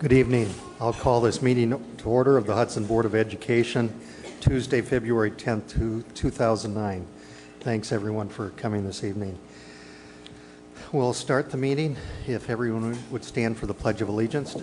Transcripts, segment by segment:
Good evening. I'll call this meeting to order of the Hudson Board of Education, Tuesday, February 10th, 2009. Thanks, everyone, for coming this evening. We'll start the meeting if everyone would stand for the Pledge of Allegiance.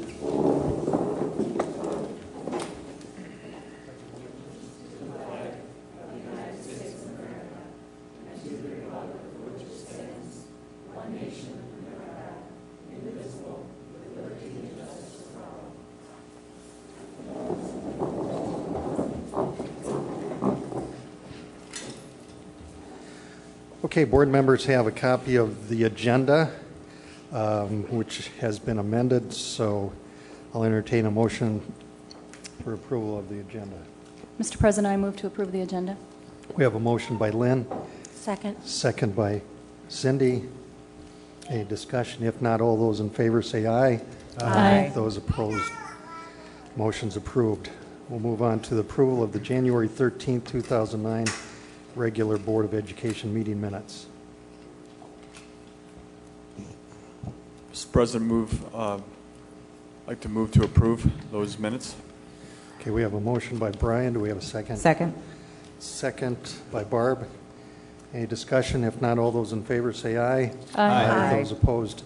Okay, board members have a copy of the agenda, which has been amended, so I'll entertain a motion for approval of the agenda. Mr. President, I move to approve the agenda. We have a motion by Lynn. Second. Second by Cindy. Any discussion? If not, all those in favor say aye. Aye. Those opposed, motion's approved. We'll move on to the approval of the January 13th, 2009 regular Board of Education meeting minutes. Mr. President, I'd like to move to approve those minutes. Okay, we have a motion by Brian. Do we have a second? Second. Second by Barb. Any discussion? If not, all those in favor say aye. Aye. Those opposed,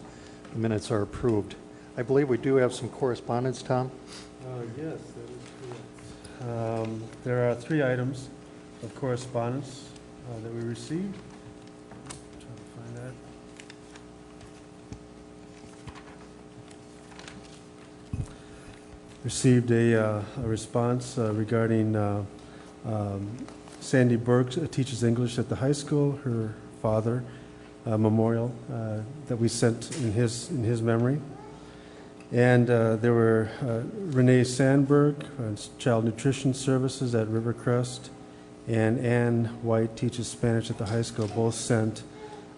the minutes are approved. I believe we do have some correspondence, Tom. Yes, that is correct. There are 3 items of correspondence that we received. I'm trying to find that. Received a response regarding Sandy Burke teaches English at the high school. Her father, memorial that we sent in his memory. And there were Renee Sandberg, Child Nutrition Services at Rivercrest, and Ann White teaches Spanish at the high school. Both sent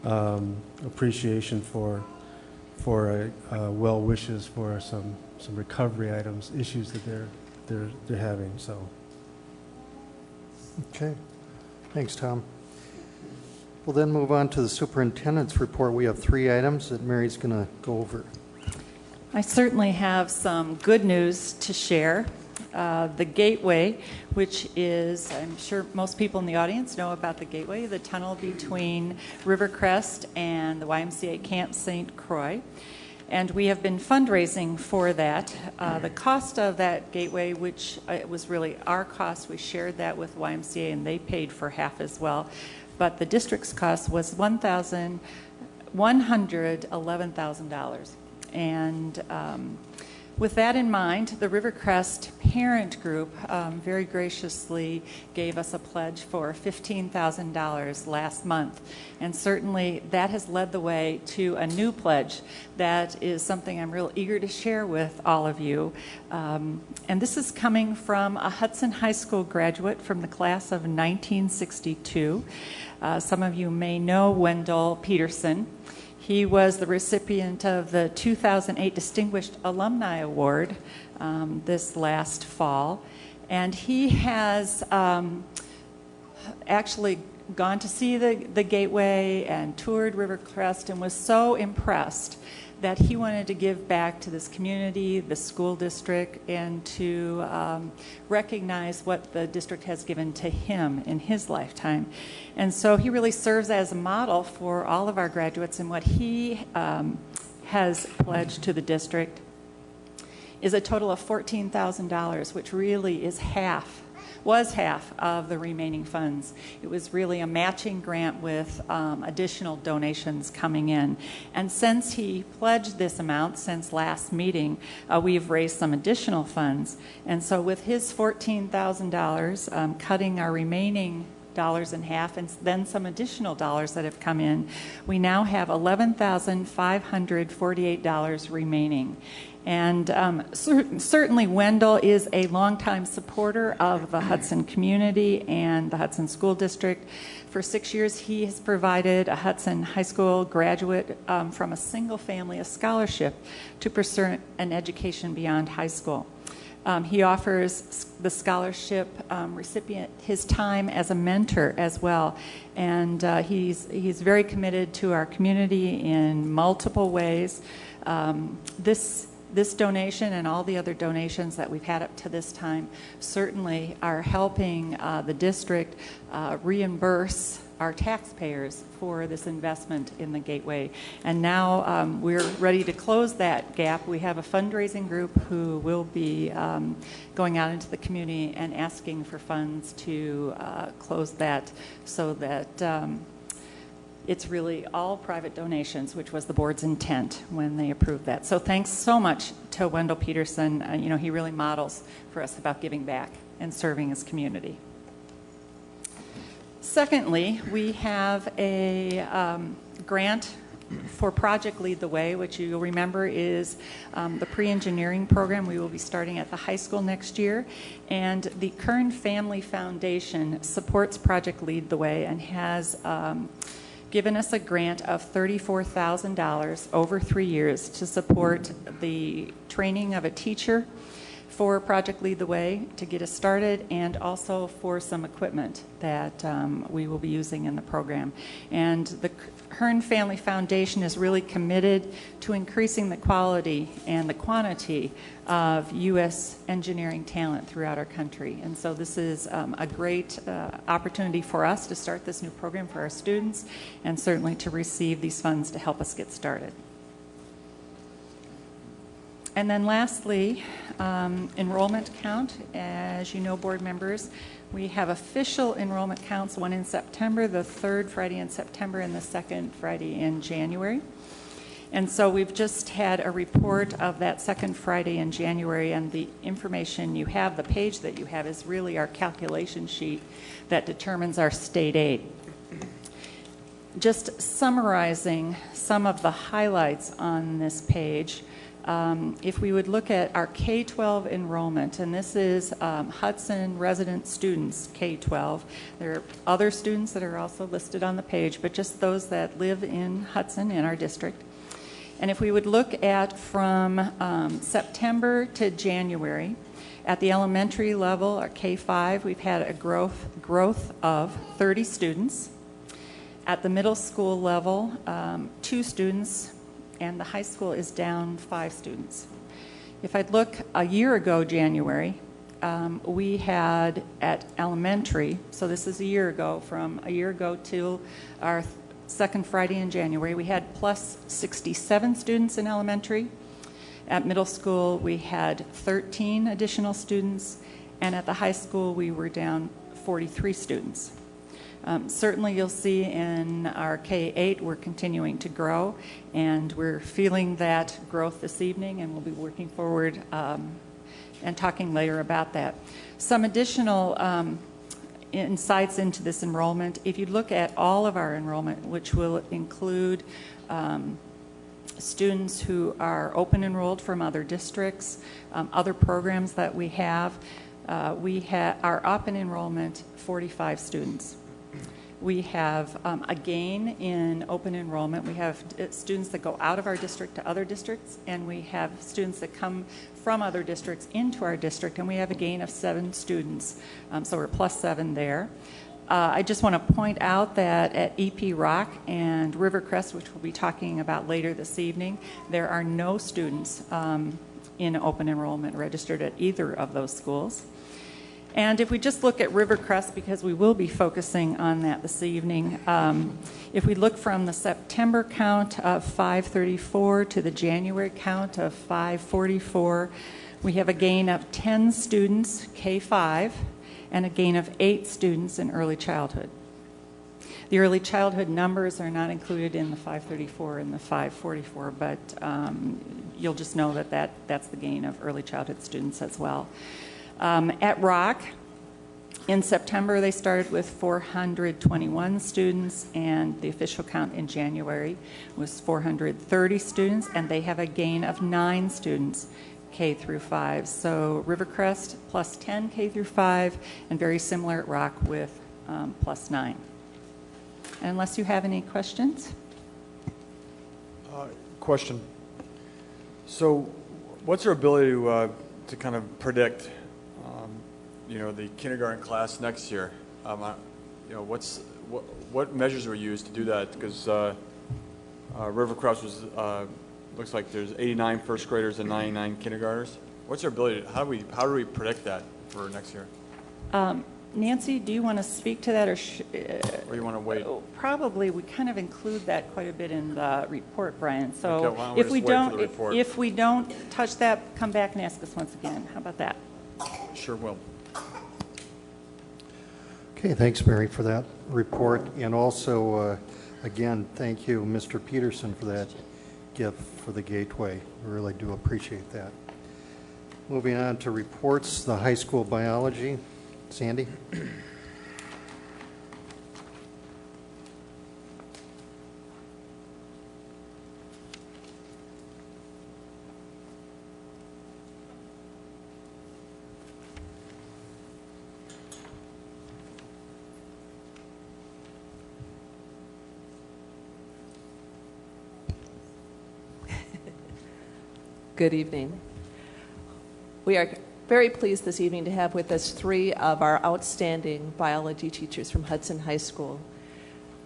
appreciation for well wishes for some recovery items, issues that they're having. So. Okay. Thanks, Tom. We'll then move on to the superintendent's report. We have 3 items that Mary's going to go over. I certainly have some good news to share. The Gateway, which is, I'm sure most people in the audience know about the Gateway, the tunnel between Rivercrest and the YMCA Camp St. Croix. And we have been fundraising for that. The cost of that Gateway, which it was really our cost, we shared that with YMCA and they paid for half as well. But the district's cost was $111,000. And with that in mind, the Rivercrest parent group very graciously gave us a pledge for $15,000 last month. And certainly that has led the way to a new pledge that is something I'm real eager to share with all of you. And this is coming from a Hudson High School graduate from the class of 1962. Some of you may know Wendell Peterson. He was the recipient of the 2008 Distinguished Alumni Award this last fall. And he has actually gone to see the Gateway and toured Rivercrest and was so impressed that he wanted to give back to this community, the school district, and to recognize what the district has given to him in his lifetime. And so he really serves as a model for all of our graduates, and what he has pledged to the district is a total of $14,000, which really was half of the remaining funds. It was really a matching grant with additional donations coming in. And since he pledged this amount since last meeting, we've raised some additional funds. And so with his $14,000, cutting our remaining dollars in half and then some additional dollars that have come in, we now have $11,548 remaining. And certainly Wendell is a longtime supporter of the Hudson community and the Hudson School District. For 6 years, he has provided a Hudson High School graduate from a single family a scholarship to pursue an education beyond high school. He offers the scholarship recipient his time as a mentor as well. And he's This donation and all the other donations that we've had up to this time certainly are helping the district reimburse our taxpayers for this investment in the Gateway. And now we're ready to close that gap. We have a fundraising group who will be going out into the community and asking for funds to close that, so that it's really all private donations, which was the board's intent when they approved that. So thanks so much to Wendell Peterson. He really models for us about giving back and serving his community. Secondly, we have a grant for Project Lead the Way, which you'll remember is the pre-engineering program we will be starting at the high school next year. And the Kern Family Foundation supports Project Lead the Way and has given us a grant of $34,000 over 3 years to support the training of a teacher for Project Lead the Way to get us started, and also for some equipment that we will be using in the program. And the Hearn Family Foundation is really committed to increasing the quality and the quantity of U.S. engineering talent throughout our country. And so this is a great opportunity for us to start this new program for our students, and certainly to receive these funds to help us get started. And then lastly, enrollment count. As you know, board members, we have official enrollment counts, one in September, the third Friday in September, and the second Friday in January. And so we've just had a report of that second Friday in January, and the information you have, the page that you have, is really our calculation sheet that determines our state aid. Just summarizing some of the highlights on this page, if we would look at our K-12 enrollment, and this is Hudson resident students, K-12. There are other students that are also listed on the page, but just those that live in Hudson in our district. And if we would look at from September to January, at the elementary level, or K-5, we've had a growth of 30 students. At the middle school level, 2 students, and the high school is down 5 students. If I'd look a year ago, January, we had at elementary, so this is a year ago, from a year ago till our second Friday in January, we had plus 67 students in elementary. At middle school, we had 13 additional students, and at the high school, we were down 43 students. Certainly you'll see in our K-8 we're continuing to grow, and we're feeling that growth this evening, and we'll be working forward and talking later about that. Some additional insights into this enrollment. If you look at all of our enrollment, which will include students who are open enrolled from other districts, other programs that we are up in enrollment 45 students. We have a gain in open enrollment. We have students that go out of our district to other districts, and we have students that come from other districts into our district, and we have a gain of 7 students. So we're plus 7 there. I just want to point out that at EP Rock and Rivercrest, which we'll be talking about later this evening, there are no students in open enrollment registered at either of those schools. And if we just look at Rivercrest, because we will be focusing on that this evening, if we look from the September count of 534 to the January count of 544, we have a gain of 10 students, K-5, and a gain of 8 students in early childhood. The early childhood numbers are not included in the 534 and the 544, but you'll just know that that's the gain of early childhood students as well. At Rock, in September, they started with 421 students, and the official count in January was 430 students, and they have a gain of 9 students, K through 5. So Rivercrest plus 10 K through 5, and very similar at Rock with plus 9. And unless you have any questions? Question. So what's your ability to kind of predict the kindergarten class next year? What measures were used to do that? Because Rivercrest was looks like there's 89 first graders and 99 kindergartners. What's our ability, how do we predict that for next year? Nancy, do you want to speak to that, or Or you want to wait? probably we kind of include that quite a bit in the report, Brian. Okay, So why don't we if we just wait for the don't, report? if we don't touch that, come back and ask us once again. How about that? Sure will. Okay, thanks, Mary, for that report. And also, again, thank you, Mr. Peterson, for that gift for the Gateway. We really do appreciate that. Moving on to reports, the high school biology. Sandy? Good evening. We are very pleased this evening to have with us 3 of our outstanding biology teachers from Hudson High School.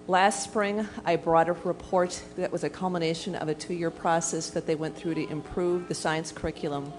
Last spring, I brought a report that was a culmination of a 2-year process that they went through to improve the science curriculum.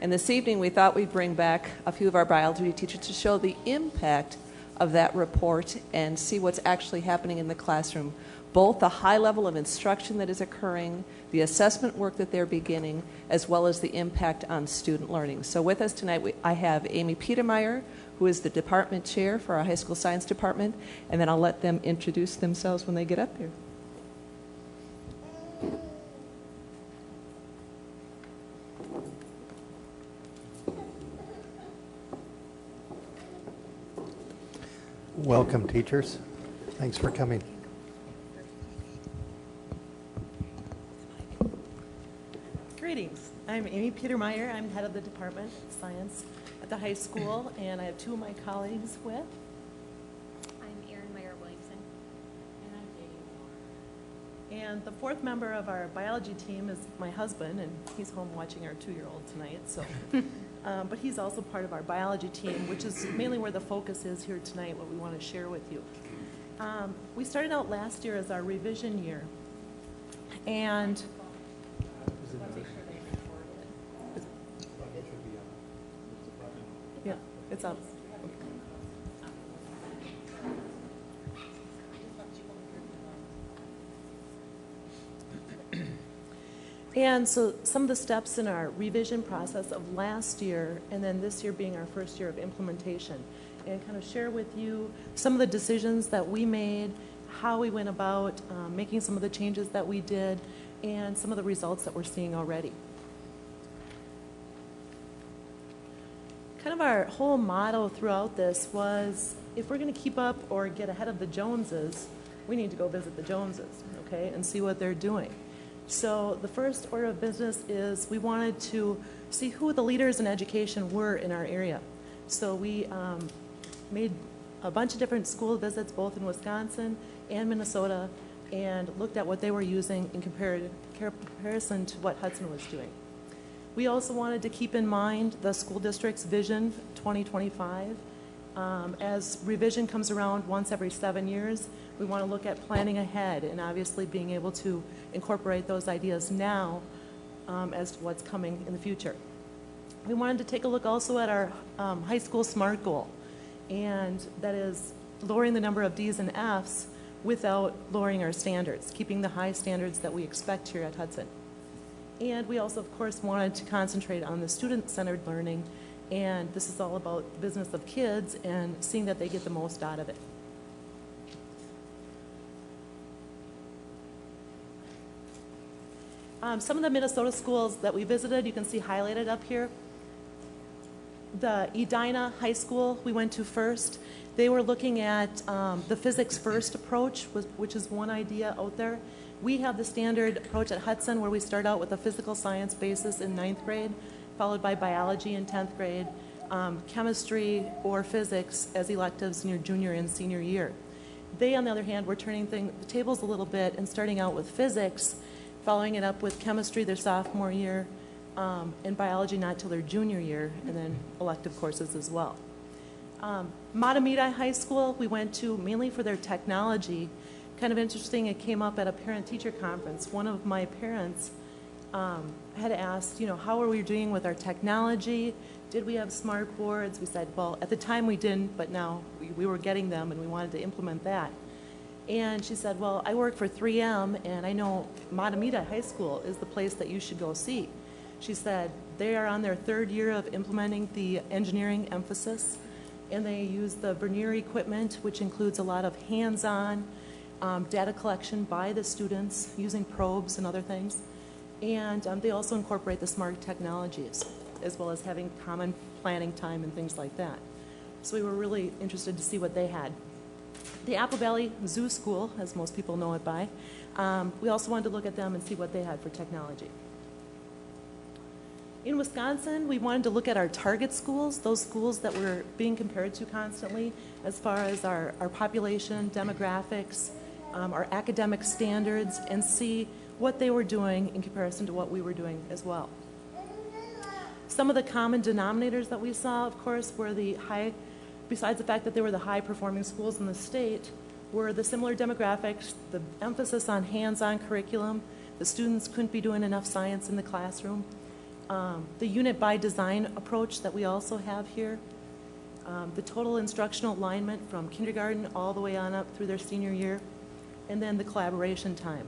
And this evening, we thought we'd bring back a few of our biology teachers to show the impact of that report and see what's actually happening in the classroom, both the high level of instruction that is occurring, the assessment work that they're beginning, as well as the impact on student learning. So with us tonight, I have Amy Petermeyer, who is the department chair for our high school science department, and then I'll let them introduce themselves when they get up here. Welcome, teachers. Thanks for coming. Greetings. I'm Amy Petermeyer. I'm head of the Department of Science at the high school, and I have 2 of my colleagues with. I'm Erin Meyer-Williamson. And I'm Katie Moore. And the 4th member of our biology team is my husband, and he's home watching our 2-year-old tonight. So, but he's also part of our biology team, which is mainly where the focus is here tonight, what we want to share with you. We started out last year as our revision year, and yeah, it's up. And so some of the steps in our revision process of last year, and then this year being our first year of implementation, and kind of share with you some of the decisions that we made, how we went about making some of the changes that we did, and some of the results that we're seeing already. Kind of our whole motto throughout this was, if we're going to keep up or get ahead of the Joneses, we need to go visit the Joneses, okay, and see what they're doing. So the first order of business is we wanted to see who the leaders in education were in our area. So we made a bunch of different school visits, both in Wisconsin and Minnesota, and looked at what they were using in comparison to what Hudson was doing. We also wanted to keep in mind the school district's Vision 2025. As revision comes around once every 7 years, we want to look at planning ahead and obviously being able to incorporate those ideas now as to what's coming in the future. We wanted to take a look also at our high school SMART goal, and that is lowering the number of D's and F's without lowering our standards, keeping the high standards that we expect here at Hudson. And we also, of course, wanted to concentrate on the student-centered learning, and this is all about the business of kids and seeing that they get the most out of it. Some of the Minnesota schools that we visited, you can see highlighted up here. The Edina High School we went to first. They were looking at the physics first approach, which is one idea out there. We have the standard approach at Hudson where we start out with a physical science basis in 9th grade, followed by biology in 10th grade, chemistry or physics as electives in your junior and senior year. They, on the other hand, were turning the tables a little bit and starting out with physics, following it up with chemistry their sophomore year, and biology not till their junior year, and then elective courses as well. Matamidi High School we went to mainly for their technology. Kind of interesting, it came up at a parent-teacher conference. One of my parents had asked, how are we doing with our technology? Did we have smart boards? We said, well, at the time we didn't, but now we were getting them and we wanted to implement that. And she said, well, I work for 3M and I know Matamita High School is the place that you should go see. She said they are on their 3rd year of implementing the engineering emphasis, and they use the Vernier equipment, which includes a lot of hands-on data collection by the students using probes and other things. And they also incorporate the smart technologies, as well as having common planning time and things like that. So we were really interested to see what they had. The Apple Valley Zoo School, as most people know it by, we also wanted to look at them and see what they had for technology. In Wisconsin, we wanted to look at our target schools, those schools that we're being compared to constantly as far as our population, demographics, our academic standards, and see what they were doing in comparison to what we were doing as well. Some of the common denominators that we saw, of course, were besides the fact that they were the high-performing schools in the state, were the similar demographics, the emphasis on hands-on curriculum. The students couldn't be doing enough science in the classroom. The unit-by-design approach that we also have here. The total instructional alignment from kindergarten all the way on up through their senior year. And then the collaboration time.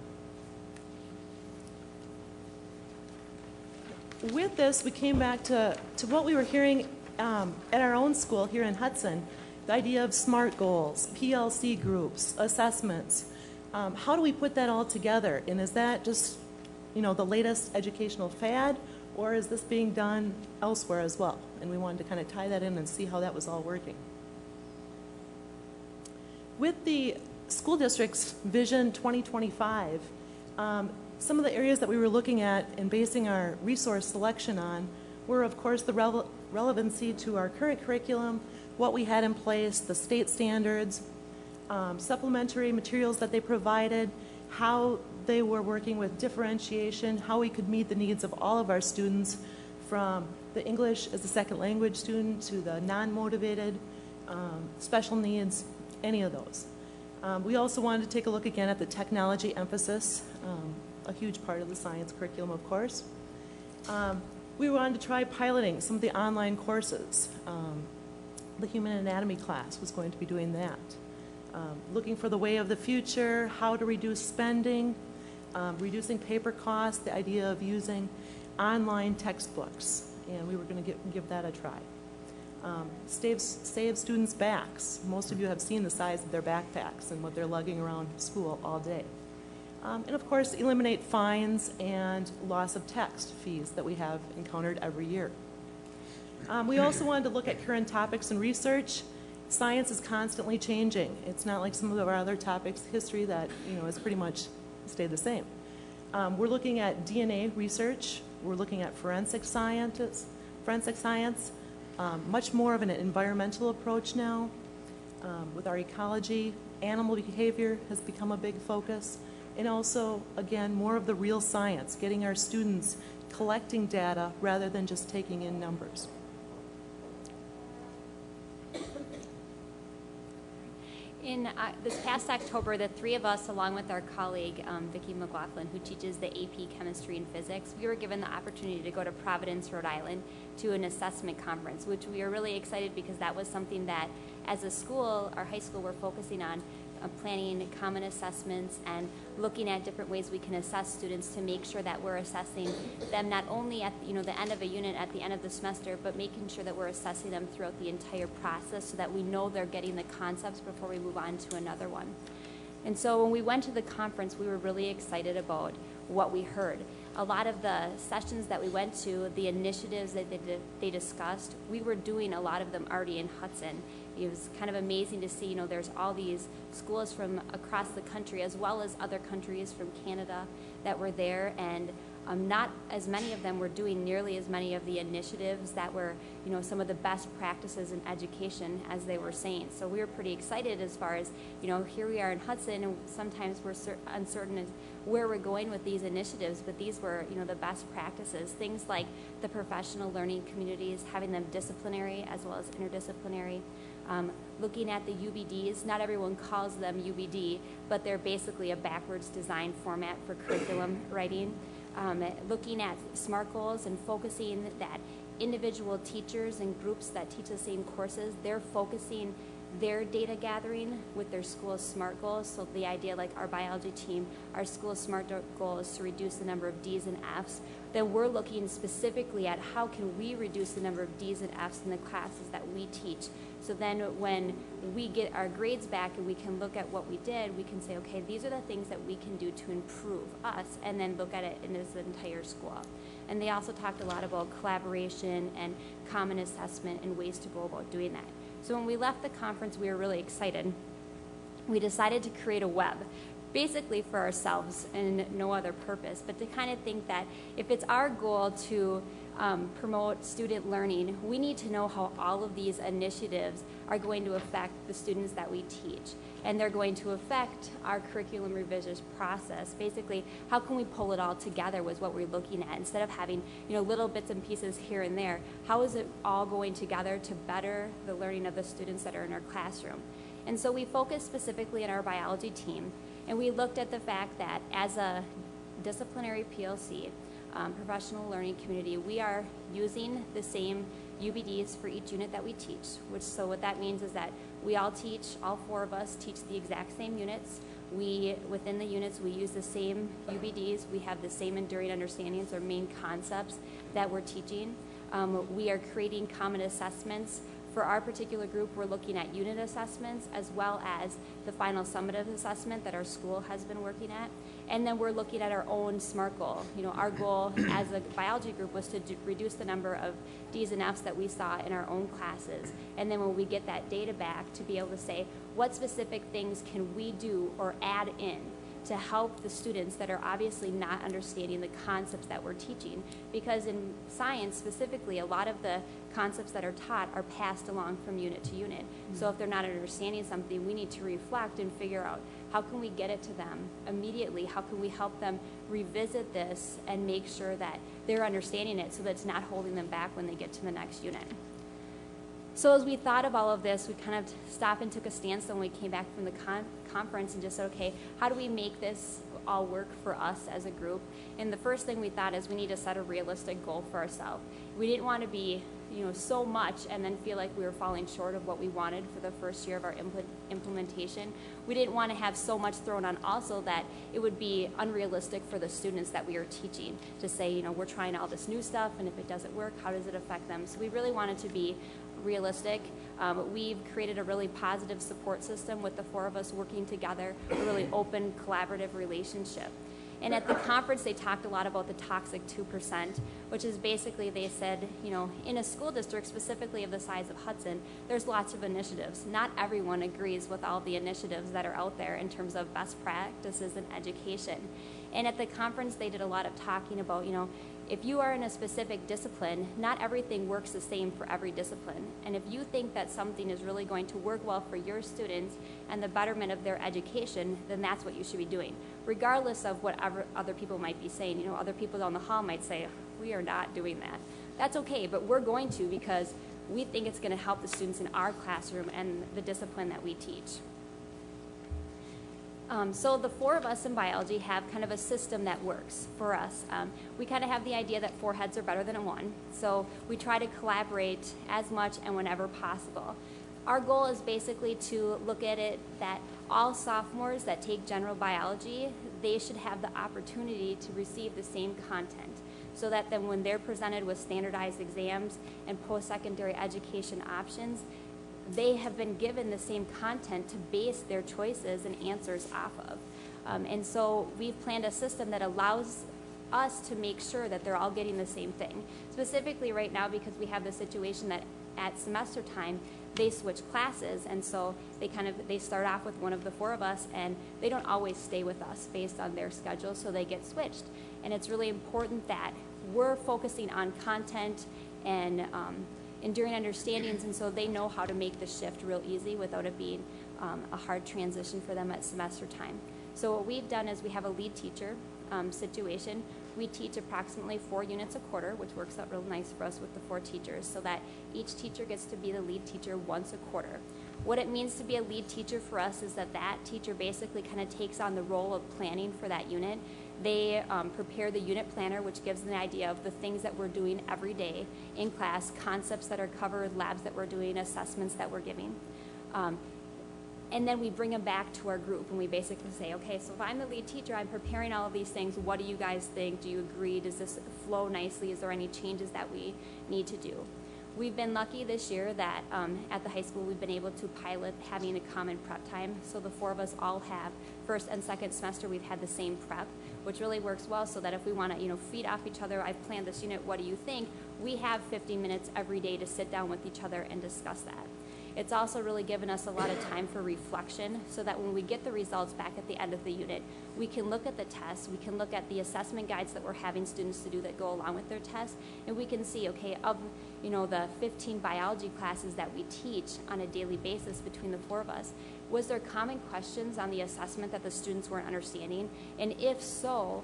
With this, we came back to what we were hearing at our own school here in Hudson, the idea of SMART goals, PLC groups, assessments. How do we put that all together? And is that just, the latest educational fad, or is this being done elsewhere as well? And we wanted to kind of tie that in and see how that was all working. With the school district's Vision 2025, some of the areas that we were looking at and basing our resource selection on were, of course, the relevancy to our current curriculum, what we had in place, the state standards, supplementary materials that they provided, how they were working with differentiation, how we could meet the needs of all of our students, from the English as a second language student to the non-motivated, special needs, any of those. We also wanted to take a look again at the technology emphasis, a huge part of the science curriculum, of course. We wanted to try piloting some of the online courses. The human anatomy class was going to be doing that. Looking for the way of the future, how to reduce spending, reducing paper costs, the idea of using online textbooks, and we were going to give that a try. Save students' backs. Most of you have seen the size of their backpacks and what they're lugging around school all day. And of course, eliminate fines and loss of text fees that we have encountered every year. We also wanted to look at current topics and research. Science is constantly changing. It's not like some of our other topics, history, that has pretty much stayed the same. We're looking at DNA research. We're looking at forensic science, much more of an environmental approach now. With our ecology, animal behavior has become a big focus. And also, again, more of the real science, getting our students collecting data rather than just taking in numbers. In this past October, the three of us, along with our colleague, Vicki McLaughlin, who teaches the AP Chemistry and Physics, we were given the opportunity to go to Providence, Rhode Island, to an assessment conference, which we are really excited because that was something that, as a school, our high school, we're focusing on planning common assessments and looking at different ways we can assess students to make sure that we're assessing them not only at the end of a unit at the end of the semester, but making sure that we're assessing them throughout the entire process so that we know they're getting the concepts before we move on to another one. And so when we went to the conference, we were really excited about what we heard. A lot of the sessions that we went to, the initiatives that they discussed, we were doing a lot of them already in Hudson. It was kind of amazing to see, there's all these schools from across the country as well as other countries from Canada that were there, and not as many of them were doing nearly as many of the initiatives that were, some of the best practices in education, as they were saying. So we were pretty excited as far as, here we are in Hudson, and sometimes we're uncertain as where we're going with these initiatives, but these were, the best practices. Things like the professional learning communities, having them disciplinary as well as interdisciplinary. Looking at the UBDs, not everyone calls them UBD, but they're basically a backwards design format for curriculum writing. looking at SMART goals and focusing that individual teachers and groups that teach the same courses, they're focusing their data gathering with their school's SMART goals. So the idea, like our biology team, our school's SMART goal is to reduce the number of D's and F's. Then we're looking specifically at how can we reduce the number of D's and F's in the classes that we teach. So then when we get our grades back and we can look at what we did, we can say, okay, these are the things that we can do to improve us, and then look at it in this entire school. And they also talked a lot about collaboration and common assessment and ways to go about doing that. So when we left the conference, we were really excited. We decided to create a web, basically for ourselves and no other purpose, but to kind of think that if it's our goal to promote student learning, we need to know how all of these initiatives are going to affect the students that we teach. And they're going to affect our curriculum revision process. Basically, how can we pull it all together was what we're looking at. Instead of having, little bits and pieces here and there, how is it all going together to better the learning of the students that are in our classroom? And so we focused specifically on our biology team, and we looked at the fact that as a disciplinary PLC, professional learning community, we are using the same UBDs for each unit that we teach, so what that means is that we all four of us teach the exact same units. Within the units, we use the same UBDs. We have the same enduring understandings or main concepts that we're teaching. We are creating common assessments. For our particular group, we're looking at unit assessments as well as the final summative assessment that our school has been working at. And then we're looking at our own SMART goal. Our goal as a biology group was to reduce the number of D's and F's that we saw in our own classes. And then when we get that data back, to be able to say, what specific things can we do or add in to help the students that are obviously not understanding the concepts that we're teaching. Because in science specifically, a lot of the concepts that are taught are passed along from unit to unit. So if they're not understanding something, we need to reflect and figure out how can we get it to them immediately? How can we help them revisit this and make sure that they're understanding it so that it's not holding them back when they get to the next unit? So as we thought of all of this, we kind of stopped and took a stance when we came back from the conference and just said, okay, how do we make this all work for us as a group? And the first thing we thought is we need to set a realistic goal for ourselves. We didn't want to be so much and then feel like we were falling short of what we wanted for the first year of our implementation. We didn't want to have so much thrown on also that it would be unrealistic for the students that we are teaching to say, we're trying all this new stuff, and if it doesn't work, how does it affect them? So we really wanted to be realistic. We've created a really positive support system with the four of us working together, a really open, collaborative relationship. And at the conference, they talked a lot about the toxic 2%, which is basically, they said, in a school district, specifically of the size of Hudson, there's lots of initiatives. Not everyone agrees with all the initiatives that are out there in terms of best practices in education. And at the conference, they did a lot of talking about, if you are in a specific discipline, not everything works the same for every discipline. And if you think that something is really going to work well for your students and the betterment of their education, then that's what you should be doing, regardless of whatever other people might be saying. Other people down the hall might say, we are not doing that. That's okay, but we're going to because we think it's going to help the students in our classroom and the discipline that we teach. So the four of us in biology have kind of a system that works for us. We kind of have the idea that four heads are better than one, so we try to collaborate as much and whenever possible. Our goal is basically to look at it that all sophomores that take general biology, they should have the opportunity to receive the same content, so that then when they're presented with standardized exams and post-secondary education options, they have been given the same content to base their choices and answers off of. And so we've planned a system that allows us to make sure that they're all getting the same thing. Specifically right now, because we have the situation that at semester time, they switch classes, and so they start off with one of the four of us, and they don't always stay with us based on their schedule, so they get switched. And it's really important that we're focusing on content and enduring understandings, and so they know how to make the shift real easy without it being a hard transition for them at semester time. So what we've done is we have a lead teacher situation. We teach approximately 4 units a quarter, which works out real nice for us with the 4 teachers, so that each teacher gets to be the lead teacher once a quarter. What it means to be a lead teacher for us is that that teacher basically kind of takes on the role of planning for that unit. They prepare the unit planner, which gives them an idea of the things that we're doing every day in class, concepts that are covered, labs that we're doing, assessments that we're giving. And then we bring them back to our group and we basically say, okay, so if I'm the lead teacher, I'm preparing all of these things. What do you guys think? Do you agree? Does this flow nicely? Is there any changes that we need to do? We've been lucky this year that at the high school we've been able to pilot having a common prep time. So the 4 of us all have first and second semester we've had the same prep, which really works well so that if we want to feed off each other, I've planned this unit, what do you think? We have 15 minutes every day to sit down with each other and discuss that. It's also really given us a lot of time for reflection so that when we get the results back at the end of the unit, we can look at the tests, we can look at the assessment guides that we're having students to do that go along with their tests, and we can see, okay, of the 15 biology classes that we teach on a daily basis between the 4 of us, was there common questions on the assessment that the students weren't understanding? And if so,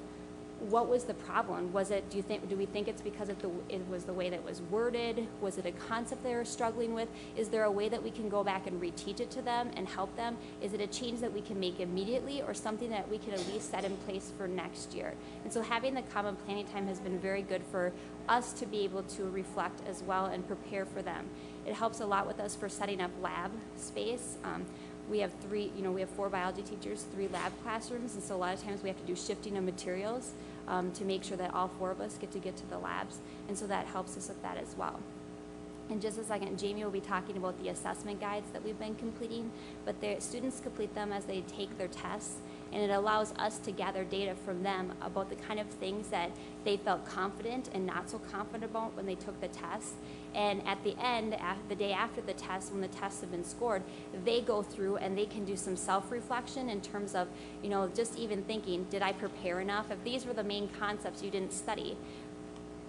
what was the problem? Was it, do we think it's because it was the way that it was worded? Was it a concept they were struggling with? Is there a way that we can go back and reteach it to them and help them? Is it a change that we can make immediately or something that we can at least set in place for next year? And so having the common planning time has been very good for us to be able to reflect as well and prepare for them. It helps a lot with us for setting up lab space. We have 4 biology teachers, 3 lab classrooms, and so a lot of times we have to do shifting of materials to make sure that all 4 of us get to the labs, and so that helps us with that as well. In just a second, Jamie will be talking about the assessment guides that we've been completing, but the students complete them as they take their tests, and it allows us to gather data from them about the kind of things that they felt confident and not so confident about when they took the test. And at the end, the day after the test, when the tests have been scored, they go through and they can do some self-reflection in terms of, just even thinking, did I prepare enough? If these were the main concepts you didn't study,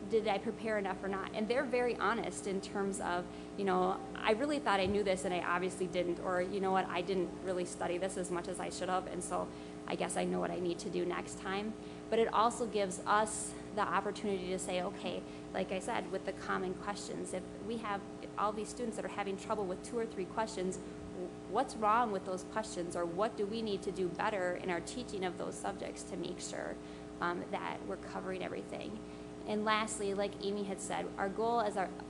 did I prepare enough or not? And they're very honest in terms of, I really thought I knew this and I obviously didn't, or you know what, I didn't really study this as much as I should have, and so I guess I know what I need to do next time. But it also gives us the opportunity to say, okay, like I said, with the common questions, if we have all these students that are having trouble with 2 or 3 questions, what's wrong with those questions, or what do we need to do better in our teaching of those subjects to make sure that we're covering everything? And lastly, like Amy had said, our goal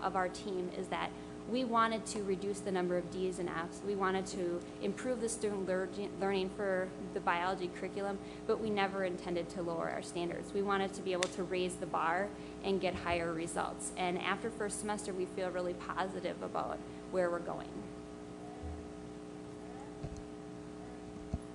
of our team is that we wanted to reduce the number of D's and F's. We wanted to improve the student learning for the biology curriculum, but we never intended to lower our standards. We wanted to be able to raise the bar and get higher results. And after first semester, we feel really positive about where we're going.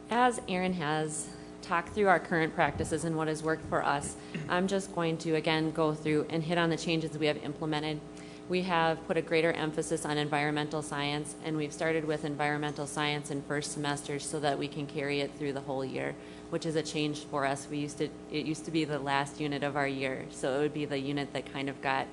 As Erin has talked through our current practices and what has worked for us, I'm just going to again go through and hit on the changes we have implemented. We have put a greater emphasis on environmental science, and we've started with environmental science in first semesters so that we can carry it through the whole year, which is a change for us. It used to be the last unit of our year, so it would be the unit that kind of got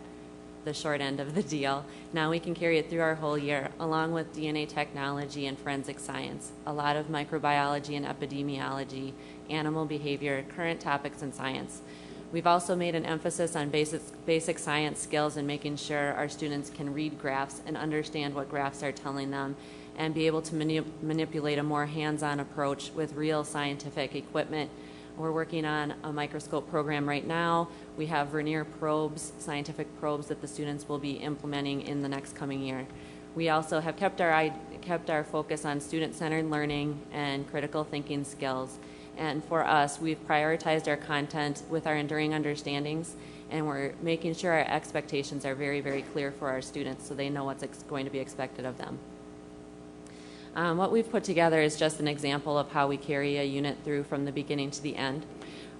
the short end of the deal. Now we can carry it through our whole year, along with DNA technology and forensic science, a lot of microbiology and epidemiology, animal behavior, current topics in science. We've also made an emphasis on basic science skills and making sure our students can read graphs and understand what graphs are telling them and be able to manipulate a more hands-on approach with real scientific equipment. We're working on a microscope program right now. We have vernier probes, scientific probes that the students will be implementing in the next coming year. We also have kept our focus on student-centered learning and critical thinking skills. And for us, we've prioritized our content with our enduring understandings, and we're making sure our expectations are very, very clear for our students so they know what's going to be expected of them. What we've put together is just an example of how we carry a unit through from the beginning to the end.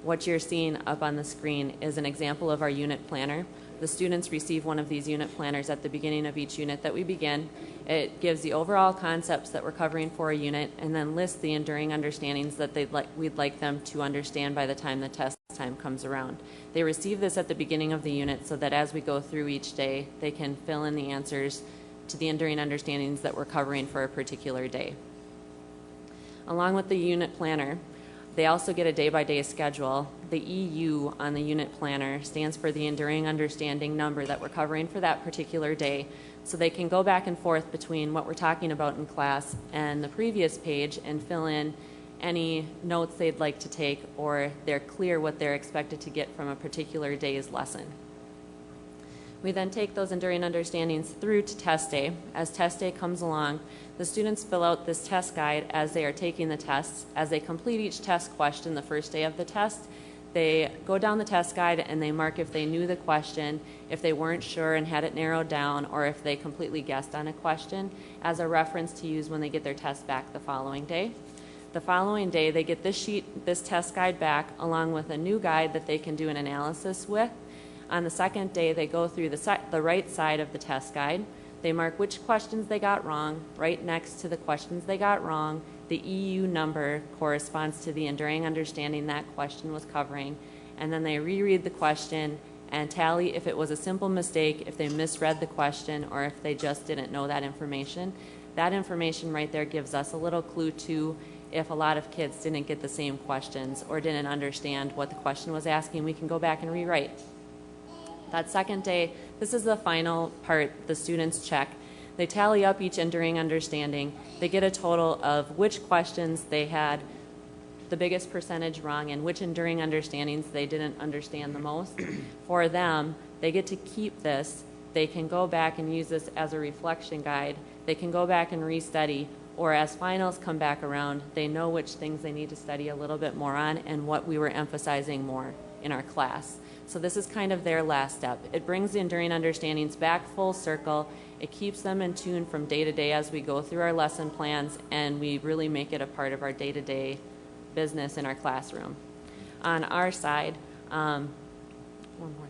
What you're seeing up on the screen is an example of our unit planner. The students receive one of these unit planners at the beginning of each unit that we begin. It gives the overall concepts that we're covering for a unit and then lists the enduring understandings that we'd like them to understand by the time the test time comes around. They receive this at the beginning of the unit so that as we go through each day, they can fill in the answers to the enduring understandings that we're covering for a particular day. Along with the unit planner, they also get a day-by-day schedule. The EU on the unit planner stands for the enduring understanding number that we're covering for that particular day, so they can go back and forth between what we're talking about in class and the previous page and fill in any notes they'd like to take, or they're clear what they're expected to get from a particular day's lesson. We then take those enduring understandings through to test day. As test day comes along, the students fill out this test guide as they are taking the tests. As they complete each test question the first day of the test, they go down the test guide and they mark if they knew the question, if they weren't sure and had it narrowed down, or if they completely guessed on a question, as a reference to use when they get their test back the following day. The following day, they get this test guide back, along with a new guide that they can do an analysis with. On the second day, they go through the right side of the test guide. They mark which questions they got wrong. Right next to the questions they got wrong, the EU number corresponds to the enduring understanding that question was covering. And then they reread the question and tally if it was a simple mistake, if they misread the question, or if they just didn't know that information. That information right there gives us a little clue to if a lot of kids didn't get the same questions or didn't understand what the question was asking. We can go back and rewrite. That second day, this is the final part the students check. They tally up each enduring understanding. They get a total of which questions they had the biggest percentage wrong and which enduring understandings they didn't understand the most. For them, they get to keep this. They can go back and use this as a reflection guide. They can go back and restudy, or as finals come back around, they know which things they need to study a little bit more on and what we were emphasizing more in our class. So this is kind of their last step. It brings the enduring understandings back full circle. It keeps them in tune from day to day as we go through our lesson plans, and we really make it a part of our day-to-day business in our classroom. On our side, one more.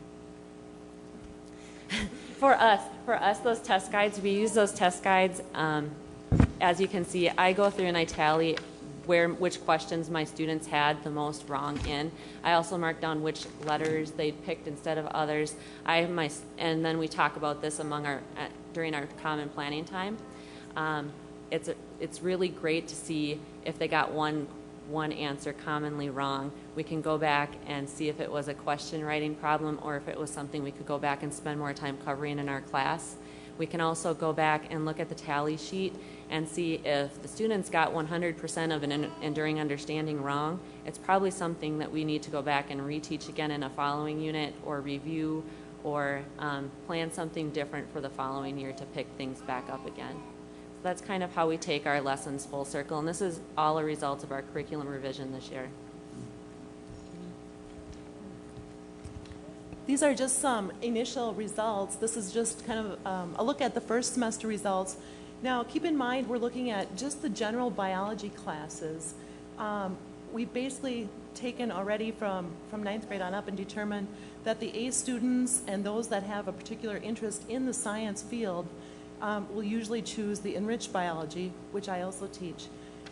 For us, those test guides, we use those test guides. As you can see, I go through and I tally which questions my students had the most wrong in. I also mark down which letters they picked instead of others. And then we talk about this during our common planning time. It's really great to see if they got one answer commonly wrong. We can go back and see if it was a question writing problem or if it was something we could go back and spend more time covering in our class. We can also go back and look at the tally sheet and see if the students got 100% of an enduring understanding wrong. It's probably something that we need to go back and reteach again in a following unit, or review, or plan something different for the following year to pick things back up again. So that's kind of how we take our lessons full circle, and this is all a result of our curriculum revision this year. These are just some initial results. This is just kind of a look at the first semester results. Now, keep in mind, we're looking at just the general biology classes. We've basically taken already from ninth grade on up and determined that the A students and those that have a particular interest in the science field will usually choose the enriched biology, which I also teach.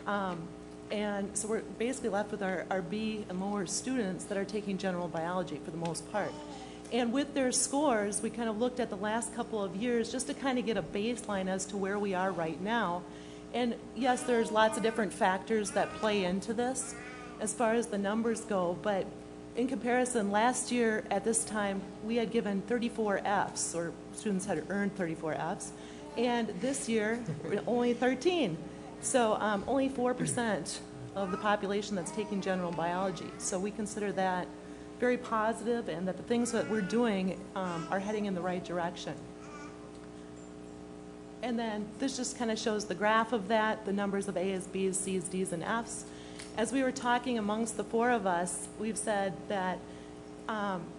And so we're basically left with our B and lower students that are taking general biology for the most part. And with their scores, we kind of looked at the last couple of years just to kind of get a baseline as to where we are right now. And yes, there's lots of different factors that play into this as far as the numbers go, but in comparison, last year at this time, we had given 34 Fs, or students had earned 34 Fs, and this year, only 13. So only 4% of the population that's taking general biology. So we consider that very positive, and that the things that we're doing are heading in the right direction. And then this just kind of shows the graph of that, the numbers of A's, B's, C's, D's, and F's. As we were talking amongst the four of us, we've said that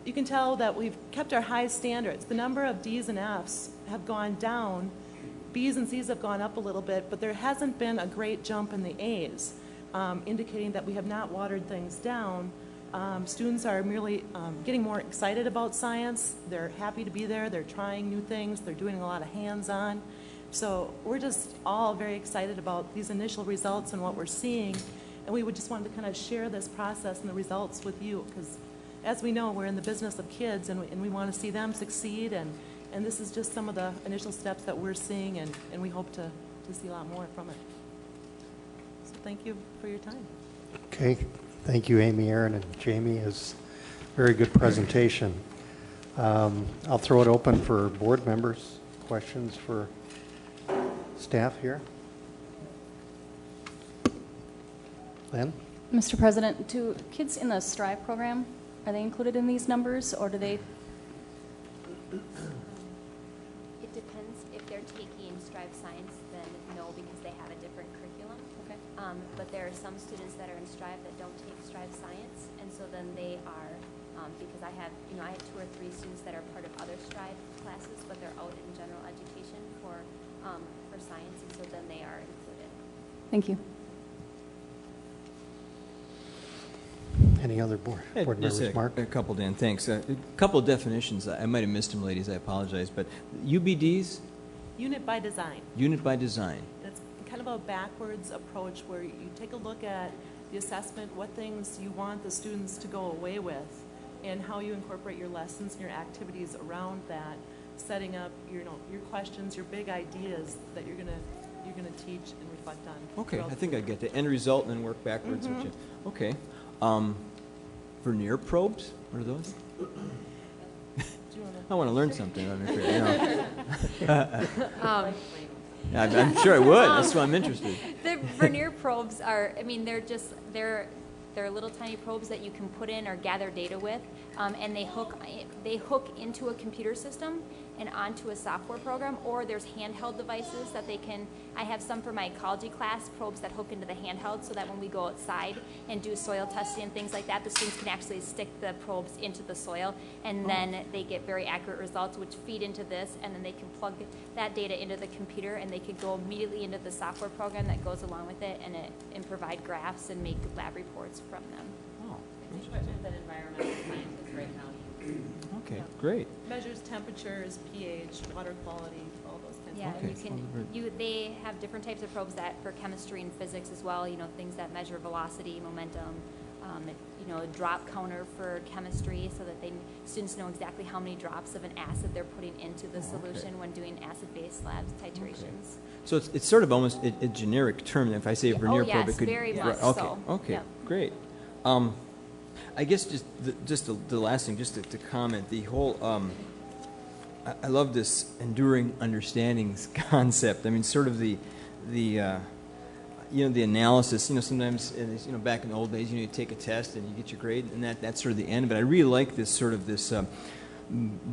you can tell that we've kept our high standards. The number of D's and F's have gone down. B's and C's have gone up a little bit, but there hasn't been a great jump in the A's, indicating that we have not watered things down. Students are merely getting more excited about science. They're happy to be there. They're trying new things. They're doing a lot of hands-on. So we're just all very excited about these initial results and what we're seeing. And we would just want to kind of share this process and the results with you, because as we know, we're in the business of kids, and we want to see them succeed. And this is just some of the initial steps that we're seeing, and we hope to see a lot more from it. So thank you for your time. Okay. Thank you, Amy, Aaron, and Jamie. It's a very good presentation. I'll throw it open for board members. Questions for staff here? Lynn? Mr. President, do kids in the STRIVE program, are they included in these numbers, or do they? It depends. If they're taking Strive Science, then no, because they have a different curriculum. Okay. But there are some students that are in Strive that don't take Strive Science, and so then they are, because I have 2 or 3 students that are part of other Strive classes, but they're out in general education for science, and so then they are included. Thank you. Any other board Just members? Mark? a couple, Dan, thanks. A couple of definitions. I might have missed them, ladies. I apologize. But UBDs, Unit by design. unit by design. It's kind of a backwards approach where you take a look at the assessment, what things you want the students to go away with, and how you incorporate your lessons and your activities around that, setting up your questions, your big ideas that you're gonna teach and reflect on. Okay, throughout I the think I get the end result and then work backwards. With you. Okay. Vernier probes, what are those? Do you wanna- I want to learn something. I'm sure I would. That's why I'm interested. The vernier probes are, they're little tiny probes that you can put in or gather data with, and they hook into a computer system and onto a software program, or there's handheld devices that I have some for my ecology class, probes that hook into the handheld so that when we go outside and do soil testing and things like that, the students can actually stick the probes into the soil, and then they get very accurate results which feed into this, and then they can plug that data into the computer, and they could go immediately into the software program that goes along with it, and provide graphs and make lab reports from them. Oh, It's equipment that environmental scientists right now use. okay, great. Measures temperatures, pH, water quality, all those kinds Yeah, of Okay. things. and they have different types of probes that for chemistry and physics as well, things that measure velocity, momentum, a drop counter for chemistry so that students know exactly how many drops of an acid they're putting into the solution when doing acid-base labs titrations. So it's sort of almost a generic term. If I say vernier probe, yes, it could. very Right, much okay, so. Okay, Yeah. great. I guess just the last thing, just to comment, the whole. I love this enduring understandings concept. I mean, sort of the analysis. Sometimes back in the old days, you take a test and you get your grade, and that's sort of the end. But I really like this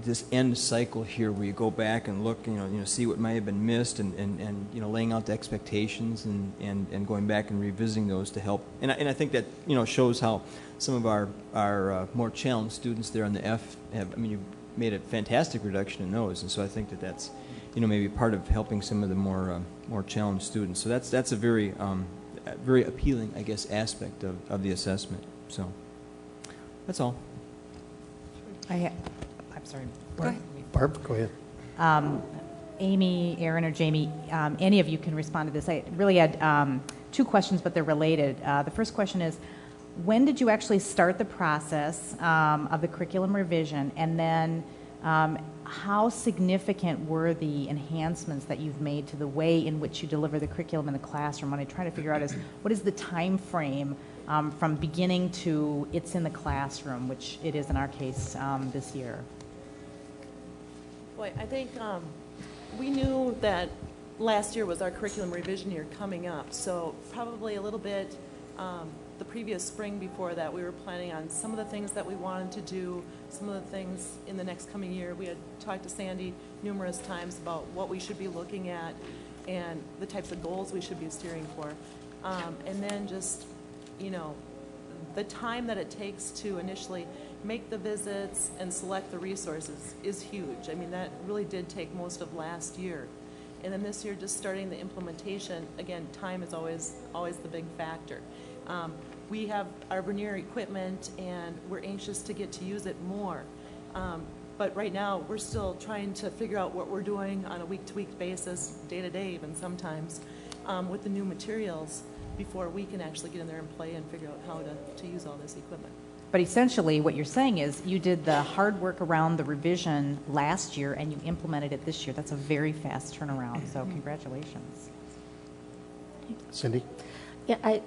this end cycle here, where you go back and look, see what might have been missed, and laying out the expectations, and going back and revisiting those to help. And I think that shows how some of our more challenged students there on the F have. I mean, you made a fantastic reduction in those, and so I think that's maybe part of helping some of the more challenged students. So that's a very very appealing, I guess, aspect of the assessment. So that's all. I'm sorry. Barb, go ahead. Amy, Aaron, or Jamie, any of you can respond to this. I really had 2 questions, but they're related. The first question is, when did you actually start the process of the curriculum revision? And then how significant were the enhancements that you've made to the way in which you deliver the curriculum in the classroom? What I'm trying to figure out is, what is the time frame from beginning to it's in the classroom, which it is in our case this year? Boy, I think we knew that last year was our curriculum revision year coming up, so probably a little bit the previous spring before that, we were planning on some of the things that we wanted to do, some of the things in the next coming year. We had talked to Sandy numerous times about what we should be looking at and the types of goals we should be steering for. And then just, the time that it takes to initially make the visits and select the resources is huge. I mean, that really did take most of last year. And then this year, just starting the implementation, again, time is always the big factor. We have our vernier equipment, and we're anxious to get to use it more. But right now, we're still trying to figure out what we're doing on a week-to-week basis, day-to-day even sometimes, with the new materials before we can actually get in there and play and figure out how to use all this equipment. But essentially, what you're saying is you did the hard work around the revision last year and you implemented it this year. That's a very fast turnaround, so congratulations. Cindy? Yeah,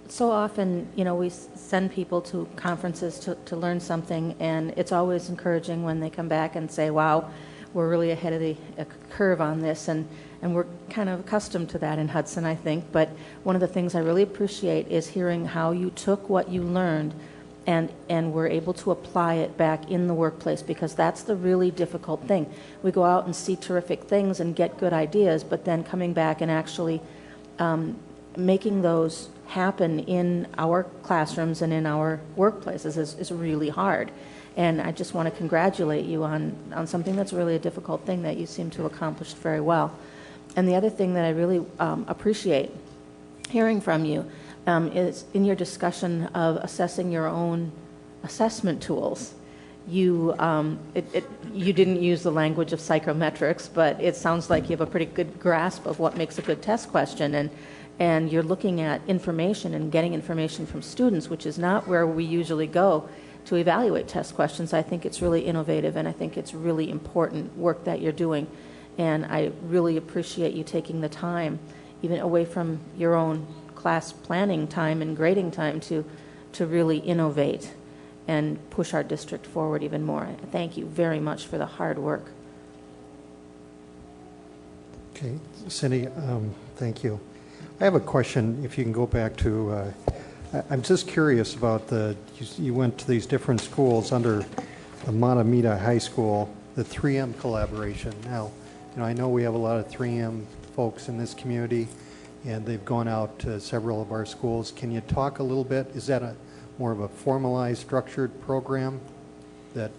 so often, we send people to conferences to learn something, and it's always encouraging when they come back and say, wow, we're really ahead of the curve on this, and we're kind of accustomed to that in Hudson, I think. But one of the things I really appreciate is hearing how you took what you learned and were able to apply it back in the workplace, because that's the really difficult thing. We go out and see terrific things and get good ideas, but then coming back and actually making those happen in our classrooms and in our workplaces is really hard. And I just want to congratulate you on something that's really a difficult thing that you seem to accomplish very well. And the other thing that I really appreciate hearing from you is in your discussion of assessing your own assessment tools. You didn't use the language of psychometrics, but it sounds like you have a pretty good grasp of what makes a good test question, and you're looking at information and getting information from students, which is not where we usually go to evaluate test questions. I think it's really innovative, and I think it's really important work that you're doing, and I really appreciate you taking the time, even away from your own class planning time and grading time, to really innovate and push our district forward even more. Thank you very much for the hard work. Okay, Cindy, thank you. I have a question, if you can go back to, I'm just curious about you went to these different schools under the Matamita High School, the 3M collaboration. Now, I know we have a lot of 3M folks in this community, and they've gone out to several of our schools. Can you talk a little bit? Is that more of a formalized, structured program that...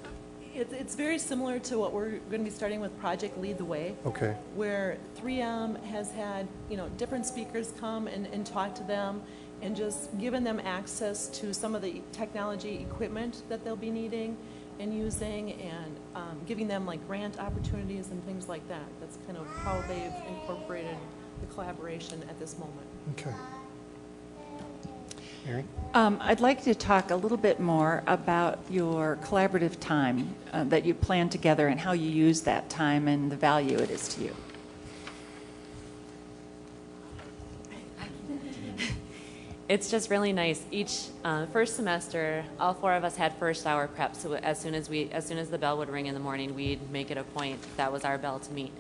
It's very similar to what we're going to be starting with Project Lead the Way. Okay. Where 3M has had, different speakers come and talk to them and just given them access to some of the technology equipment that they'll be needing and using, and giving them like grant opportunities and things like that. That's kind of how they've incorporated the collaboration at this moment. Okay. Mary? I'd like to talk a little bit more about your collaborative time that you plan together and how you use that time and the value it is to you. It's just really nice. Each first semester, all four of us had first hour prep. So as soon as the bell would ring in the morning, we'd make it a point. That was our bell to meet.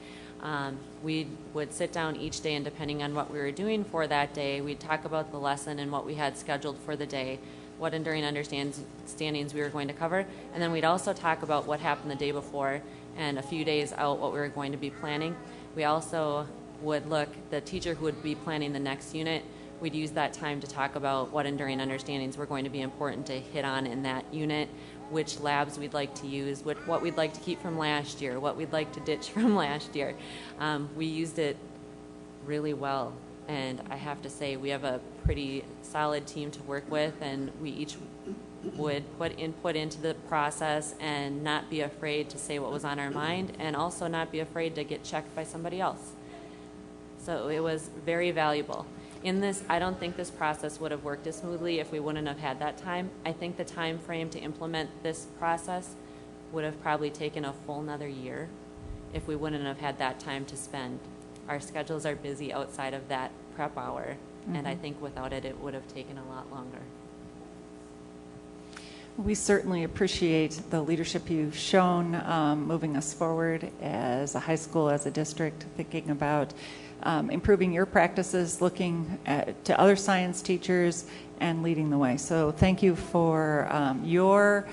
We would sit down each day, and depending on what we were doing for that day, we'd talk about the lesson and what we had scheduled for the day, what enduring understandings we were going to cover, and then we'd also talk about what happened the day before and a few days out what we were going to be planning. We also would the teacher who would be planning the next unit, we'd use that time to talk about what enduring understandings were going to be important to hit on in that unit, which labs we'd like to use, what we'd like to keep from last year, what we'd like to ditch from last year. We used it really well, and I have to say we have a pretty solid team to work with, and we each would put input into the process and not be afraid to say what was on our mind, and also not be afraid to get checked by somebody else. So it was very valuable. In this, I don't think this process would have worked as smoothly if we wouldn't have had that time. I think the time frame to implement this process would have probably taken a full another year if we wouldn't have had that time to spend. Our schedules are busy outside of that prep hour, and I think without it, it would have taken a lot longer. We certainly appreciate the leadership you've shown moving us forward as a high school, as a district, thinking about improving your practices, looking to other science teachers, and leading the way. So thank you for your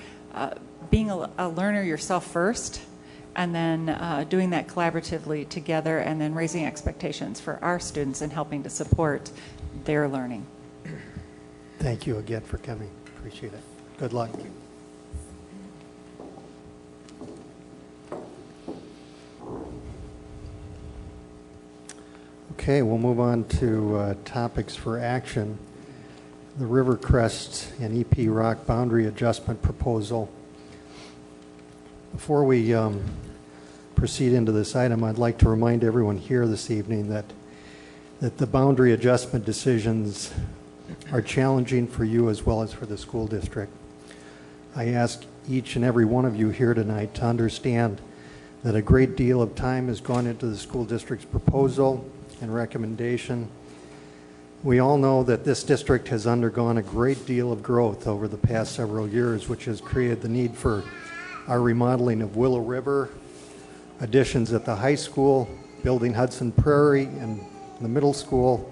being a learner yourself first, and then doing that collaboratively together, and then raising expectations for our students and helping to support their learning. Thank you again for coming. Appreciate it. Good luck. Okay, we'll move on to topics for action. The Rivercrest and EP Rock boundary adjustment proposal. Before we proceed into this item, I'd like to remind everyone here this evening that the boundary adjustment decisions are challenging for you as well as for the school district. I ask each and every one of you here tonight to understand that a great deal of time has gone into the school district's proposal and recommendation. We all know that this district has undergone a great deal of growth over the past several years, which has created the need for our remodeling of Willow River, additions at the high school, building Hudson Prairie and the middle school,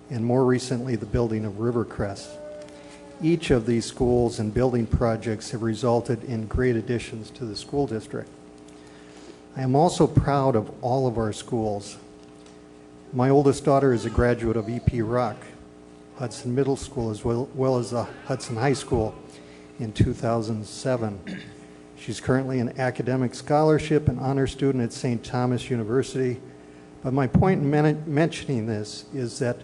and more recently the building of Rivercrest. Each of these schools and building projects have resulted in great additions to the school district. I am also proud of all of our schools. My oldest daughter is a graduate of EP Rock, Hudson Middle School, as well as the Hudson High School in 2007. She's currently an academic scholarship and honor student at St. Thomas University. But my point in mentioning this is that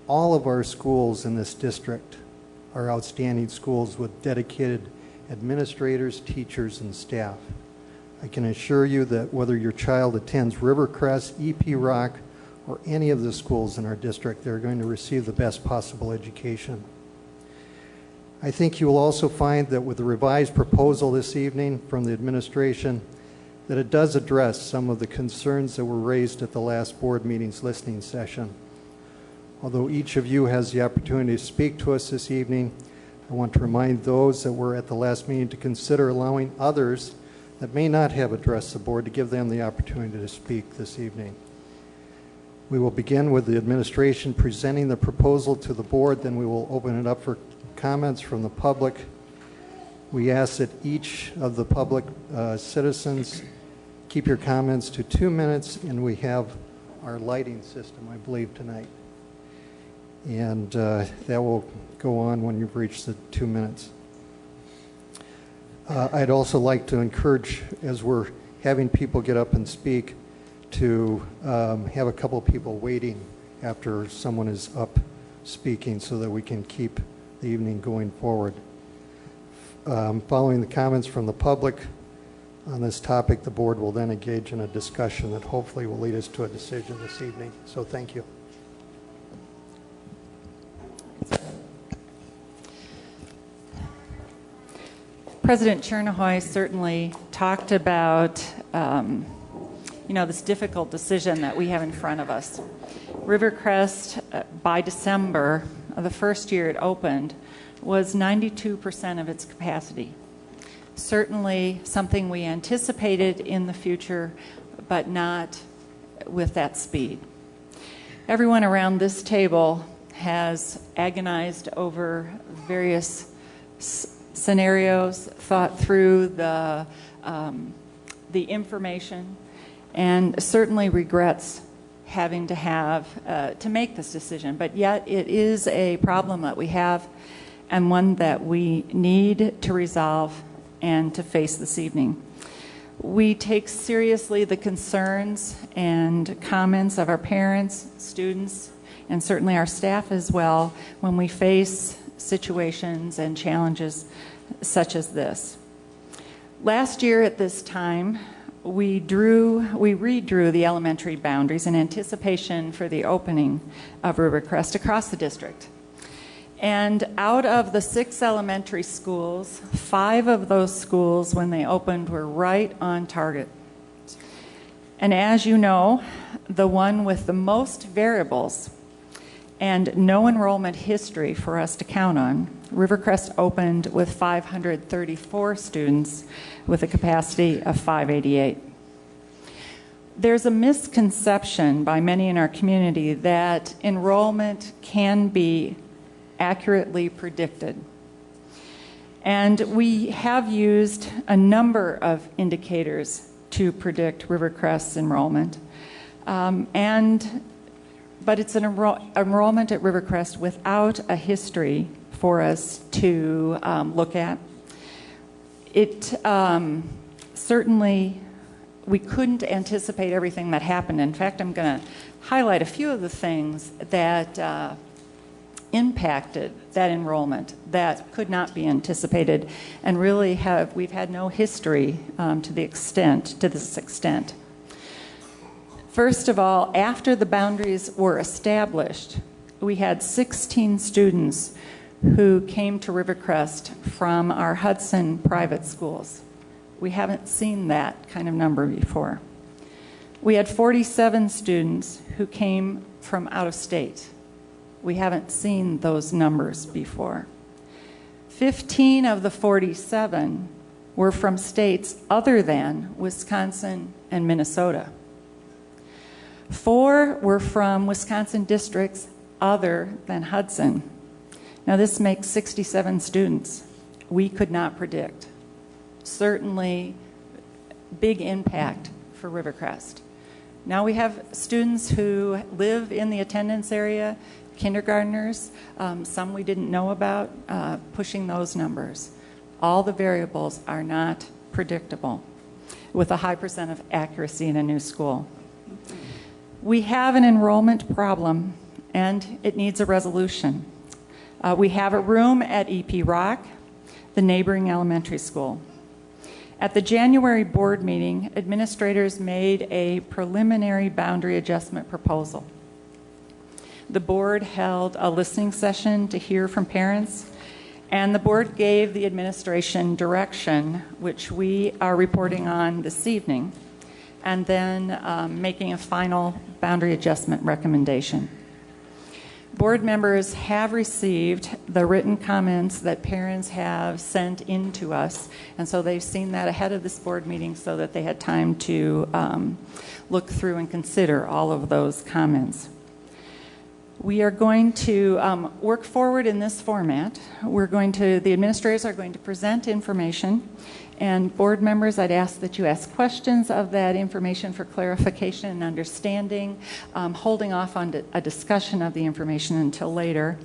all of our schools in this district are outstanding schools with dedicated administrators, teachers, and staff. I can assure you that whether your child attends Rivercrest, EP Rock, or any of the schools in our district, they're going to receive the best possible education. I think you will also find that with the revised proposal this evening from the administration, that it does address some of the concerns that were raised at the last board meeting's listening session. Although each of you has the opportunity to speak to us this evening, I want to remind those that were at the last meeting to consider allowing others that may not have addressed the board to give them the opportunity to speak this evening. We will begin with the administration presenting the proposal to the board, then we will open it up for comments from the public. We ask that each of the public citizens keep your comments to 2 minutes, and we have our lighting system, I believe, tonight. And that will go on when you've reached the 2 minutes. I'd also like to encourage, as we're having people get up and speak, to have a couple of people waiting after someone is up speaking so that we can keep the evening going forward. Following the comments from the public on this topic, the board will then engage in a discussion that hopefully will lead us to a decision this evening. So thank you. President Chernohoy certainly talked about this difficult decision that we have in front of us. Rivercrest, by December of the first year it opened, was 92% of its capacity. Certainly something we anticipated in the future, but not with that speed. Everyone around this table has agonized over various scenarios, thought through the information, and certainly regrets having to make this decision. But yet it is a problem that we have and one that we need to resolve and to face this evening. We take seriously the concerns and comments of our parents, students, and certainly our staff as well when we face situations and challenges such as this. Last year at this time, we redrew the elementary boundaries in anticipation for the opening of Rivercrest across the district. And out of the 6 elementary schools, 5 of those schools, when they opened, were right on target. And as you know, the one with the most variables and no enrollment history for us to count on, Rivercrest opened with 534 students with a capacity of 588. There's a misconception by many in our community that enrollment can be accurately predicted. And we have used a number of indicators to predict Rivercrest's enrollment. But it's an enrollment at Rivercrest without a history for us to look at. It certainly, we couldn't anticipate everything that happened. In fact, I'm going to highlight a few of the things that impacted that enrollment that could not be anticipated, and really we've had no history to this extent. First of all, after the boundaries were established, we had 16 students who came to Rivercrest from our Hudson private schools. We haven't seen that kind of number before. We had 47 students who came from out of state. We haven't seen those numbers before. 15 of the 47 were from states other than Wisconsin and Minnesota. 4 were from Wisconsin districts other than Hudson. Now, this makes 67 students. We could not predict. Certainly, big impact for Rivercrest. Now we have students who live in the attendance area, kindergartners, some we didn't know about, pushing those numbers. All the variables are not predictable with a high percent of accuracy in a new school. We have an enrollment problem, and it needs a resolution. We have a room at EP Rock, the neighboring elementary school. At the January board meeting, administrators made a preliminary boundary adjustment proposal. The board held a listening session to hear from parents, and the board gave the administration direction, which we are reporting on this evening, and then making a final boundary adjustment recommendation. Board members have received the written comments that parents have sent in to us, and so they've seen that ahead of this board meeting so that they had time to look through and consider all of those comments. We are going to work forward in this format. The administrators are going to present information, and board members, I'd ask that you ask questions of that information for clarification and understanding, holding off on a discussion of the information until later,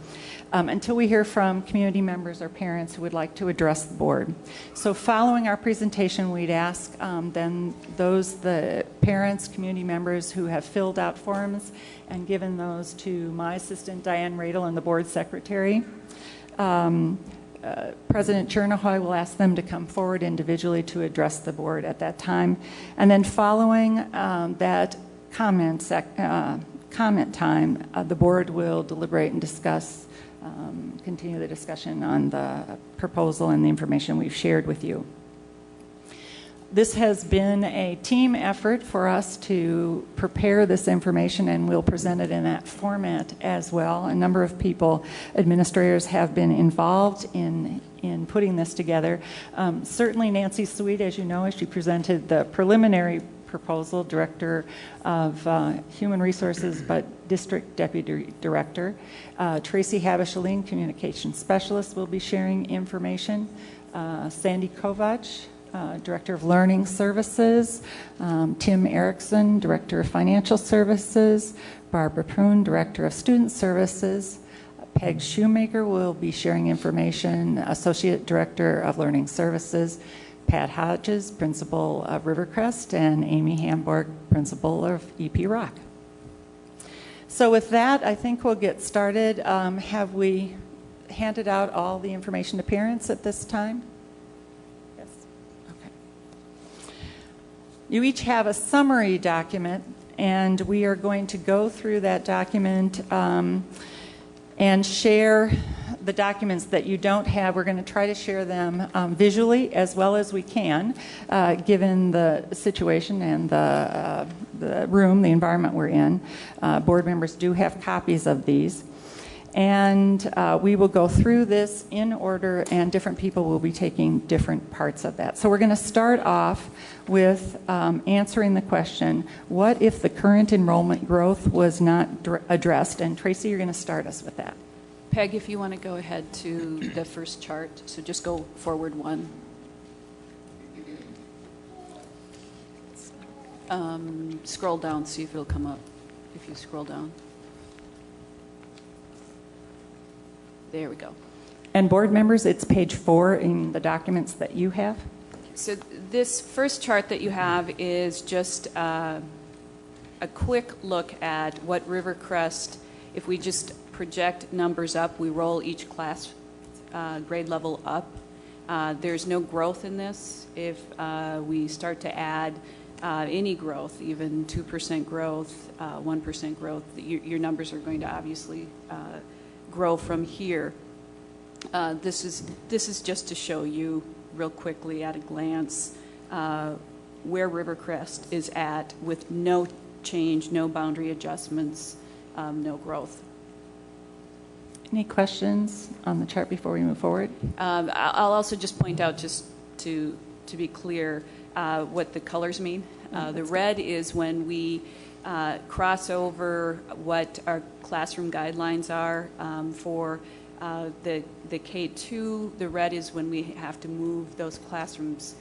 until we hear from community members or parents who would like to address the board. So following our presentation, we'd ask then the parents, community members who have filled out forms and given those to my assistant, Diane Radel, and the board secretary. President Chernohoy will ask them to come forward individually to address the board at that time. And then following that comment time, the board will deliberate and discuss, continue the discussion on the proposal and the information we've shared with you. This has been a team effort for us to prepare this information, and we'll present it in that format as well. A number of people, administrators, have been involved in putting this together. Certainly Nancy Sweet, as you know, as she presented the preliminary proposal, Director of Human Resources, but District Deputy Director. Tracy Habashaline, Communications Specialist, will be sharing information. Sandy Kovach, Director of Learning Services, Tim Erickson, Director of Financial Services, Barbara Poon, Director of Student Services, Peg Shoemaker will be sharing information, Associate Director of Learning Services, Pat Hodges, Principal of Rivercrest, and Amy Hamburg, Principal of EP Rock. So with that, I think we'll get started. Have we handed out all the information to parents at this time? You each have a summary document, and we are going to go through that document and share the documents that you don't have. We're going to try to share them visually as well as we can, given the situation and the room, the environment we're in. Board members do have copies of these. And we will go through this in order, and different people will be taking different parts of that. So we're going to start off with answering the question, what if the current enrollment growth was not addressed? And Tracy, you're going to start us with that. Peg, if you want to go ahead to the first chart, so just go forward one. Scroll down, see if it'll come up, if you scroll down. There we go. And board members, it's page 4 in the documents that you have. So this first chart that you have is just a quick look at what Rivercrest, if we just project numbers up, we roll each class grade level up. There's no growth in this. If we start to add any growth, even 2% growth, 1% growth, your numbers are going to obviously grow from here. This is just to show you real quickly at a glance where Rivercrest is at with no change, no boundary adjustments, no growth. Any questions on the chart before we move forward? I'll also just point out, just to to be clear what the colors mean. The red is when we cross over what our classroom guidelines are for the K2. The red is when we have to move those classrooms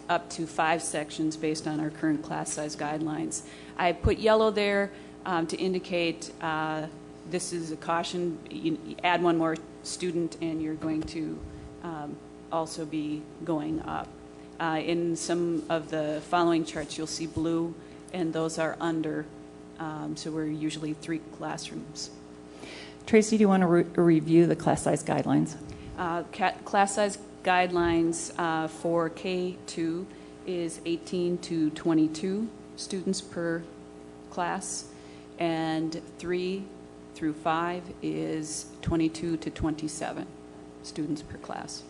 up to 5 sections based on our current class size guidelines. I put yellow there to indicate this is a caution. You add one more student and you're going to also be going up. In some of the following charts, you'll see blue, and those are under, so we're usually 3 classrooms. Tracy, do you want to review the class size guidelines? Class size guidelines for K2 is 18 to 22 students per class, and 3 through 5 is 22 to 27 students per class.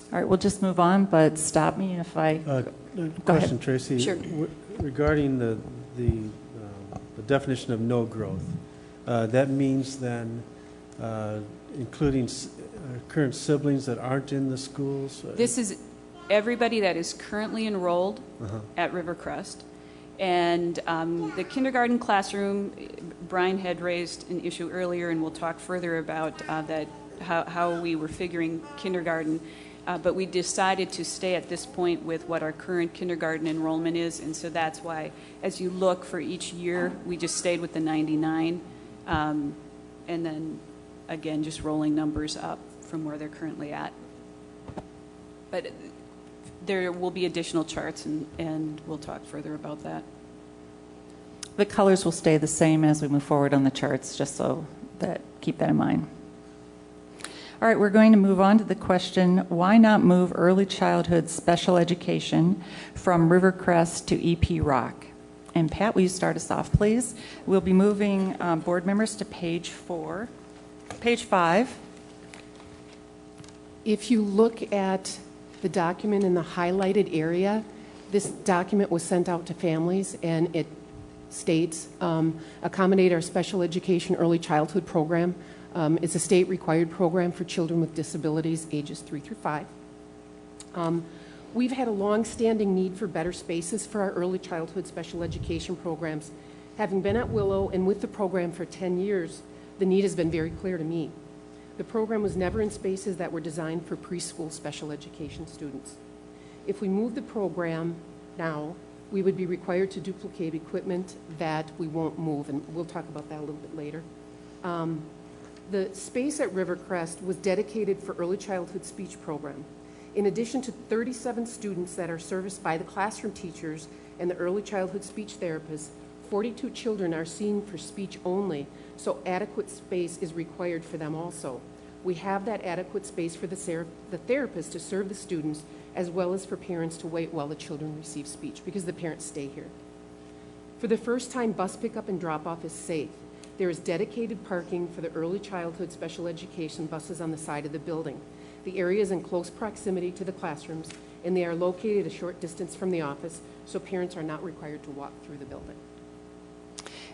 All right, we'll just move on, but stop me if I... Go Question, ahead. Tracy. Sure. Regarding the definition of no growth, that means then including current siblings that aren't in the schools? This is everybody that is currently enrolled at Rivercrest. And the kindergarten classroom, Brian had raised an issue earlier, and we'll talk further about that, how we were figuring kindergarten. But we decided to stay at this point with what our current kindergarten enrollment is, and so that's why, as you look for each year, we just stayed with the 99, and then, again, just rolling numbers up from where they're currently at. But there will be additional charts, and we'll talk further about that. The colors will stay the same as we move forward on the charts, just so that, keep that in mind. All right, we're going to move on to the question, why not move early childhood special education from Rivercrest to EP Rock? And Pat, will you start us off, please? We'll be moving board members to page 5. If you look at the document in the highlighted area, this document was sent out to families, and it states, accommodate our special education early childhood program. It's a state-required program for children with disabilities ages 3 through 5. We've had a long-standing need for better spaces for our early childhood special education programs. Having been at Willow and with the program for 10 years, the need has been very clear to me. The program was never in spaces that were designed for preschool special education students. If we move the program now, we would be required to duplicate equipment that we won't move, and we'll talk about that a little bit later. The space at Rivercrest was dedicated for early childhood speech program. In addition to 37 students that are serviced by the classroom teachers and the early childhood speech therapists, 42 children are seen for speech only, so adequate space is required for them also. We have that adequate space for the therapist to serve the students, as well as for parents to wait while the children receive speech, because the parents stay here. For the first time, bus pickup and drop-off is safe. There is dedicated parking for the early childhood special education buses on the side of the building. The area is in close proximity to the classrooms, and they are located a short distance from the office, so parents are not required to walk through the building.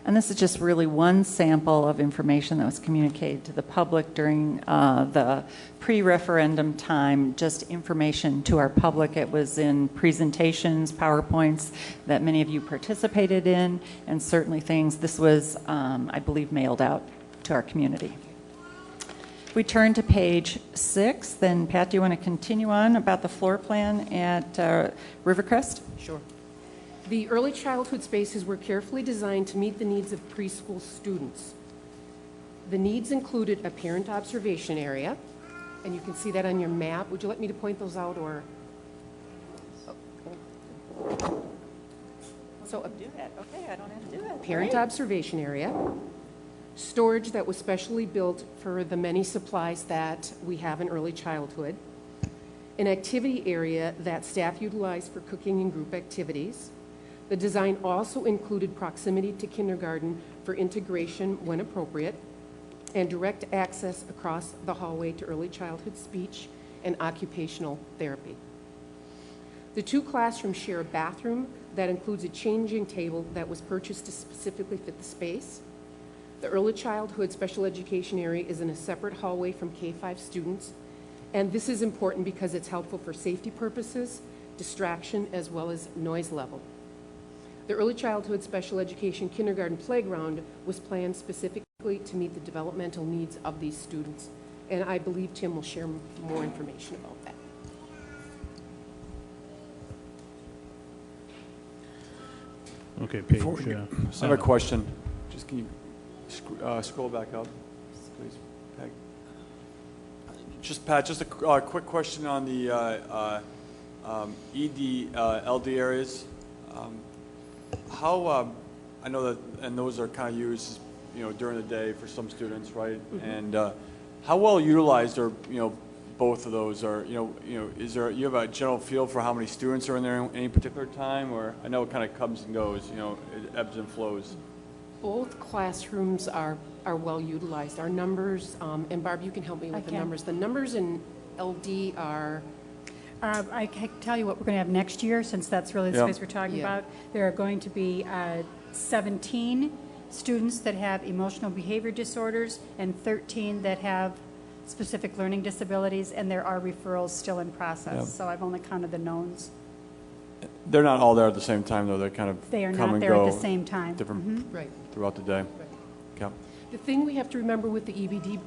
And this is just really one sample of information that was communicated to the public during the pre-referendum time, just information to our public. It was in presentations, PowerPoints that many of you participated in, and certainly things. This was, I believe, mailed out to our community. We turn to page 6. Then, Pat, do you want to continue on about the floor plan at Rivercrest? Sure. The early childhood spaces were carefully designed to meet the needs of preschool students. The needs included a parent observation area, and you can see that on your map. Would you like me to point those out, or? So Do that. Okay, I don't have to do it. Parent observation area, storage that was specially built for the many supplies that we have in early childhood, an activity area that staff utilized for cooking and group activities. The design also included proximity to kindergarten for integration when appropriate, and direct access across the hallway to early childhood speech and occupational therapy. The 2 classrooms share a bathroom that includes a changing table that was purchased to specifically fit the space. The early childhood special education area is in a separate hallway from K-5 students, and this is important because it's helpful for safety purposes, distraction, as well as noise level. The early childhood special education kindergarten playground was planned specifically to meet the developmental needs of these students, and I believe Tim will share more information about that. Okay, page Before we seven. I have a question. Just can you scroll back up, please, Peg? Just, Pat, just a quick question on the ED, LD areas. How, I know that, and those are kind of used, during the day for some students, right? Mm-hmm. And how well utilized are, both of those? Are, is there, you have a general feel for how many students are in there at any particular time? Or I know it kind of comes and goes, it ebbs and flows. Both classrooms are well utilized. Our numbers, and Barb, you can help me with the numbers. The numbers in LD are... I can tell you what we're going to have next year, since that's really the space we're talking about. There are going to be 17 students that have emotional behavior disorders and 13 that have specific learning disabilities, and there are referrals still in process. So I've only counted the knowns. They're not all there at the same time, though. They're kind of They are come not and there go at the same time. different Right. throughout the day. Right. Okay. The thing we have to remember with the EBD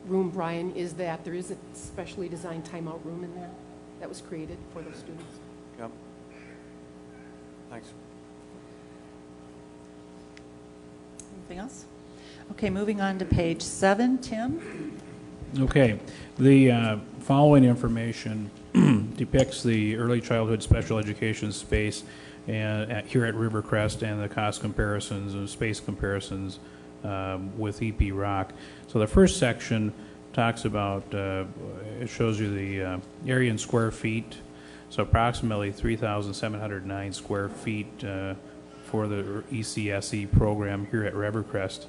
room, Brian, is that there is a specially designed timeout room in there that was created for those students. Yep. Thanks. Anything else? Okay, moving on to page 7. Tim? Okay. The following information depicts the early childhood special education space here at Rivercrest and the cost comparisons and space comparisons with EP Rock. So the first section talks about, it shows you the area in square feet, so approximately 3,709 square feet for the ECSE program here at Rivercrest,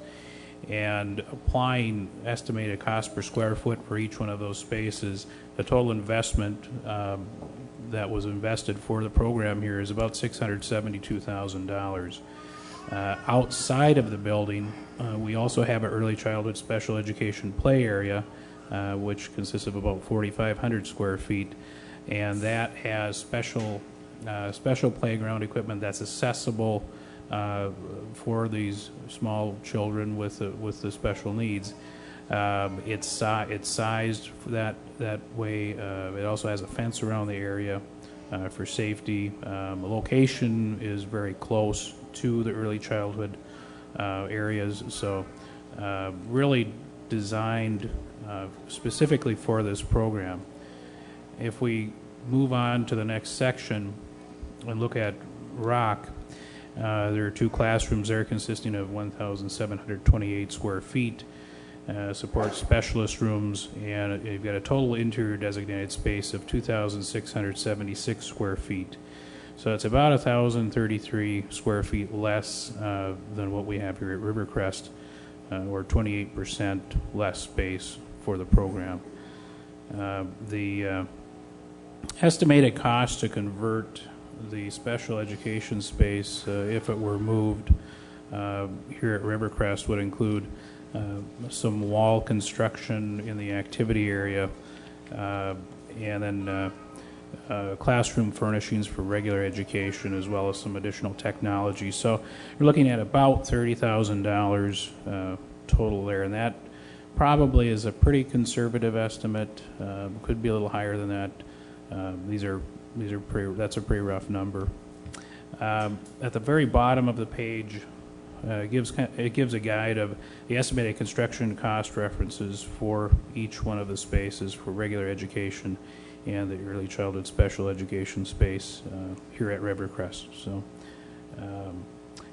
and applying estimated cost per square foot for each one of those spaces. The total investment that was invested for the program here is about $672,000. Outside of the building, we also have an early childhood special education play area, which consists of about 4,500 square feet, and that has special playground equipment that's accessible for these small children with the special needs. It's sized for that way. It also has a fence around the area for safety. The location is very close to the early childhood areas, so really designed specifically for this program. If we move on to the next section and look at Rock, there are 2 classrooms there consisting of 1,728 square feet, support specialist rooms, and you've got a total interior designated space of 2,676 square feet. So it's about 1,033 square feet less than what we have here at Rivercrest, or 28% less space for the program. The estimated cost to convert the special education space, if it were moved here at Rivercrest, would include some wall construction in the activity area, and then classroom furnishings for regular education, as well as some additional technology. So you're looking at about $30,000 total there, and that probably is a pretty conservative estimate. Could be a little higher than that. That's a pretty rough number. At the very bottom of the page, it gives a guide of the estimated construction cost references for each one of the spaces for regular education and the early childhood special education space here at Rivercrest. So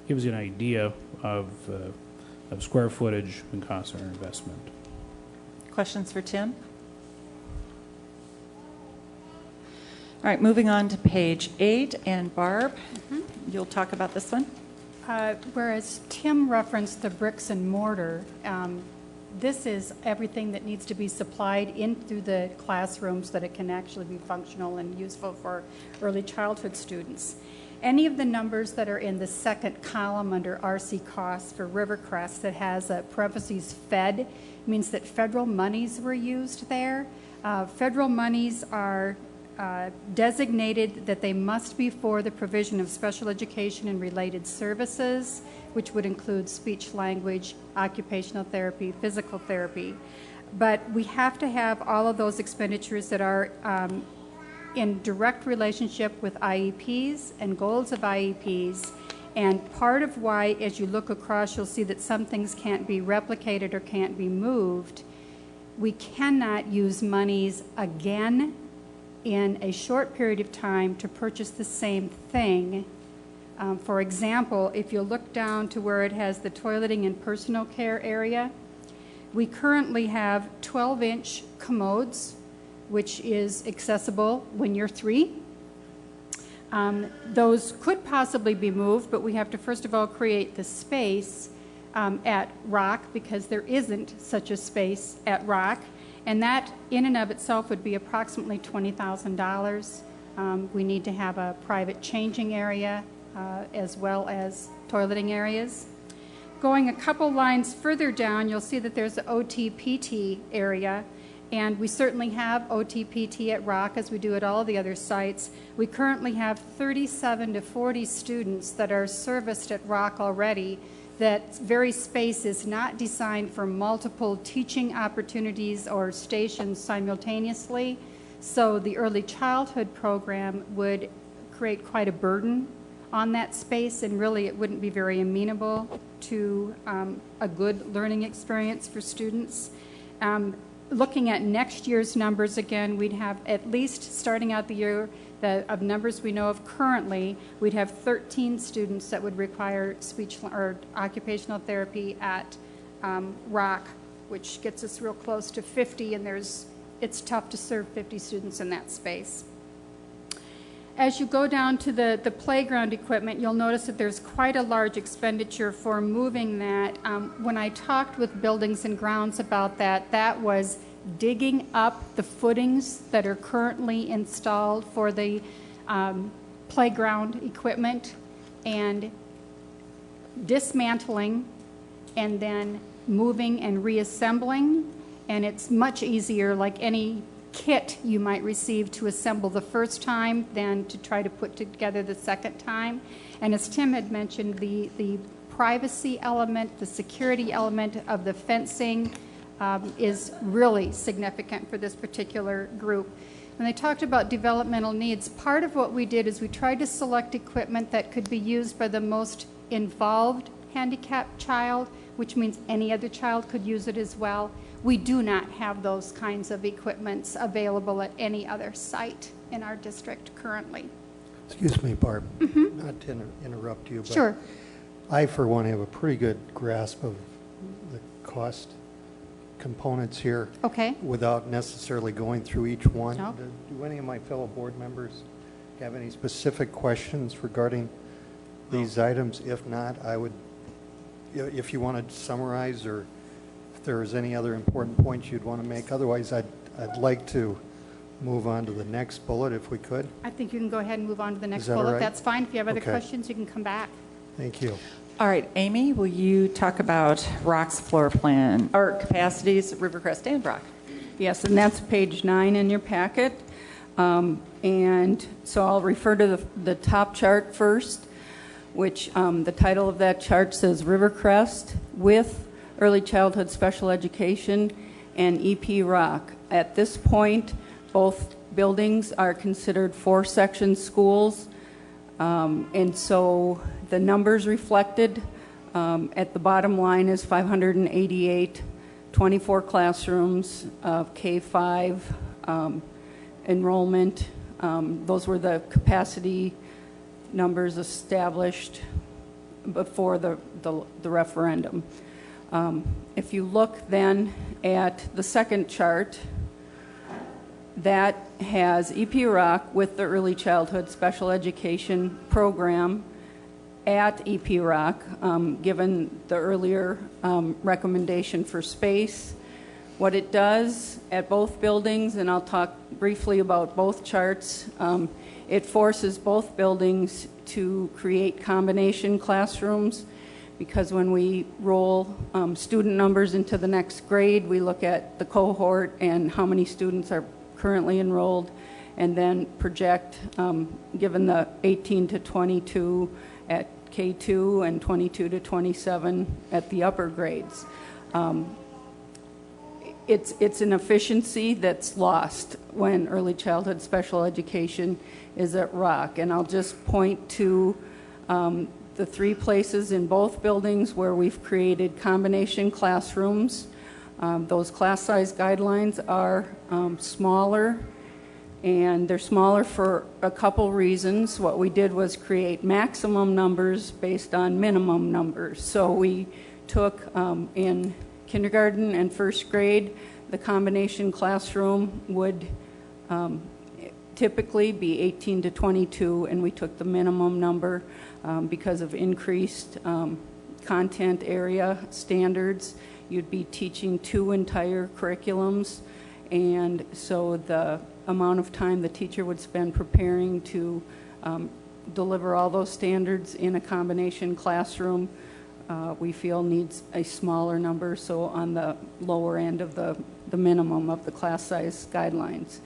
gives you an idea of square footage and cost of our investment. Questions for Tim? All right, moving on to page 8, and Barb, you'll talk about this one. Whereas Tim referenced the bricks and mortar, this is everything that needs to be supplied into the classroom so that it can actually be functional and useful for early childhood students. Any of the numbers that are in the second column under RC costs for Rivercrest that has a parentheses fed means that federal monies were used there. Federal monies are designated that they must be for the provision of special education and related services, which would include speech language, occupational therapy, physical therapy. But we have to have all of those expenditures that are in direct relationship with IEPs and goals of IEPs. And part of why, as you look across, you'll see that some things can't be replicated or can't be moved. We cannot use monies again in a short period of time to purchase the same thing. For example, if you look down to where it has the toileting and personal care area, we currently have 12-inch commodes, which is accessible when you're 3. Those could possibly be moved, but we have to first of all create the space at Rock, because there isn't such a space at Rock, and that in and of itself would be approximately $20,000. We need to have a private changing area as well as toileting areas. Going a couple lines further down, you'll see that there's the OT-PT area, and we certainly have OT-PT at Rock as we do at all the other sites. We currently have 37 to 40 students that are serviced at Rock already. That very space is not designed for multiple teaching opportunities or stations simultaneously. So the early childhood program would create quite a burden on that space, and really it wouldn't be very amenable to a good learning experience for students. Looking at next year's numbers again, we'd have at least, starting out the year, of numbers we know of currently, we'd have 13 students that would require speech or occupational therapy at Rock, which gets us real close to 50, and it's tough to serve 50 students in that space. As you go down to the playground equipment, you'll notice that there's quite a large expenditure for moving that. When I talked with Buildings and Grounds about that, that was digging up the footings that are currently installed for the playground equipment and dismantling and then moving and reassembling. And it's much easier, like any kit you might receive, to assemble the first time than to try to put together the second time. And as Tim had mentioned, the privacy element, the security element of the fencing is really significant for this particular group. When they talked about developmental needs, part of what we did is we tried to select equipment that could be used by the most involved handicapped child, which means any other child could use it as well. We do not have those kinds of equipments available at any other site in our district currently. Excuse me, Barb, not to interrupt you, but sure. I, for one, have a pretty good grasp of the cost components here. Okay. Without necessarily going through each one. No. Do any of my fellow board members have any specific questions regarding these items? If not, I would, if you want to summarize, or if there's any other important points you'd want to make. Otherwise, I'd like to move on to the next bullet if we could. I think you can go ahead and move on to the next Is that bullet. all right? That's fine. If you have other Okay. questions, you can come back. Thank you. All right, Amy, will you talk about Rock's floor plan, or capacities, Rivercrest and Rock? Yes, and that's page 9 in your packet. And so I'll refer to the top chart first, which the title of that chart says Rivercrest with Early Childhood Special Education and EP Rock. At this point, both buildings are considered 4-section schools. And so the numbers reflected at the bottom line is 588, 24 classrooms of K-5 enrollment. Those were the capacity numbers established before the referendum. If you look then at the second chart, that has EP Rock with the Early Childhood Special Education program at EP Rock, given the earlier recommendation for space. What it does at both buildings, and I'll talk briefly about both charts, It forces both buildings to create combination classrooms, because when we roll student numbers into the next grade, we look at the cohort and how many students are currently enrolled, and then project, given the 18 to 22 at K2 and 22 to 27 at the upper grades. It's an efficiency that's lost when early childhood special education is at rock. And I'll just point to the 3 places in both buildings where we've created combination classrooms. Those class size guidelines are smaller, and they're smaller for a couple reasons. What we did was create maximum numbers based on minimum numbers. So we took in kindergarten and first grade, the combination classroom would typically be 18 to 22, and we took the minimum number because of increased content area standards. You'd be teaching 2 entire curriculums, and so the amount of time the teacher would spend preparing to deliver all those standards in a combination classroom, we feel needs a smaller number, so on the lower end of the minimum of the class size guidelines.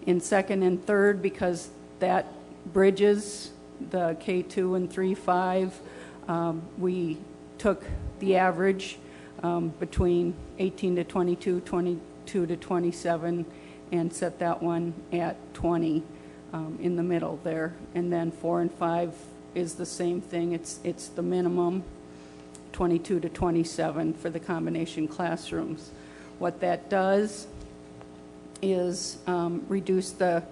In second and third, because that bridges the K2 and 3-5, we took the average between 18 to 22, 22 to 27, and set that one at 20 in the middle there. And then 4 and 5 is the same thing. It's the minimum, 22 to 27 for the combination classrooms. What that does is reduce the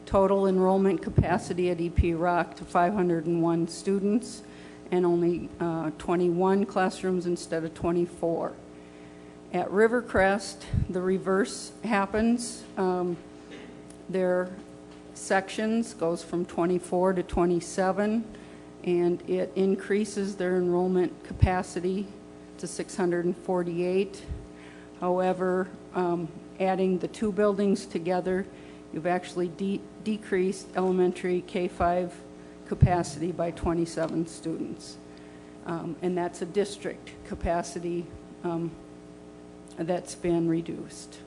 total enrollment capacity at EP Rock to 501 students, and only 21 classrooms instead of 24. At Rivercrest, the reverse happens. Their sections goes from 24 to 27, and it increases their enrollment capacity to 648. However, adding the 2 buildings together, you've actually decreased elementary K-5 capacity by 27 students. And that's a district capacity that's been reduced.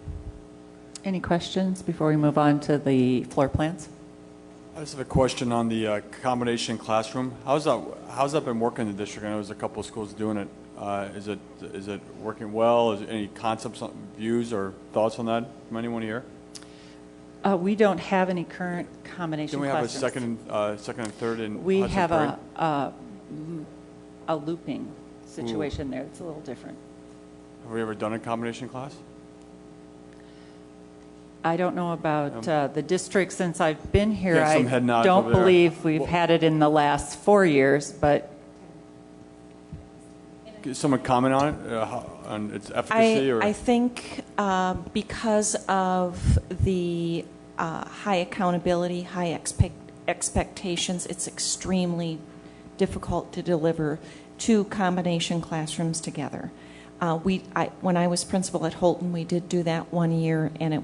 Any questions before we move on to the floor plans? I just have a question on the combination classroom. How's that been working in the district? I know there's a couple of schools doing it. Is it working well? Is there any concepts, views, or thoughts on that from anyone here? We don't have any current combination classrooms. Can we have a second and third in We Hudson have Parade? a looping situation there. It's a little different. Have we ever done a combination class? I don't know about the district since I've been here. Yeah, some head nods don't over there. believe we've had it in the last 4 years, but Can someone comment on it, on its efficacy? I think because of the high accountability, high expectations, it's extremely difficult to deliver 2 combination classrooms together. When I was principal at Holton, we did do that 1 year, and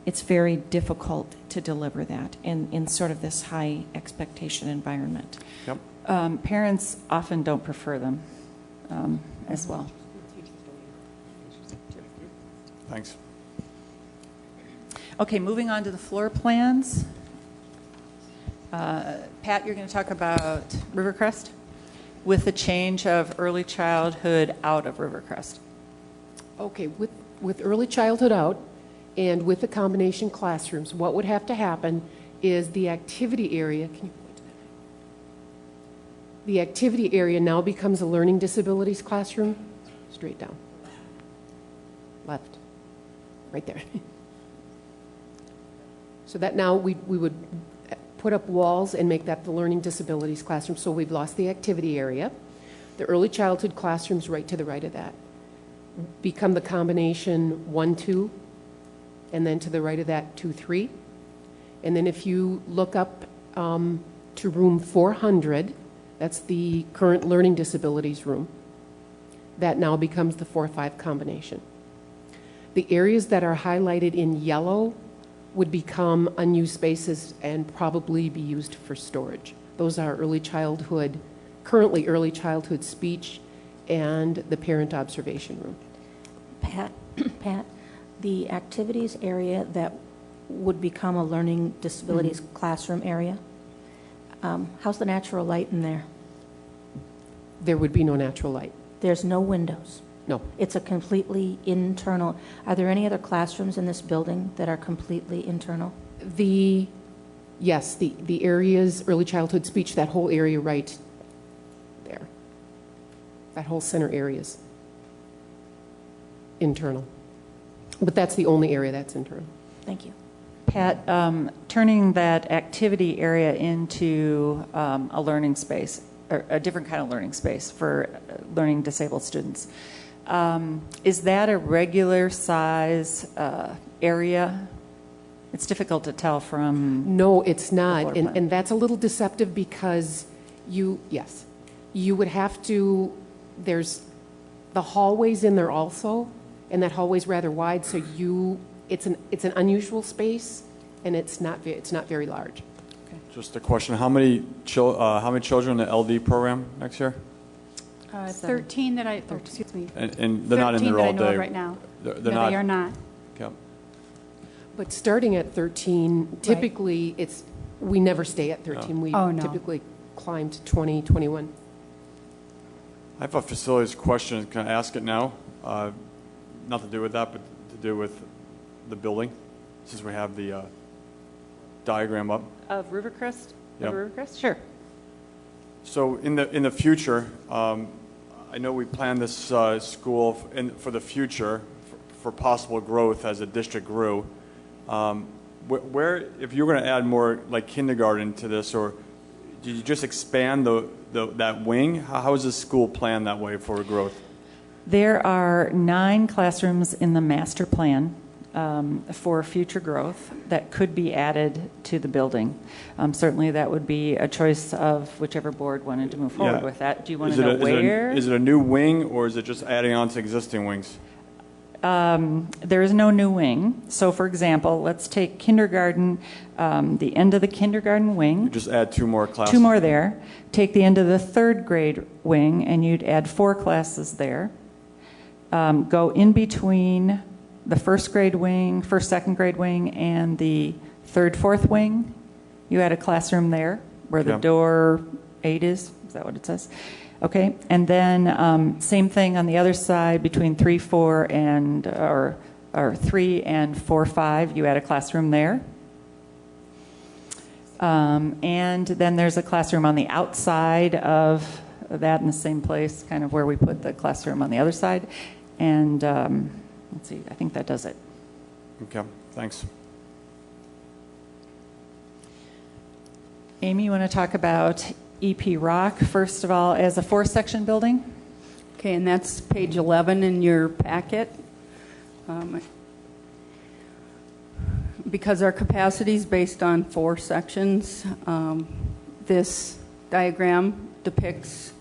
it's very difficult to deliver that in sort of this high expectation environment. Yep. Parents often don't prefer them as well. Thanks. Okay, moving on to the floor plans. Pat, you're going to talk about Rivercrest with the change of early childhood out of Rivercrest. Okay, with early childhood out and with the combination classrooms, what would have to happen is the activity area, can you point to that? The activity area now becomes a learning disabilities classroom. Straight down. Left. Right there. So that now we would put up walls and make that the learning disabilities classroom. So we've lost the activity area. The early childhood classrooms right to the right of that become the combination 1-2, and then to the right of that 2-3. And then if you look up to room 400, that's the current learning disabilities room, that now becomes the 4-5 combination. The areas that are highlighted in yellow would become unused spaces and probably be used for storage. Those are currently early childhood speech and the parent observation room. Pat, the activities area that would become a learning disabilities classroom area, how's the natural light in there? There would be no natural light. There's no windows. No. It's a completely internal. Are there any other classrooms in this building that are completely internal? Yes, the areas, early childhood speech, that whole area right there. That whole center area is internal. But that's the only area that's internal. Thank you. Pat, turning that activity area into a learning space, or a different kind of learning space for learning disabled students, is that a regular size area? It's difficult to tell from... No, it's not. And that's a little deceptive because you would have to, there's the hallways in there also, and that hallway's rather wide, so it's an unusual space, and it's not very large. Just a question: how many children in the LD program next year? 13 that excuse me. And they're not in there all that I know day of right now. They're No, not. they are not. Okay. But starting at 13, typically we never stay at 13. We typically climb to 20, 21. I have a facilities question. Can I ask it now? Not to do with that, but to do with the building, since we have the diagram up. Of Rivercrest? Yep. Rivercrest? Sure. So in the future, I know we plan this school for the future for possible growth as the district grew. Where, if you're going to add more like kindergarten to this, or did you just expand that wing? How is this school planned that way for growth? There are 9 classrooms in the master plan for future growth that could be added to the building. Certainly that would be a choice of whichever board wanted to move forward with that. Do you want to know where? Is it a new wing, or is it just adding on to existing wings? There is no new wing. So, for example, let's take kindergarten, the end of the kindergarten wing. You just add 2 more classes. 2 more there. Take the end of the 3rd grade wing, and you'd add 4 classes there. Go in between the 1st grade wing, 1st, 2nd grade wing, and the 3rd, 4th wing. You add a classroom there where the door 8 is. Is that what it says? Okay, and then same thing on the other side between 3, 4, and or 3 and 4, 5. You add a classroom there, and then there's a classroom on the outside of that in the same place, kind of where we put the classroom on the other side. And let's see, I think that does it. Okay, thanks. Amy, you want to talk about EP Rock, first of all, as a 4-section building? Okay, and that's page 11 in your packet. Because our capacity is based on 4 sections, this diagram depicts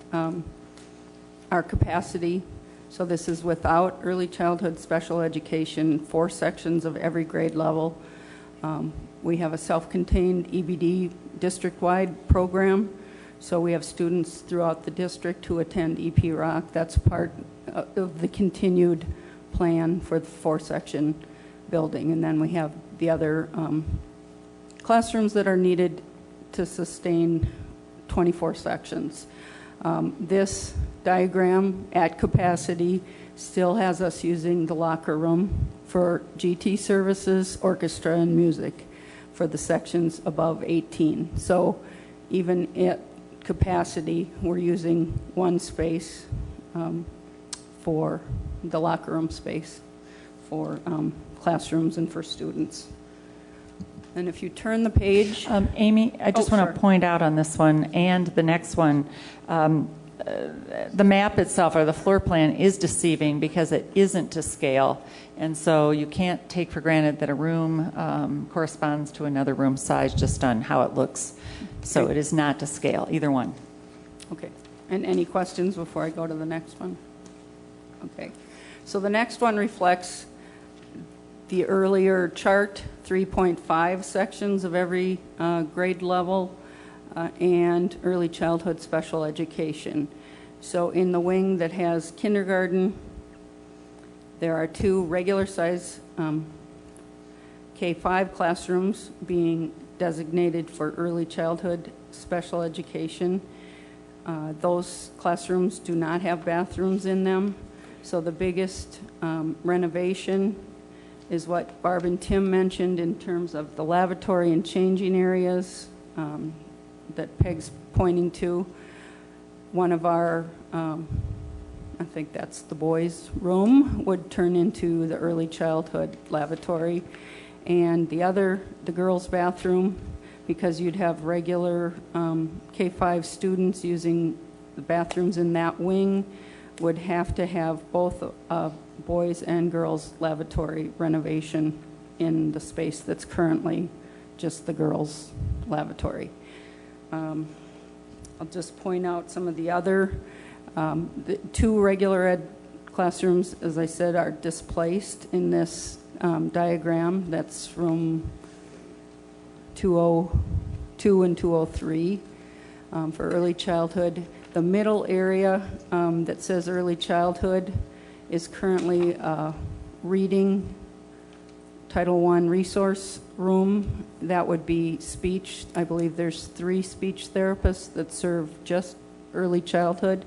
our capacity. So this is without early childhood special education, 4 sections of every grade level. We have a self-contained EBD district-wide program. So we have students throughout the district who attend EP Rock. That's part of the continued plan for the 4-section building. And then we have the other classrooms that are needed to sustain 24 sections. This diagram at capacity still has us using the locker room for GT services, orchestra, and music for the sections above 18. So even at capacity, we're using 1 space for the locker room space for classrooms and for students. And if you turn the page... Amy, I just want to point out on this one and the next one, the map itself or the floor plan is deceiving because it isn't to scale. And so you can't take for granted that a room corresponds to another room size just on how it looks. So it is not to scale, either one. Okay. And any questions before I go to the next one? Okay. So the next one reflects the earlier chart, 3.5 sections of every grade level, and early childhood special education. So in the wing that has kindergarten, there are 2 regular size K-5 classrooms being designated for early childhood special education. Those classrooms do not have bathrooms in them. So the biggest renovation is what Barb and Tim mentioned in terms of the lavatory and changing areas that Peg's pointing to. One of our, I think that's the boys' room, would turn into the early childhood lavatory. And the other, the girls' bathroom, because you'd have regular K-5 students using the bathrooms in that wing, would have to have both boys and girls lavatory renovation in the space that's currently just the girls' lavatory. I'll just point out some of the other. The 2 regular ed classrooms, as I said, are displaced in this diagram. That's room 202 and 203 for early childhood. The middle area that says early childhood is currently reading Title I resource room. That would be speech. I believe there's 3 speech therapists that serve just early childhood.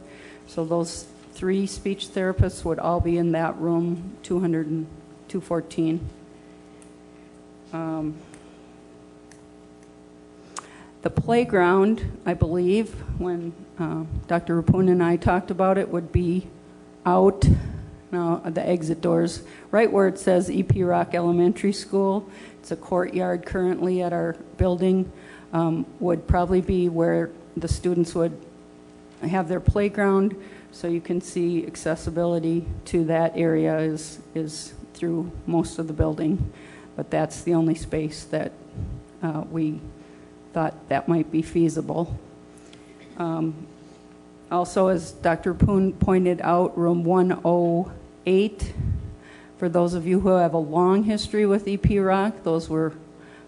So those 3 speech therapists would all be in that room, 200 and 214. The playground, I believe, when Dr. Rapun and I talked about it, would be out, now the exit doors, right where it says EP Rock Elementary School. It's a courtyard currently at our building, would probably be where the students would have their playground, so you can see accessibility to that area is through most of the building, but that's the only space that we thought that might be feasible. Also, as Dr. Poon pointed out, room 108, for those of you who have a long history with EP Rock, those were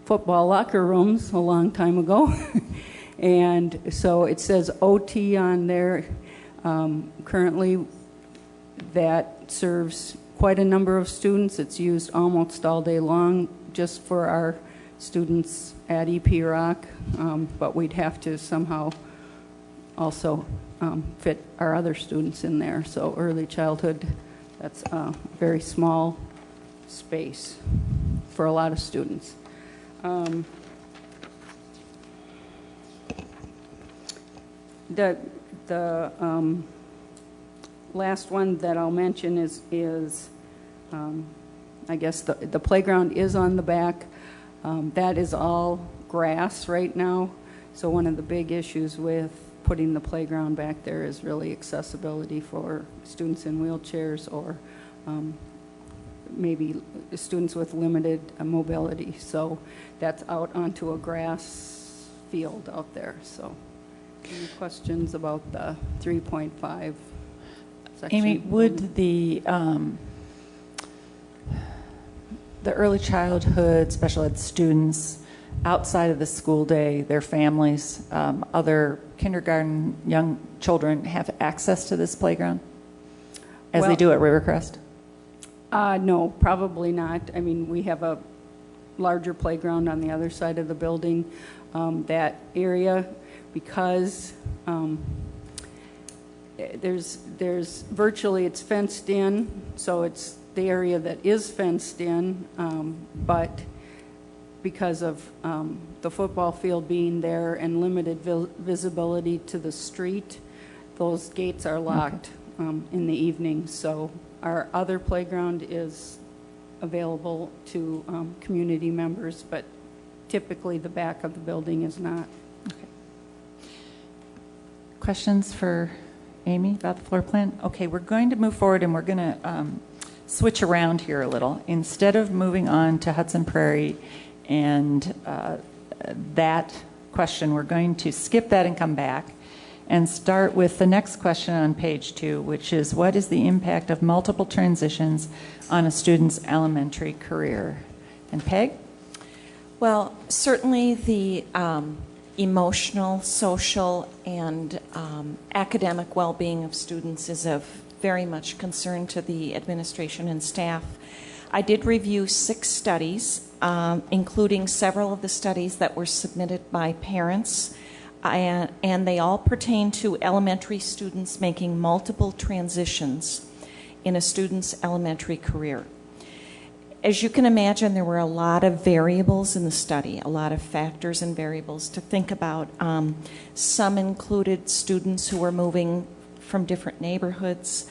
football locker rooms a long time ago. And so it says OT on there. Currently, that serves quite a number of students. It's used almost all day long just for our students at EP Rock, but we'd have to somehow also fit our other students in there. So early childhood, that's a very small space for a lot of students. The last one that I'll mention is I guess the playground is on the back. That is all grass right now. So one of the big issues with putting the playground back there is really accessibility for students in wheelchairs or maybe students with limited mobility. So that's out onto a grass field out there. So any questions about the 3.5 section? Amy, would the early childhood special ed students outside of the school day, their families, other kindergarten young children have access to this playground as they do at Rivercrest? No, probably not. I mean, we have a larger playground on the other side of the building. That area, because there's virtually, it's fenced in, so it's the area that is fenced in, but because of the football field being there and limited visibility to the street, those gates are locked in the evening. So our other playground is available to community members, but typically the back of the building is not. Okay. Questions for Amy about the floor plan? Okay, we're going to move forward and we're going to switch around here a little. Instead of moving on to Hudson Prairie and that question, we're going to skip that and come back. and start with the next question on page 2, which is, what is the impact of multiple transitions on a student's elementary career? And Peg? Well, certainly the emotional, social, and academic well-being of students is of very much concern to the administration and staff. I did review 6 studies, including several of the studies that were submitted by parents, and they all pertain to elementary students making multiple transitions in a student's elementary career. As you can imagine, there were a lot of variables in the study, a lot of factors and variables to think about. Some included students who were moving from different neighborhoods.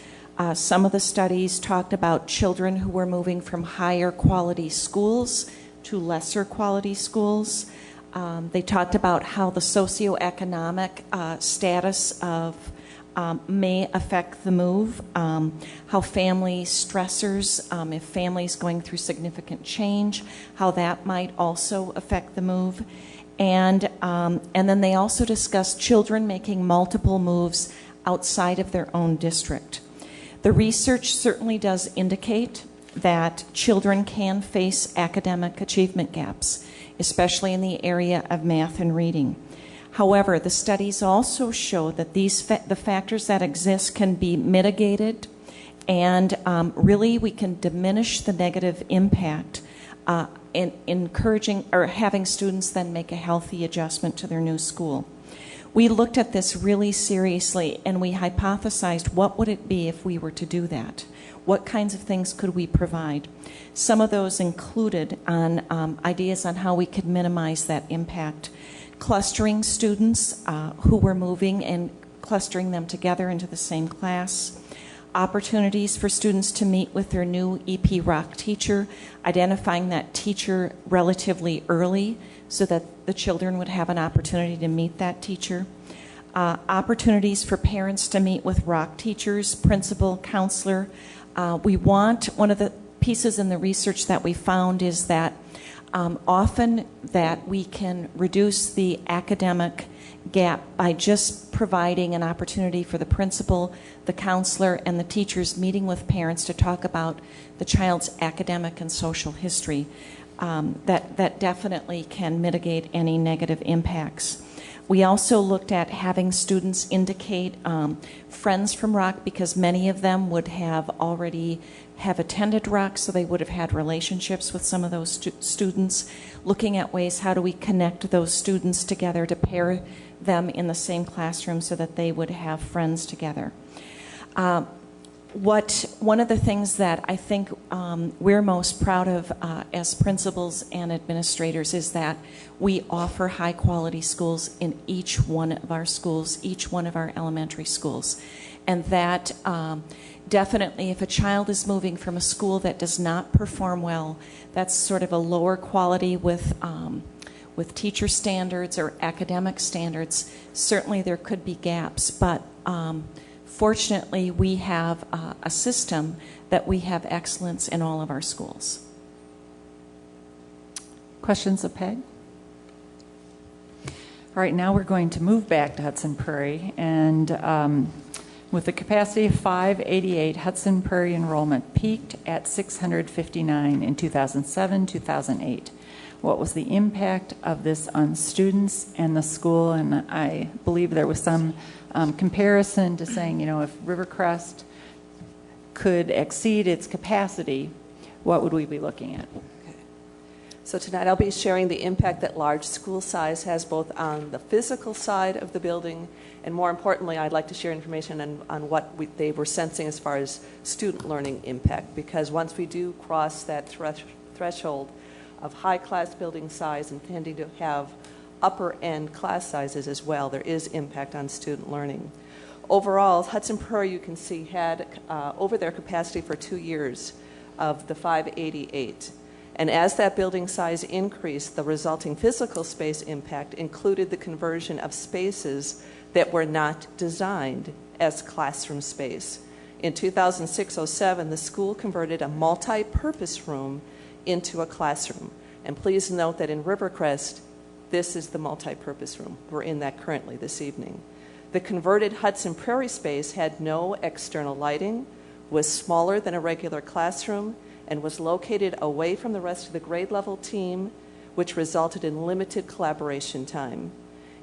Some of the studies talked about children who were moving from higher quality schools to lesser quality schools. They talked about how the socioeconomic status of may affect the move, how family stressors, if families going through significant change, how that might also affect the move. And then they also discussed children making multiple moves outside of their own district. The research certainly does indicate that children can face academic achievement gaps, especially in the area of math and reading. However, the studies also show that the factors that exist can be mitigated, and really we can diminish the negative impact in encouraging or having students then make a healthy adjustment to their new school. We looked at this really seriously, and we hypothesized what would it be if we were to do that? What kinds of things could we provide? Some of those included ideas on how we could minimize that impact. Clustering students who were moving and clustering them together into the same class. Opportunities for students to meet with their new EP Rock teacher, identifying that teacher relatively early so that the children would have an opportunity to meet that teacher. Opportunities for parents to meet with rock teachers, principal, counselor. One of the pieces in the research that we found is that often that we can reduce the academic gap by just providing an opportunity for the principal, the counselor, and the teachers meeting with parents to talk about the child's academic and social history. That definitely can mitigate any negative impacts. We also looked at having students indicate friends from Rock, because many of them would have already attended Rock, so they would have had relationships with some of those students. Looking at ways, how do we connect those students together to pair them in the same classroom so that they would have friends together. One of the things that I think we're most proud of as principals and administrators is that we offer high quality schools in each one of our schools, each one of our elementary schools. And that definitely, if a child is moving from a school that does not perform well, that's sort of a lower quality with teacher standards or academic standards, certainly there could be gaps. But fortunately, we have a system that we have excellence in all of our schools. Questions of Peg? All right, now we're going to move back to Hudson Prairie, and with a capacity of 588, Hudson Prairie enrollment peaked at 659 in 2007-2008. What was the impact of this on students and the school? And I believe there was some comparison to saying, if Rivercrest could exceed its capacity, what would we be looking at? So tonight I'll be sharing the impact that large school size has both on the physical side of the building, and more importantly, I'd like to share information on what they were sensing as far as student learning impact, because once we do cross that threshold of high class building size and tending to have upper end class sizes as well, there is impact on student learning. Overall, Hudson Prairie, you can see, had over their capacity for 2 years of the 588. And as that building size increased, the resulting physical space impact included the conversion of spaces that were not designed as classroom space. In 2006-07, the school converted a multi-purpose room into a classroom. And please note that in Rivercrest, this is the multi-purpose room. We're in that currently this evening. The converted Hudson Prairie space had no external lighting, was smaller than a regular classroom, and was located away from the rest of the grade level team, which resulted in limited collaboration time.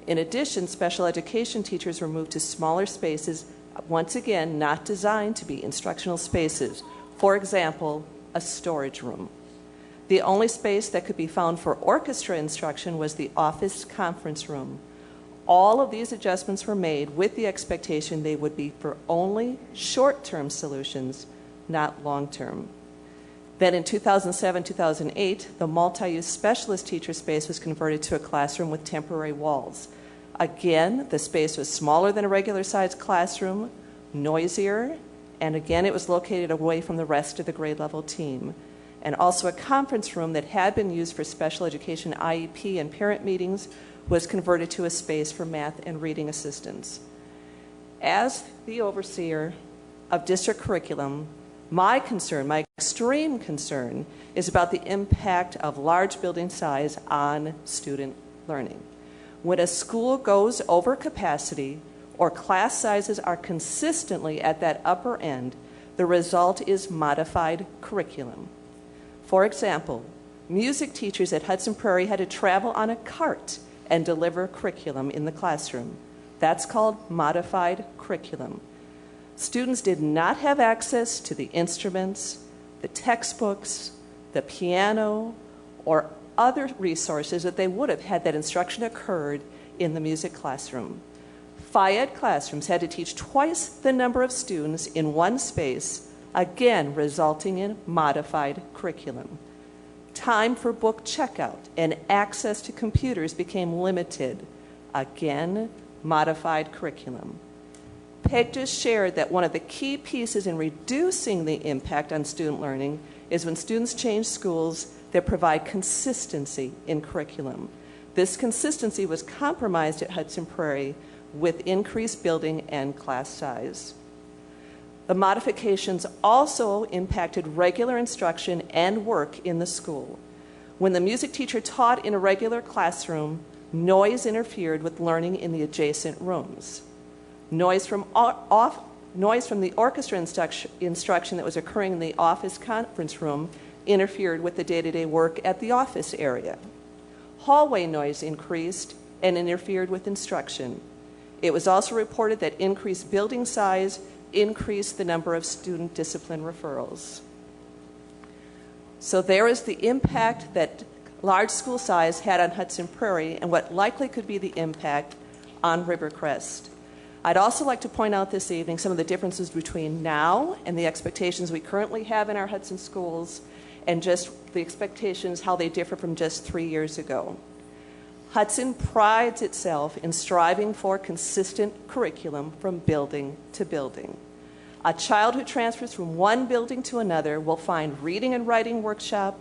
In addition, special education teachers were moved to smaller spaces, once again, not designed to be instructional spaces. For example, a storage room. The only space that could be found for orchestra instruction was the office conference room. All of these adjustments were made with the expectation they would be for only short-term solutions, not long-term. Then in 2007-2008, the multi-use specialist teacher space was converted to a classroom with temporary walls. Again, the space was smaller than a regular-sized classroom, noisier, and again, it was located away from the rest of the grade level team. And also a conference room that had been used for special education IEP and parent meetings was converted to a space for math and reading assistants. As the overseer of district curriculum, my concern, my extreme concern, is about the impact of large building size on student learning. When a school goes over capacity or class sizes are consistently at that upper end, the result is modified curriculum. For example, music teachers at Hudson Prairie had to travel on a cart and deliver curriculum in the classroom. That's called modified curriculum. Students did not have access to the instruments, the textbooks, the piano, or other resources that they would have had that instruction occurred in the music classroom. Phi-ed classrooms had to teach twice the number of students in one space, again resulting in modified curriculum. Time for book checkout and access to computers became limited. Again, modified curriculum. Peg just shared that one of the key pieces in reducing the impact on student learning is when students change schools that provide consistency in curriculum. This consistency was compromised at Hudson Prairie with increased building and class size. The modifications also impacted regular instruction and work in the school. When the music teacher taught in a regular classroom, noise interfered with learning in the adjacent rooms. Noise from the orchestra instruction that was occurring in the office conference room interfered with the day-to-day work at the office area. Hallway noise increased and interfered with instruction. It was also reported that increased building size increased the number of student discipline referrals. So there is the impact that large school size had on Hudson Prairie and what likely could be the impact on Rivercrest. I'd also like to point out this evening some of the differences between now and the expectations we currently have in our Hudson schools and just the expectations, how they differ from just 3 years ago. Hudson prides itself in striving for consistent curriculum from building to building. A child who transfers from one building to another will find reading and writing workshop,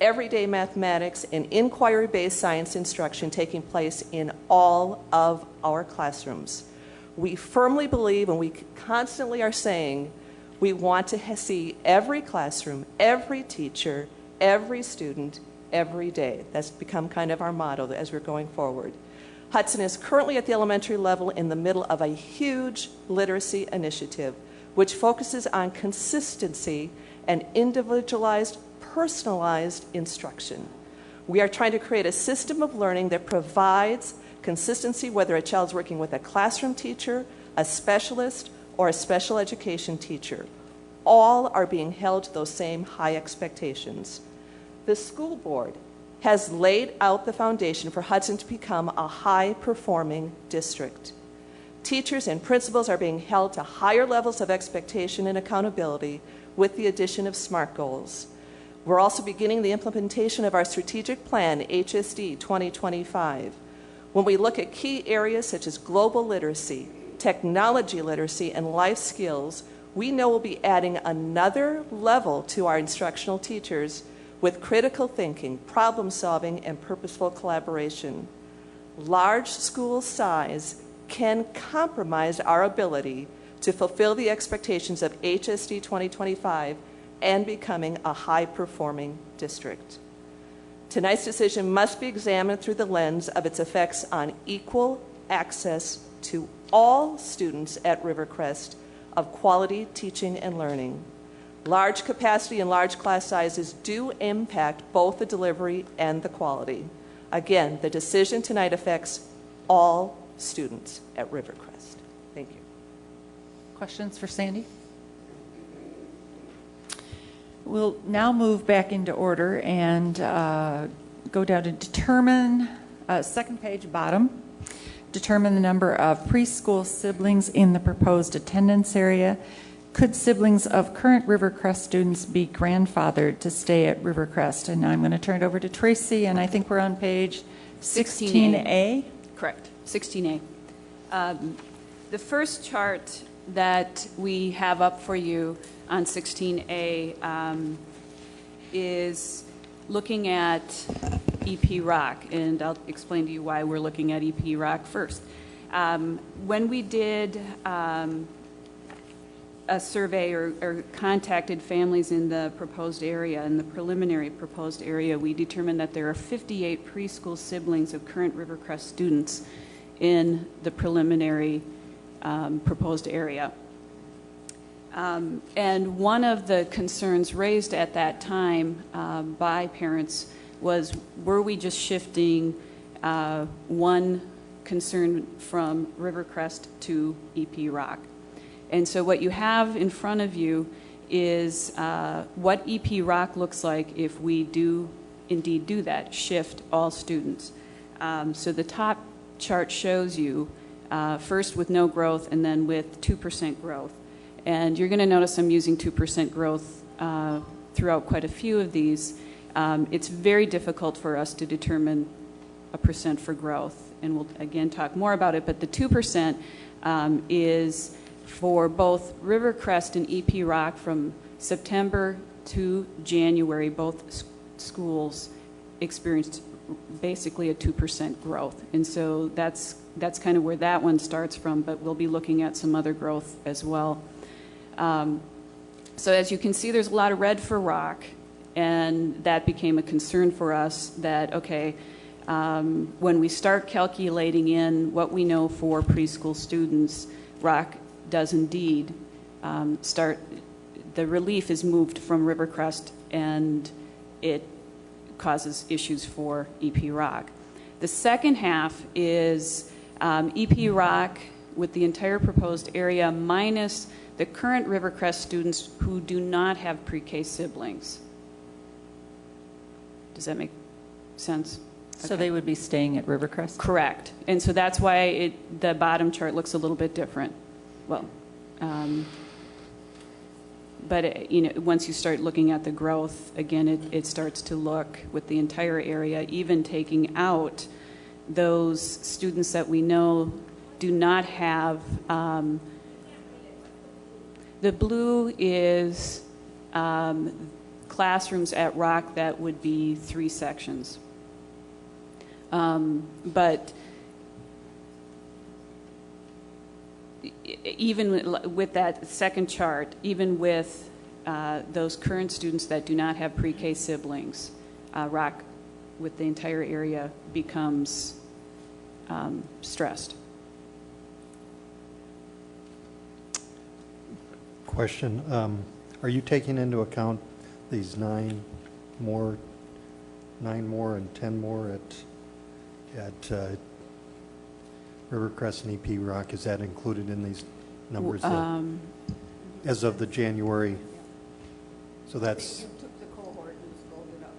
everyday mathematics, and inquiry-based science instruction taking place in all of our classrooms. We firmly believe, and we constantly are saying, we want to see every classroom, every teacher, every student, every day. That's become kind of our motto as we're going forward. Hudson is currently at the elementary level in the middle of a huge literacy initiative, which focuses on consistency and individualized, personalized instruction. We are trying to create a system of learning that provides consistency, whether a child's working with a classroom teacher, a specialist, or a special education teacher. All are being held to those same high expectations. The school board has laid out the foundation for Hudson to become a high-performing district. Teachers and principals are being held to higher levels of expectation and accountability with the addition of SMART goals. We're also beginning the implementation of our strategic plan, HSD 2025. When we look at key areas such as global literacy, technology literacy, and life skills, we know we'll be adding another level to our instructional teachers with critical thinking, problem solving, and purposeful collaboration. Large school size can compromise our ability to fulfill the expectations of HSD 2025 and becoming a high-performing district. Tonight's decision must be examined through the lens of its effects on equal access to all students at Rivercrest of quality teaching and learning. Large capacity and large class sizes do impact both the delivery and the quality. Again, the decision tonight affects all students at Rivercrest. Thank you. Questions for Sandy? We'll now move back into order and go down to determine, second page bottom, determine the number of preschool siblings in the proposed attendance area. Could siblings of current Rivercrest students be grandfathered to stay at Rivercrest? And I'm going to turn it over to Tracy, and I think we're on page 16A. Correct, 16A. The first chart that we have up for you on 16A is looking at EP Rock, and I'll explain to you why we're looking at EP Rock first. When we did a survey or contacted families in the proposed area, in the preliminary proposed area, we determined that there are 58 preschool siblings of current Rivercrest students in the preliminary proposed area. And one of the concerns raised at that time by parents was, were we just shifting one concern from Rivercrest to EP Rock? And so what you have in front of you is what EP Rock looks like if we do indeed do that, shift all students. So the top chart shows you first with no growth and then with 2% growth. And you're going to notice I'm using 2% growth throughout quite a few of these. It's very difficult for us to determine a percent for growth, and we'll again talk more about it, but the 2% is for both Rivercrest and EP Rock from September to January. Both schools experienced basically a 2% growth, and so that's kind of where that one starts from, but we'll be looking at some other growth as well. So as you can see, there's a lot of red for Rock, and that became a concern for us that, okay, when we start calculating in what we know for preschool students, Rock does indeed start, the relief is moved from Rivercrest, and it causes issues for EP Rock. The second half is EP Rock with the entire proposed area minus the current Rivercrest students who do not have pre-K siblings. Does that make sense? So they would be staying at Rivercrest? Correct. And so that's why the bottom chart looks a little bit different. Well, but once you start looking at the growth, again, it starts to look with the entire area, even taking out those students that we know do not have. The blue is classrooms at Rock that would be 3 sections. But even with that second chart, even with those current students that do not have pre-K siblings, Rock with the entire area becomes stressed. Question, are you taking into account these 9 more and 10 more at Rivercrest and EP Rock? Is that included in these numbers as of the January? So that's...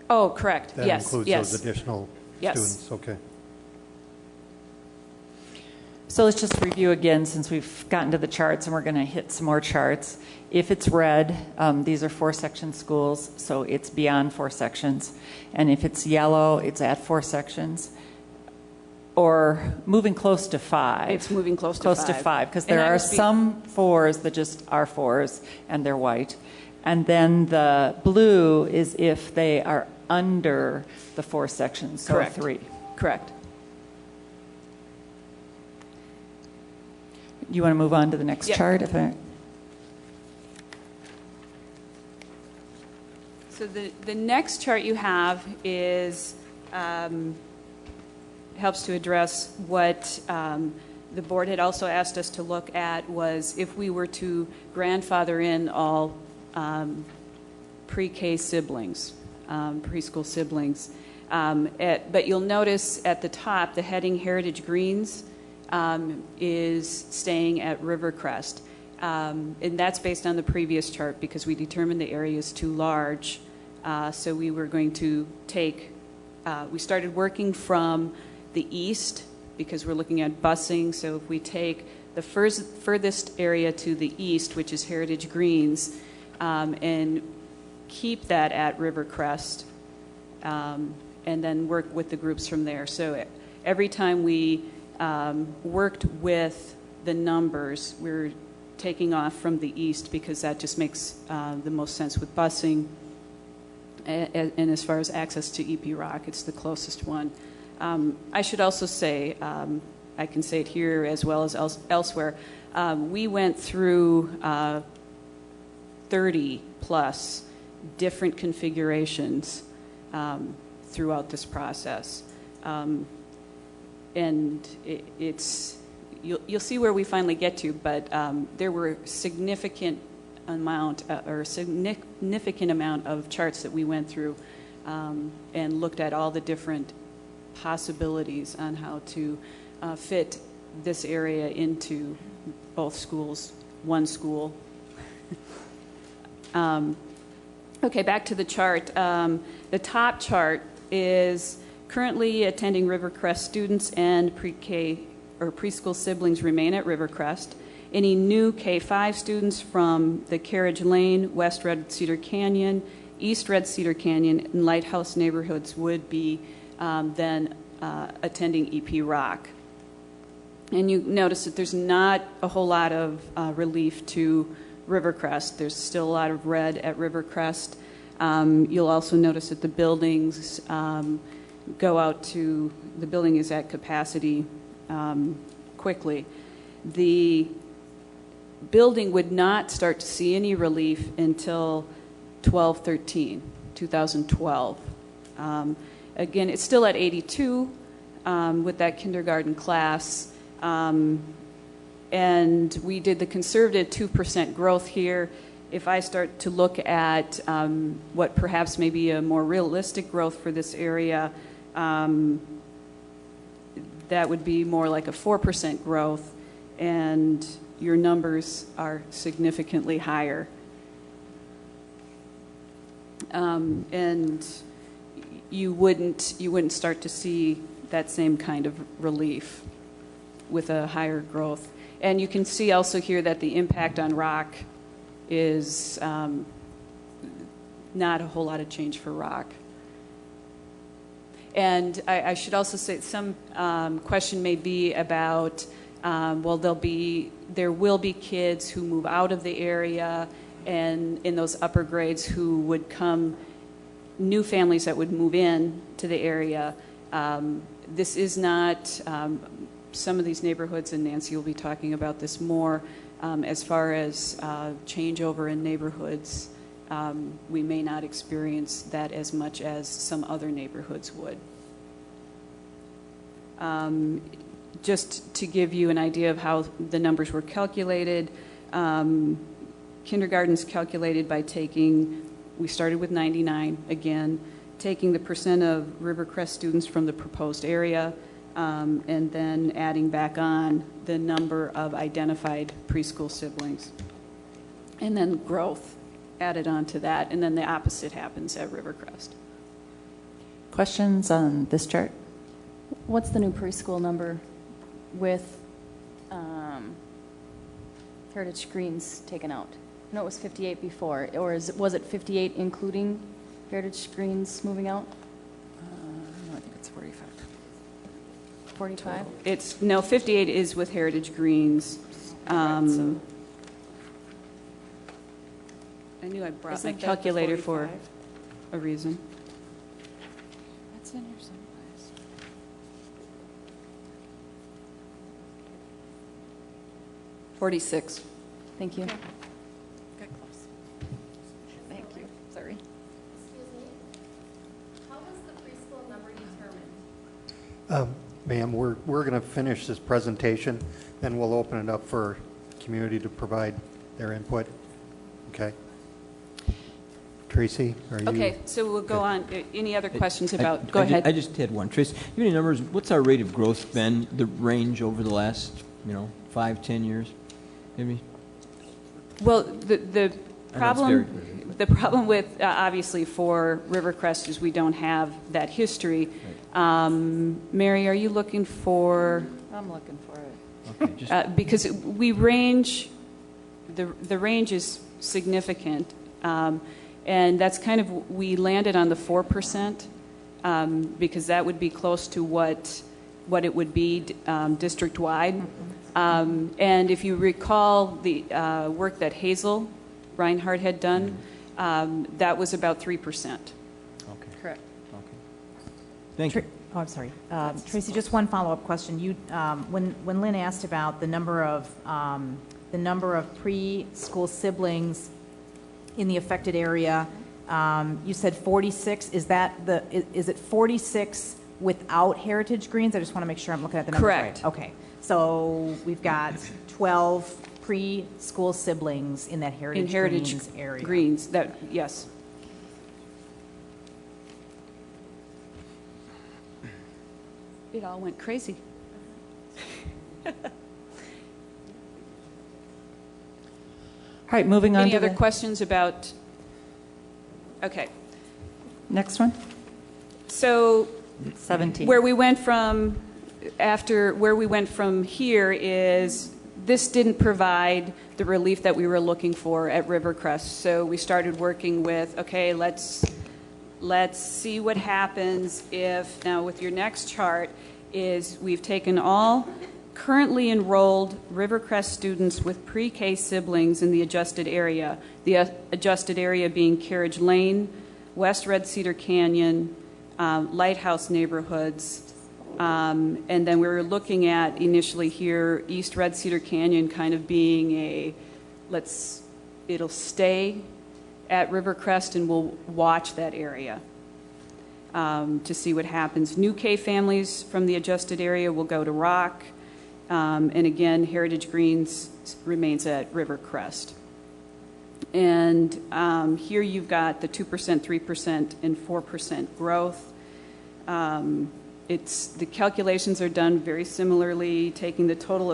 Oh, correct. That Yes. includes yes. those additional students. Okay. So let's just review again, since we've gotten to the charts, and we're going to hit some more charts. If it's red, these are 4-section schools, so it's beyond 4 sections. And if it's yellow, it's at 4 sections. Or moving close to 5. It's moving close to 5. Close to 5, because there are some 4s that just are 4s, and they're white. And then the blue is if they are under the 4 sections, so Correct. 3. Correct. You want to move on to the next Yep. chart? So the next chart you have is helps to address what the board had also asked us to look at was if we were to grandfather in all pre-K siblings, preschool siblings. But you'll notice at the top, the heading Heritage Greens is staying at Rivercrest. And that's based on the previous chart because we determined the area is too large. So we were going to take, we started working from the east because we're looking at busing. So if we take the furthest area to the east, which is Heritage Greens, and keep that at Rivercrest, and then work with the groups from there. So every time we worked with the numbers, we're taking off from the east because that just makes the most sense with busing. And as far as access to EP Rock, it's the closest one. I should also say, I can say it here as well as elsewhere, we went through 30 plus different configurations throughout this process. And you'll see where we finally get to, but there were significant amount of charts that we went through and looked at all the different possibilities on how to fit this area into both schools, one school. Okay, back to the chart. The top chart is currently attending Rivercrest students and pre-K or preschool siblings remain at Rivercrest. Any new K-5 students from the Carriage Lane, West Red Cedar Canyon, East Red Cedar Canyon, and Lighthouse neighborhoods would be then attending EP Rock. And you notice that there's not a whole lot of relief to Rivercrest. There's still a lot of red at Rivercrest. You'll also notice that the buildings go out to, the building is at capacity quickly. The building would not start to see any relief until 2012. Again, it's still at 82 with that kindergarten class. And we did the conservative 2% growth here. If I start to look at what perhaps may be a more realistic growth for this area, that would be more like a 4% growth, and your numbers are significantly higher. And you wouldn't start to see that same kind of relief with a higher growth. And you can see also here that the impact on rock is not a whole lot of change for rock. And I should also say some question may be about, well, there will be kids who move out of the area and in those upper grades who would come, new families that would move in to the area. This is not, some of these neighborhoods, and Nancy will be talking about this more, as far as changeover in neighborhoods, we may not experience that as much as some other neighborhoods would. Just to give you an idea of how the numbers were calculated, kindergarten's calculated by taking, we started with 99 again, taking the percent of Rivercrest students from the proposed area, and then adding back on the number of identified preschool siblings. And then growth added on to that, and then the opposite happens at Rivercrest. Questions on this chart? What's the new preschool number with Heritage Greens taken out? I know it was 58 before, or was it 58 including Heritage Greens moving out? No, I think it's 45. 45? It's, no, 58 is with Heritage Greens. Right, so I knew I brought Isn't my that the calculator for 45? a reason. That's in here someplace. $46. Thank you. Got close. Thank you. Sorry. Excuse me? How was the preschool number determined? Ma'am, we're going to finish this presentation, then we'll open it up for community to provide their input. Okay? Tracy, are you? Okay, so we'll go on. Any other questions about, go ahead. I just had one. Tracy, do you have any numbers? What's our rate of growth been, the range over the last, 5, 10 years? Maybe? Well, the problem with, obviously, for Rivercrest is we don't have that history. Mary, are you looking for? I'm looking for it. Okay, because we range, the range is significant, and that's kind of, we landed on the 4%, because that would be close to what it would be district-wide. And if you recall the work that Hazel Reinhardt had done, that was about 3%. Okay. Correct. Okay. Thank you. Oh, I'm sorry. Tracy, just one follow-up question. You, when Lynn asked about the number of preschool siblings in the affected area, you said 46. Is it 46 without Heritage Greens? I just want to make sure I'm looking at the numbers Correct. right. Okay. So we've got 12 preschool siblings in that Heritage Greens area. Greens, that, yes. It all went crazy. All right, moving on Any to other the questions about? Okay. next one. So 17. where we went from here is this didn't provide the relief that we were looking for at Rivercrest. So we started working with, okay, let's see what happens if, now with your next chart, is we've taken all currently enrolled Rivercrest students with pre-K siblings in the adjusted area, the adjusted area being Carriage Lane, West Red Cedar Canyon, Lighthouse neighborhoods, and then we were looking at initially here East Red Cedar Canyon kind of being it'll stay at Rivercrest and we'll watch that area to see what happens. New K families from the adjusted area will go to Rock, and again, Heritage Greens remains at Rivercrest. And here you've got the 2%, 3%, and 4% growth. The calculations are done very similarly, taking the total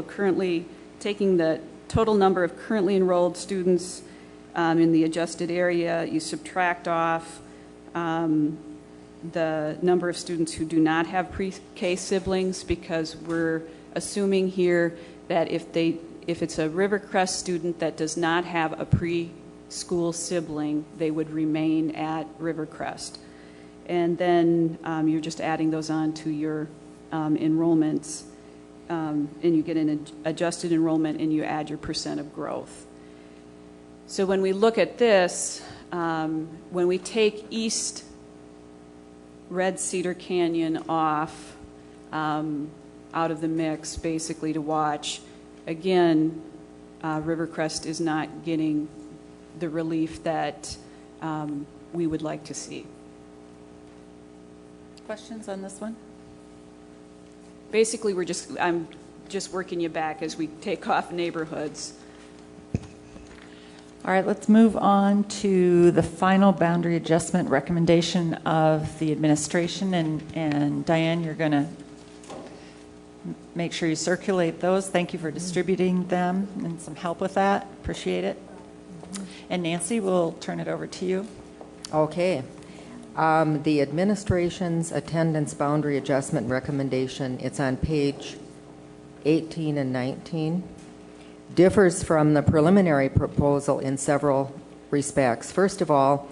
number of currently enrolled students in the adjusted area. You subtract off the number of students who do not have pre-K siblings, because we're assuming here that if it's a Rivercrest student that does not have a preschool sibling, they would remain at Rivercrest. And then you're just adding those on to your enrollments, and you get an adjusted enrollment and you add your percent of growth. So when we look at this, when we take East Red Cedar Canyon off out of the mix, basically to watch, again, Rivercrest is not getting the relief that we would like to see. Questions on this one? Basically, I'm just working you back as we take off neighborhoods. All right, let's move on to the final boundary adjustment recommendation of the administration. And Diane, you're going to make sure you circulate those. Thank you for distributing them and some help with that. Appreciate it. And Nancy, we'll turn it over to you. Okay. The administration's attendance boundary adjustment recommendation, it's on page 18 and 19, differs from the preliminary proposal in several respects. First of all,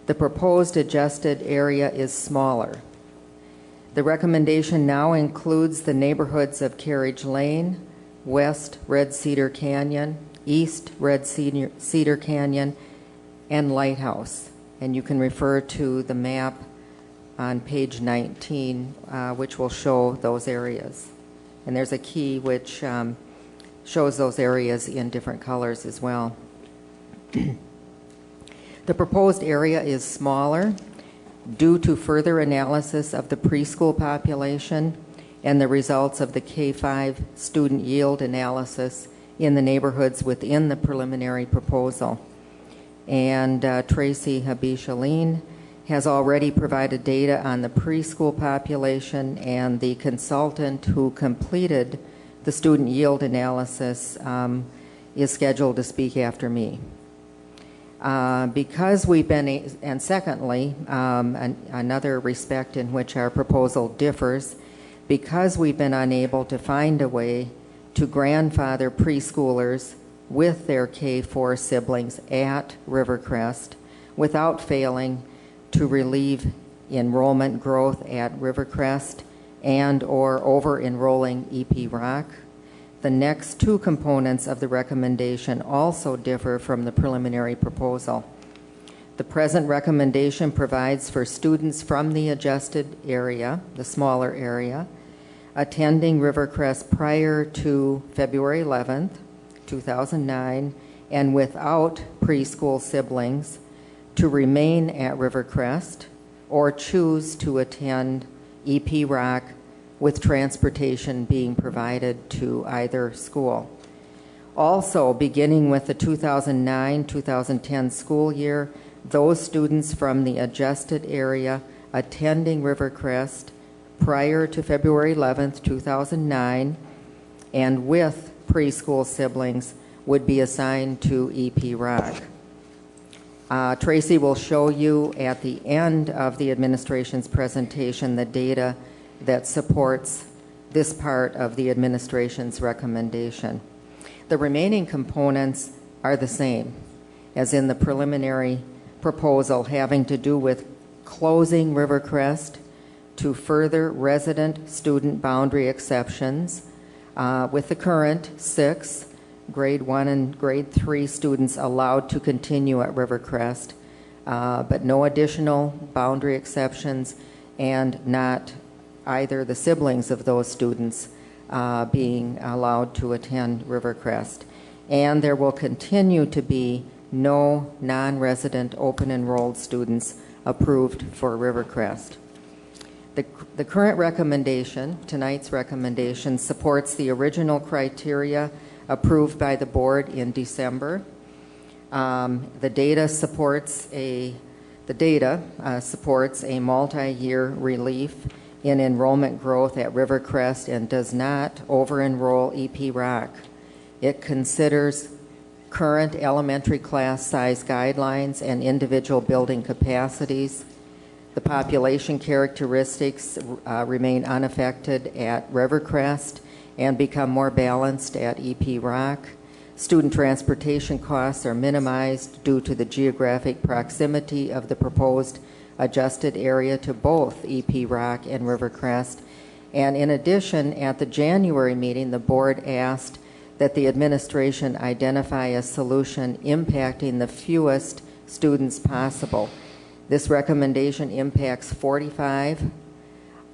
the proposed adjusted area is smaller. The recommendation now includes the neighborhoods of Carriage Lane, West Red Cedar Canyon, East Red Cedar Canyon, and Lighthouse. And you can refer to the map on page 19, which will show those areas. And there's a key which shows those areas in different colors as well. The proposed area is smaller due to further analysis of the preschool population and the results of the K-5 student yield analysis in the neighborhoods within the preliminary proposal. And Tracy Habish-Aline has already provided data on the preschool population, and the consultant who completed the student yield analysis is scheduled to speak after me. Because we've been, and secondly, another respect in which our proposal differs, because we've been unable to find a way to grandfather preschoolers with their K-4 siblings at Rivercrest without failing to relieve enrollment growth at Rivercrest and or over-enrolling EP Rock. The next two components of the recommendation also differ from the preliminary proposal. The present recommendation provides for students from the adjusted area, the smaller area, attending Rivercrest prior to February 11th, 2009, and without preschool siblings to remain at Rivercrest or choose to attend EP Rock with transportation being provided to either school. Also, beginning with the 2009-2010 school year, those students from the adjusted area attending Rivercrest prior to February 11th, 2009, and with preschool siblings would be assigned to EP Rock. Tracy will show you at the end of the administration's presentation the data that supports this part of the administration's recommendation. The remaining components are the same as in the preliminary proposal, having to do with closing Rivercrest to further resident-student boundary exceptions with the current 6 grade 1 and grade 3 students allowed to continue at Rivercrest, but no additional boundary exceptions, and not either the siblings of those students being allowed to attend Rivercrest. And there will continue to be no non-resident open enrolled students approved for Rivercrest. The current recommendation, tonight's recommendation, supports the original criteria approved by the board in December. The data supports a multi-year relief in enrollment growth at Rivercrest and does not over-enroll EP Rock. It considers current elementary class size guidelines and individual building capacities. The population characteristics remain unaffected at Rivercrest and become more balanced at EP Rock. Student transportation costs are minimized due to the geographic proximity of the proposed adjusted area to both EP Rock and Rivercrest. And in addition, at the January meeting, the board asked that the administration identify a solution impacting the fewest students possible. This recommendation impacts 45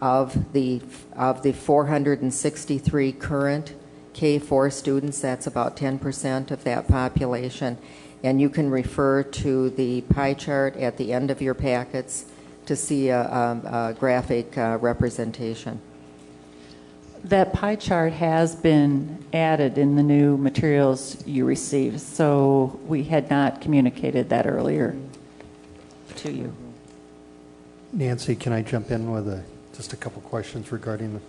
of the 463 current K-4 students. That's about 10% of that population. And you can refer to the pie chart at the end of your packets to see a graphic representation. That pie chart has been added in the new materials you received, so we had not communicated that earlier to you. Nancy, can I jump in with just a couple questions regarding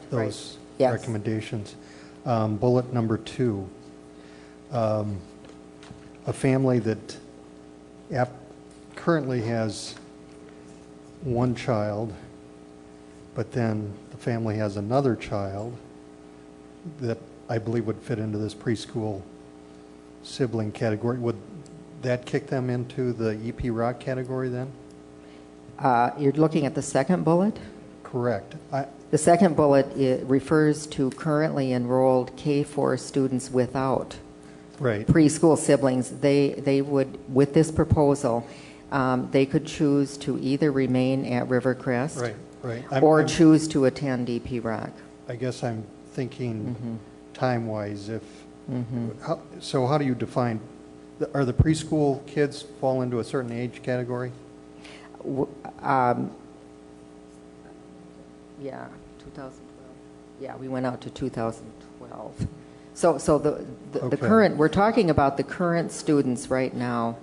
those Yes. recommendations? Bullet number 2, a family that currently has one child, but then the family has another child that I believe would fit into this preschool sibling category. Would that kick them into the EP Rock category then? You're looking at the second bullet? Correct. The second bullet refers to currently enrolled K-4 students without preschool siblings. They would, with this proposal, they could choose to either remain at Rivercrest or choose to attend EP Rock. I guess I'm thinking time-wise. So how do you define, are the preschool kids fall into a certain age category? Yeah, 2012. Yeah, we went out to 2012. So the Okay. current, we're talking about the current students right now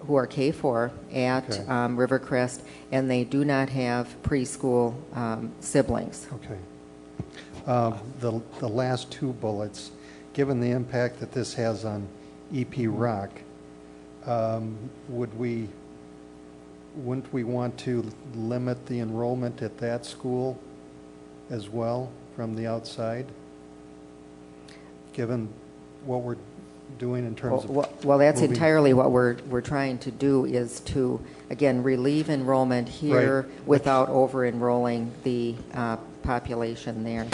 who are K4 at Okay. Rivercrest, and they do not have preschool siblings. Okay. The last two bullets, given the impact that this has on EP Rock, wouldn't we want to limit the enrollment at that school as well from the outside, given what we're doing in terms of Well, that's moving- entirely what we're trying to do, is to, again, relieve enrollment here Right. without over-enrolling the population there.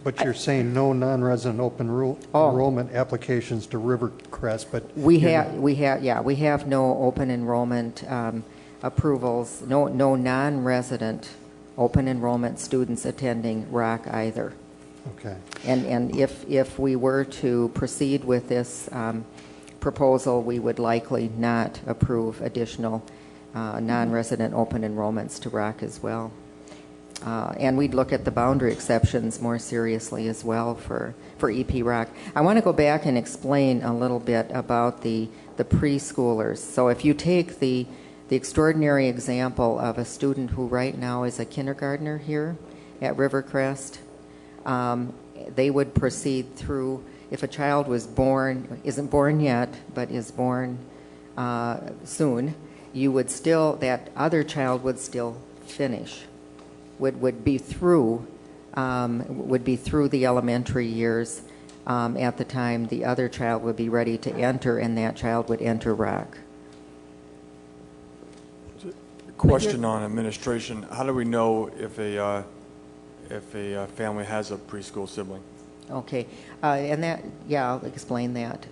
But you're saying no non-resident open enrollment applications to Rivercrest, but We have no open enrollment approvals, no non-resident open enrollment students attending Rock either. Okay. And if we were to proceed with this proposal, we would likely not approve additional non-resident open enrollments to Rock as well. And we'd look at the boundary exceptions more seriously as well for EP Rock. I want to go back and explain a little bit about the preschoolers. So if you take the extraordinary example of a student who right now is a kindergartner here at Rivercrest, they would proceed through, if a child was born, isn't born yet, but is born soon, you would still, that other child would still finish, would be through the elementary years at the time the other child would be ready to enter, and that child would enter Rock. Question on administration: how do we know if a family has a preschool sibling? Okay, and that, yeah, I'll explain that.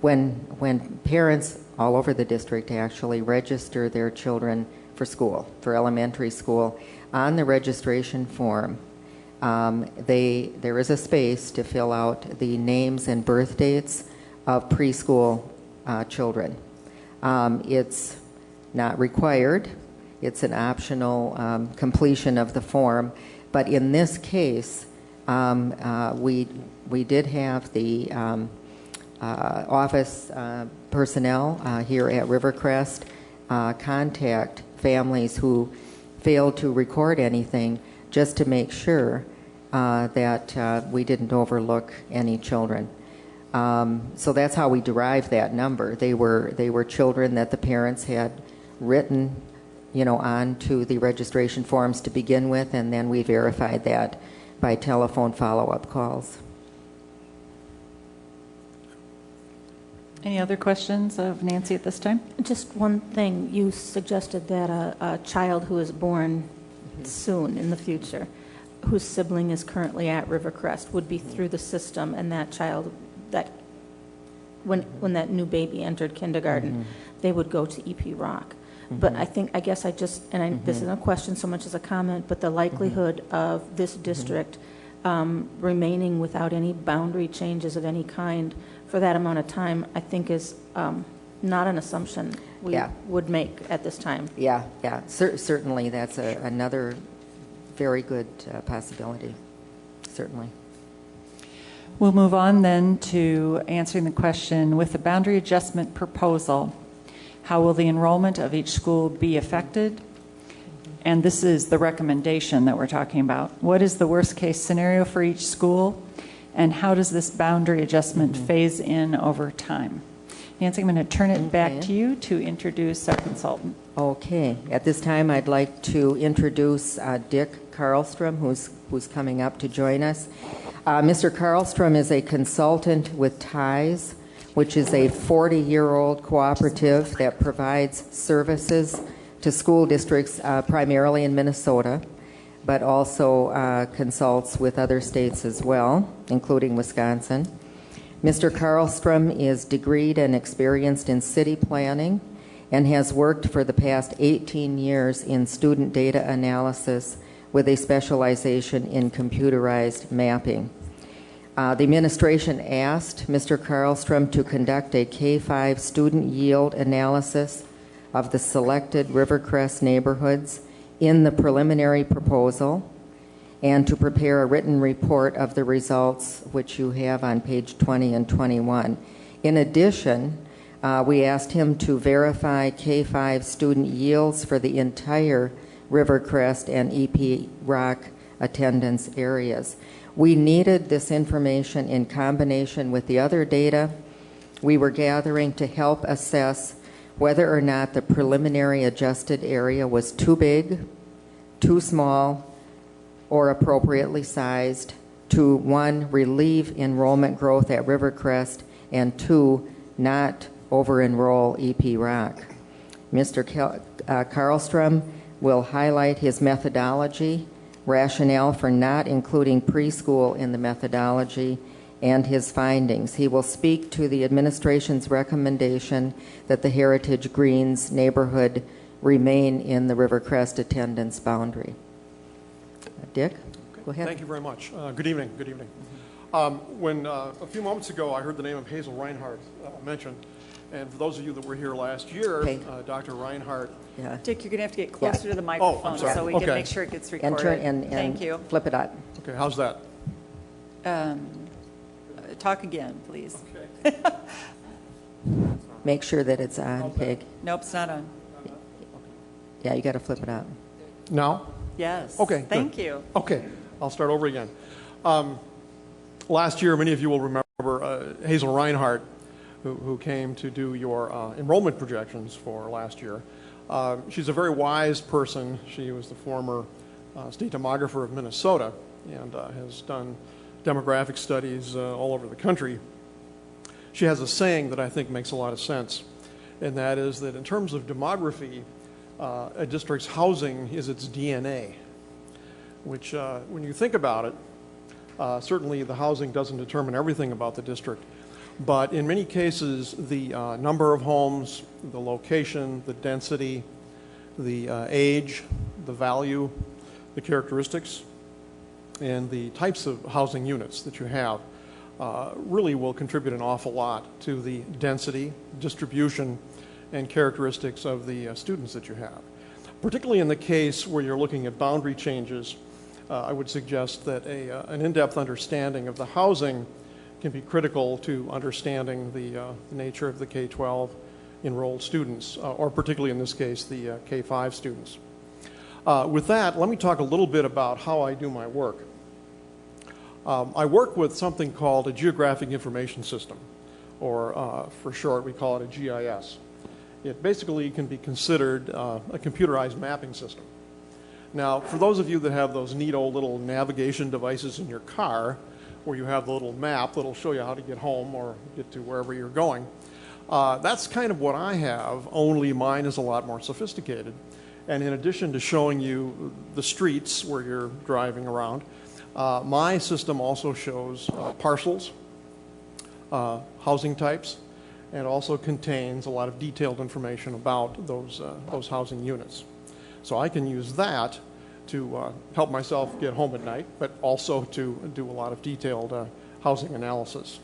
When parents all over the district actually register their children for school, for elementary school, on the registration form, there is a space to fill out the names and birth dates of preschool children. It's not required. It's an optional completion of the form. But in this case, we did have the office personnel here at Rivercrest contact families who failed to record anything, just to make sure that we didn't overlook any children. So that's how we derived that number. They were children that the parents had written, onto the registration forms to begin with, and then we verified that by telephone follow-up calls. Any other questions of Nancy at this time? Just one thing. You suggested that a child who is born soon in the future, whose sibling is currently at Rivercrest, would be through the system, and that child, when that new baby entered kindergarten, they would go to EP Rock. But this isn't a question so much as a comment, but the likelihood of this district remaining without any boundary changes of any kind for that amount of time, I think is not an assumption we would make at this time. Yeah. Certainly that's another very good possibility, certainly. We'll move on then to answering the question, with the boundary adjustment proposal, how will the enrollment of each school be affected? And this is the recommendation that we're talking about. What is the worst case scenario for each school? And how does this boundary adjustment phase in over time? Nancy, I'm going to turn it back to you to introduce our consultant. Okay. At this time, I'd like to introduce Dick Karlstrom, who's coming up to join us. Mr. Karlstrom is a consultant with TIES, which is a 40-year-old cooperative that provides services to school districts primarily in Minnesota, but also consults with other states as well, including Wisconsin. Mr. Karlstrom is degreed and experienced in city planning and has worked for the past 18 years in student data analysis with a specialization in computerized mapping. The administration asked Mr. Karlstrom to conduct a K-5 student yield analysis of the selected Rivercrest neighborhoods in the preliminary proposal and to prepare a written report of the results, which you have on page 20 and 21. In addition, we asked him to verify K-5 student yields for the entire Rivercrest and EP Rock attendance areas. We needed this information in combination with the other data we were gathering to help assess whether or not the preliminary adjusted area was too big, too small, or appropriately sized to, 1, relieve enrollment growth at Rivercrest, and 2, not over-enroll EP Rock. Mr. Karlstrom will highlight his methodology, rationale for not including preschool in the methodology, and his findings. He will speak to the administration's recommendation that the Heritage Greens neighborhood remain in the Rivercrest attendance boundary. Dick, go ahead. Thank you very much. Good evening. Good evening. When a few moments ago I heard the name of Hazel Reinhardt mentioned, and for those of you that were here last year, Dr. Reinhardt. Yeah. Dick, you're going to have to get closer to the microphone so we can make sure it gets recorded. Thank you. Flip it up. Okay, how's that? Talk again, please. Okay. Make sure that it's on, Pig. Nope, it's not on. Yeah, you got to flip it up. Now? Yes. Okay. Thank good. you. Okay, I'll start over again. Last year, many of you will remember Hazel Reinhardt, who came to do your enrollment projections for last year. She's a very wise person. She was the former state demographer of Minnesota and has done demographic studies all over the country. She has a saying that I think makes a lot of sense, and that is that in terms of demography, a district's housing is its DNA, which when you think about it, certainly the housing doesn't determine everything about the district, but in many cases the number of homes, the location, the density, the age, the value, the characteristics, and the types of housing units that you have really will contribute an awful lot to the density, distribution, and characteristics of the students that you have. Particularly in the case where you're looking at boundary changes, I would suggest that an in-depth understanding of the housing can be critical to understanding the nature of the K-12 enrolled students, or particularly in this case, the K-5 students. With that, let me talk a little bit about how I do my work. I work with something called a Geographic Information System, or for short, we call it a GIS. It basically can be considered a computerized mapping system. Now, for those of you that have those neat old little navigation devices in your car, where you have the little map that'll show you how to get home or get to wherever you're going, that's kind of what I have, only mine is a lot more sophisticated. And in addition to showing you the streets where you're driving around, my system also shows parcels, housing types, and also contains a lot of detailed information about those housing units. So I can use that to help myself get home at night, but also to do a lot of detailed housing analysis.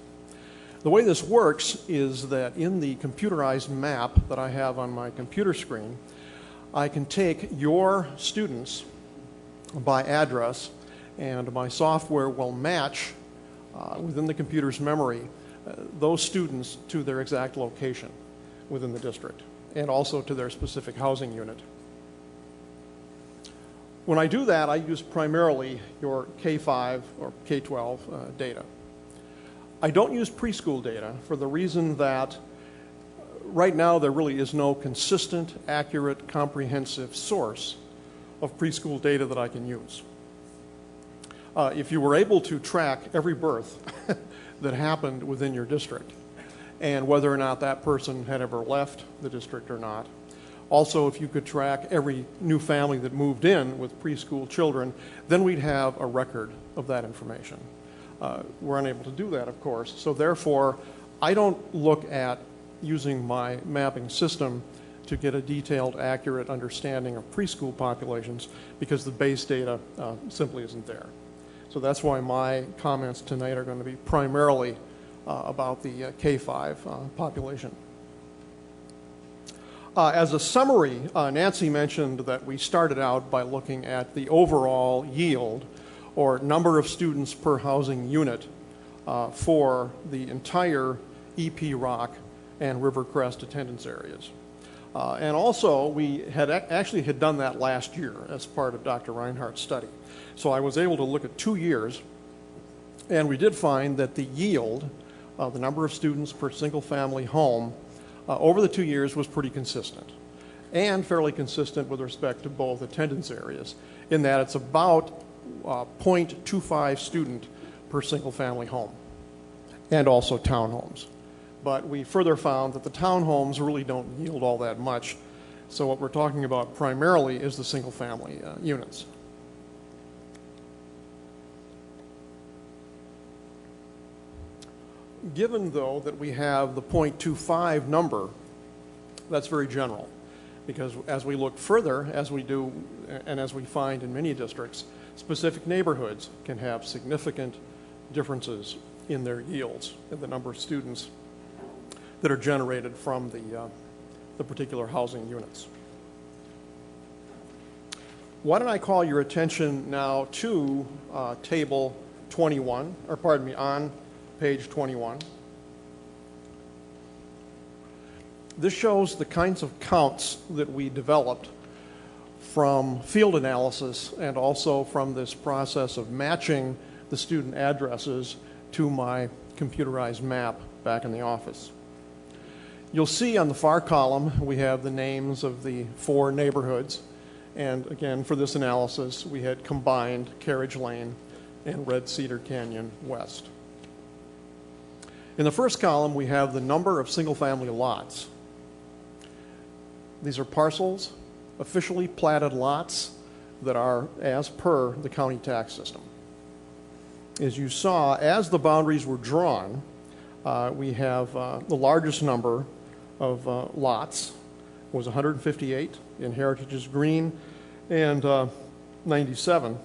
The way this works is that in the computerized map that I have on my computer screen, I can take your students by address, and my software will match within the computer's memory those students to their exact location within the district, and also to their specific housing unit. When I do that, I use primarily your K-5 or K-12 data. I don't use preschool data for the reason that right now there really is no consistent, accurate, comprehensive source of preschool data that I can use. If you were able to track every birth that happened within your district and whether or not that person had ever left the district or not, also if you could track every new family that moved in with preschool children, then we'd have a record of that information. We're unable to do that, of course, so therefore I don't look at using my mapping system to get a detailed, accurate understanding of preschool populations because the base data simply isn't there. So that's why my comments tonight are going to be primarily about the K-5 population. As a summary, Nancy mentioned that we started out by looking at the overall yield, or number of students per housing unit, for the entire EP Rock and Rivercrest attendance areas. And also, we had actually done that last year as part of Dr. Reinhardt's study. So I was able to look at 2 years, and we did find that the yield, the number of students per single-family home, over the 2 years was pretty consistent, and fairly consistent with respect to both attendance areas, in that it's about 0.25 student per single-family home, and also townhomes. But we further found that the townhomes really don't yield all that much, so what we're talking about primarily is the single-family units. Given, though, that we have the 0.25 number, that's very general, because as we look further, as we do, and as we find in many districts, specific neighborhoods can have significant differences in their yields and the number of students that are generated from the particular housing units. Why don't I call your attention now to table 21, or pardon me, on page 21. This shows the kinds of counts that we developed from field analysis and also from this process of matching the student addresses to my computerized map back in the office. You'll see on the far column we have the names of the 4 neighborhoods, and again for this analysis we had combined Carriage Lane and Red Cedar Canyon West. In the first column, we have the number of single-family lots. These are parcels, officially platted lots that are as per the county tax system. As you saw, as the boundaries were drawn, we have the largest number of lots was 158 in Heritage's Green and 97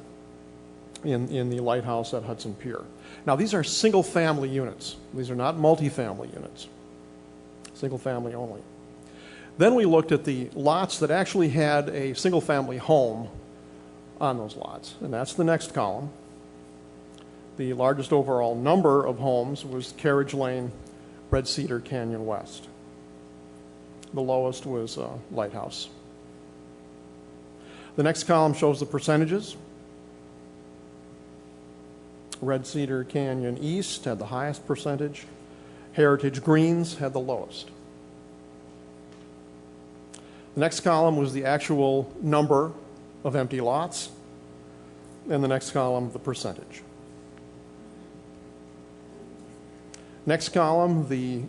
in the lighthouse at Hudson Pier. Now, these are single-family units. These are not multifamily units. Single-family only. Then we looked at the lots that actually had a single-family home on those lots, and that's the next column. The largest overall number of homes was Carriage Lane, Red Cedar Canyon West. The lowest was Lighthouse. The next column shows the percentages. Red Cedar Canyon East had the highest percentage. Heritage Greens had the lowest. The next column was the actual number of empty lots, and the next column, the percentage. Next column, the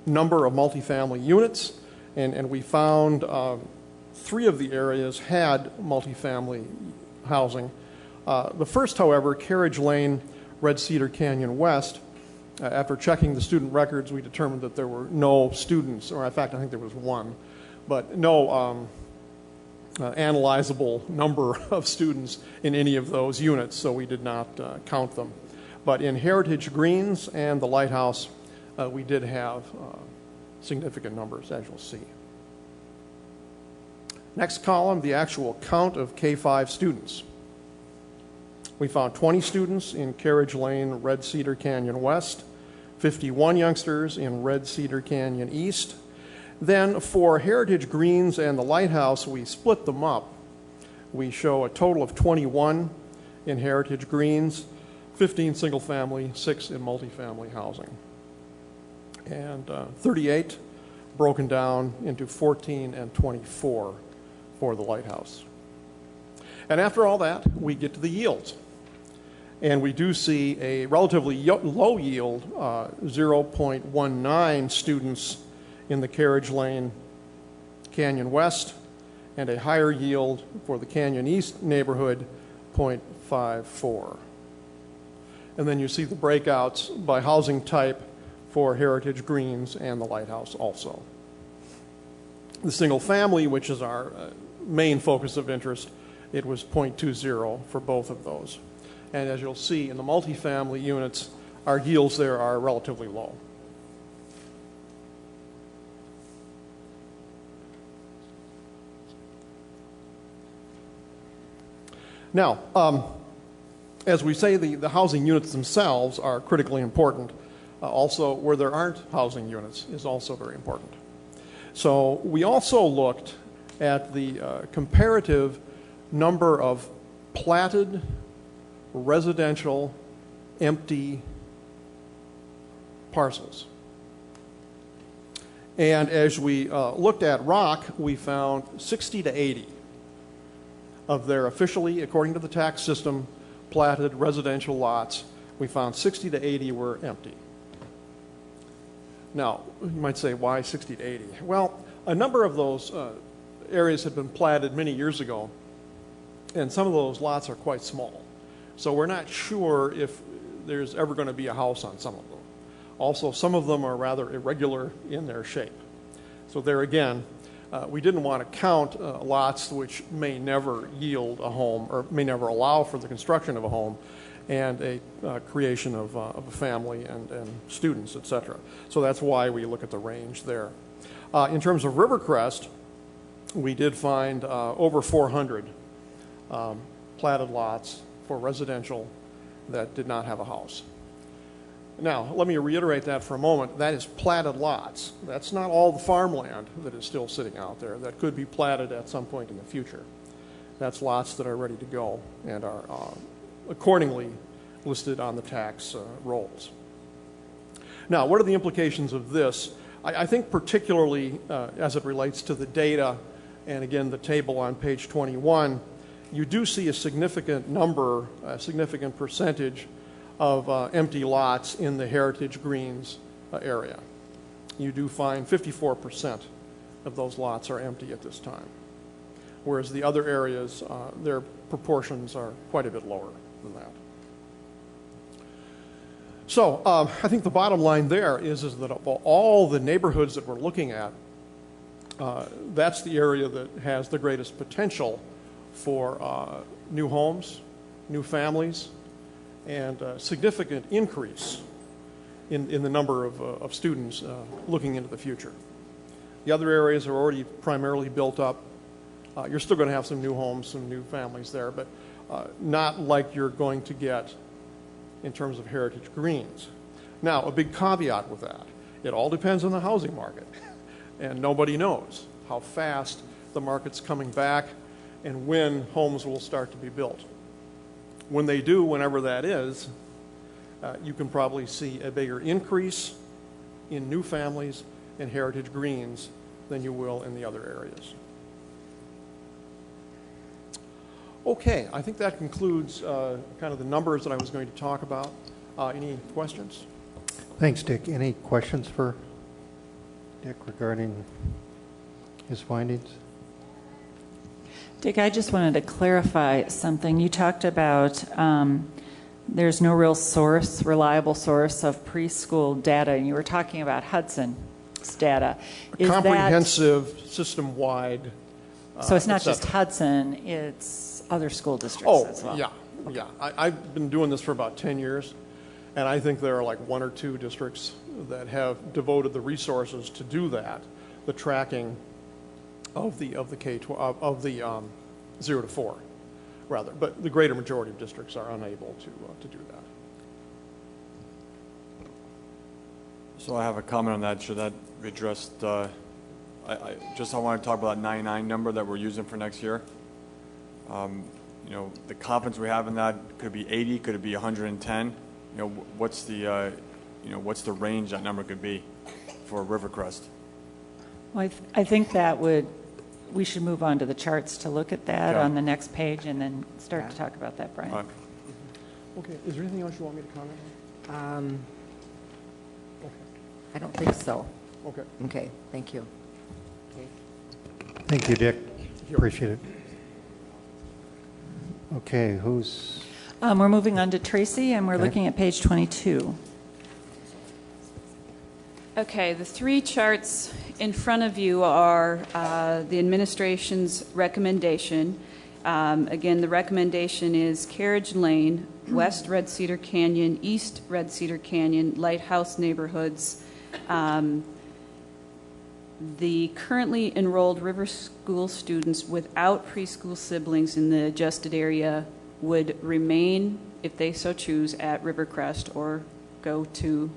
number of multifamily units, and we found 3 of the areas had multifamily housing. The first, however, Carriage Lane, Red Cedar Canyon West, after checking the student records, we determined that there were no students, or in fact, I think there was 1, but no analyzable number of students in any of those units, so we did not count them. But in Heritage Greens and the Lighthouse, we did have significant numbers, as you'll see. Next column, the actual count of K-5 students. We found 20 students in Carriage Lane, Red Cedar Canyon West, 51 youngsters in Red Cedar Canyon East. Then for Heritage Greens and the Lighthouse, we split them up. We show a total of 21 in Heritage Greens, 15 single-family, 6 in multifamily housing, and 38 broken down into 14 and 24 for the Lighthouse. And after all that, we get to the yields. And we do see a relatively low yield, 0.19 students in the Carriage Lane Canyon West, and a higher yield for the Canyon East neighborhood, 0.54. And then you see the breakouts by housing type for Heritage Greens and the Lighthouse also. The single family, which is our main focus of interest, it was 0.20 for both of those. And as you'll see in the multifamily units, our yields there are relatively low. Now, as we say, the housing units themselves are critically important. Also, where there aren't housing units is also very important. So we also looked at the comparative number of platted, residential, empty parcels. And as we looked at Rock, we found 60 to 80 of their officially, according to the tax system, platted residential lots. We found 60 to 80 were empty. Now, you might say, why 60 to 80? Well, a number of those areas had been platted many years ago, and some of those lots are quite small. So we're not sure if there's ever going to be a house on some of them. Also, some of them are rather irregular in their shape. So there again, we didn't want to count lots which may never yield a home or may never allow for the construction of a home and a creation of a family and students, etc. So that's why we look at the range there. In terms of Rivercrest, we did find over 400 platted lots for residential that did not have a house. Now, let me reiterate that for a moment. That is platted lots. That's not all the farmland that is still sitting out there that could be platted at some point in the future. That's lots that are ready to go and are accordingly listed on the tax rolls. Now, what are the implications of this? I think particularly as it relates to the data, and again, the table on page 21, you do see a significant number, a significant percentage of empty lots in the Heritage Greens area. You do find 54% of those lots are empty at this time, whereas the other areas, their proportions are quite a bit lower than that. So I think the bottom line there is that of all the neighborhoods that we're looking at, that's the area that has the greatest potential for new homes, new families, and a significant increase in the number of students looking into the future. The other areas are already primarily built up. You're still going to have some new homes, some new families there, but not like you're going to get in terms of Heritage Greens. Now, a big caveat with that, it all depends on the housing market, and nobody knows how fast the market's coming back and when homes will start to be built. When they do, whenever that is, you can probably see a bigger increase in new families in Heritage Greens than you will in the other areas. Okay, I think that concludes kind of the numbers that I was going to talk about. Any questions? Thanks, Dick. Any questions for Dick regarding his findings? Dick, I just wanted to clarify something. You talked about there's no real source, reliable source of preschool data, and you were talking about Hudson's data. Is comprehensive, system-wide. So it's not just Hudson, it's other school districts as well. Yeah, okay. Yeah. I've been doing this for about 10 years, and I think there are like 1 or 2 districts that have devoted the resources to do that, the tracking of the K-12 of the 0 to 4, rather. But the greater majority of districts are unable to do that. So I have a comment on that. Should that be addressed? I want to talk about that 99 number that we're using for next year. You know, the confidence we have in that could be 80, could it be 110? You know, what's the range that number could be for Rivercrest? Well, I think that we should move on to the charts to look at that on the next page and then start to talk about that, Brian. Right. Okay, is there anything else you want me to comment on? Okay. I don't think so. Okay. Okay, thank you. Okay. Thank you, Dick. Appreciate it. Okay, who's... We're moving on to Tracy, and we're looking at page 22. Okay, the 3 charts in front of you are the administration's recommendation. Again, the recommendation is Carriage Lane, West Red Cedar Canyon, East Red Cedar Canyon, Lighthouse neighborhoods. The currently enrolled River School students without preschool siblings in the adjusted area would remain, if they so choose, at Rivercrest or go to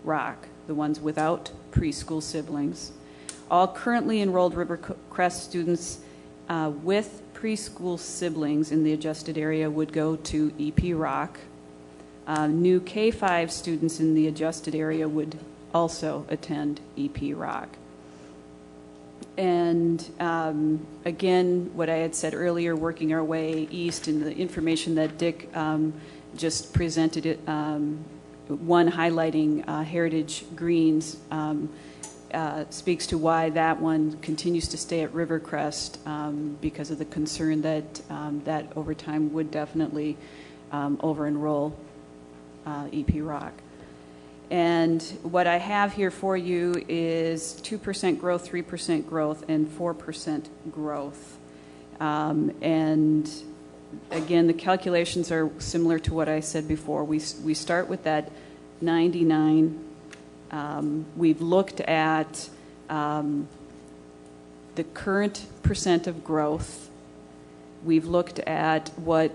Rock, the ones without preschool siblings. All currently enrolled Rivercrest students with preschool siblings in the adjusted area would go to EP Rock. New K-5 students in the adjusted area would also attend EP Rock. And again, what I had said earlier, working our way east, and the information that Dick just presented, one highlighting Heritage Greens, speaks to why that one continues to stay at Rivercrest because of the concern that that over time would definitely over-enroll EP Rock. And what I have here for you is 2% growth, 3% growth, and 4% growth. And again, the calculations are similar to what I said before. We start with that 99. We've looked at the current percent of growth. We've looked at what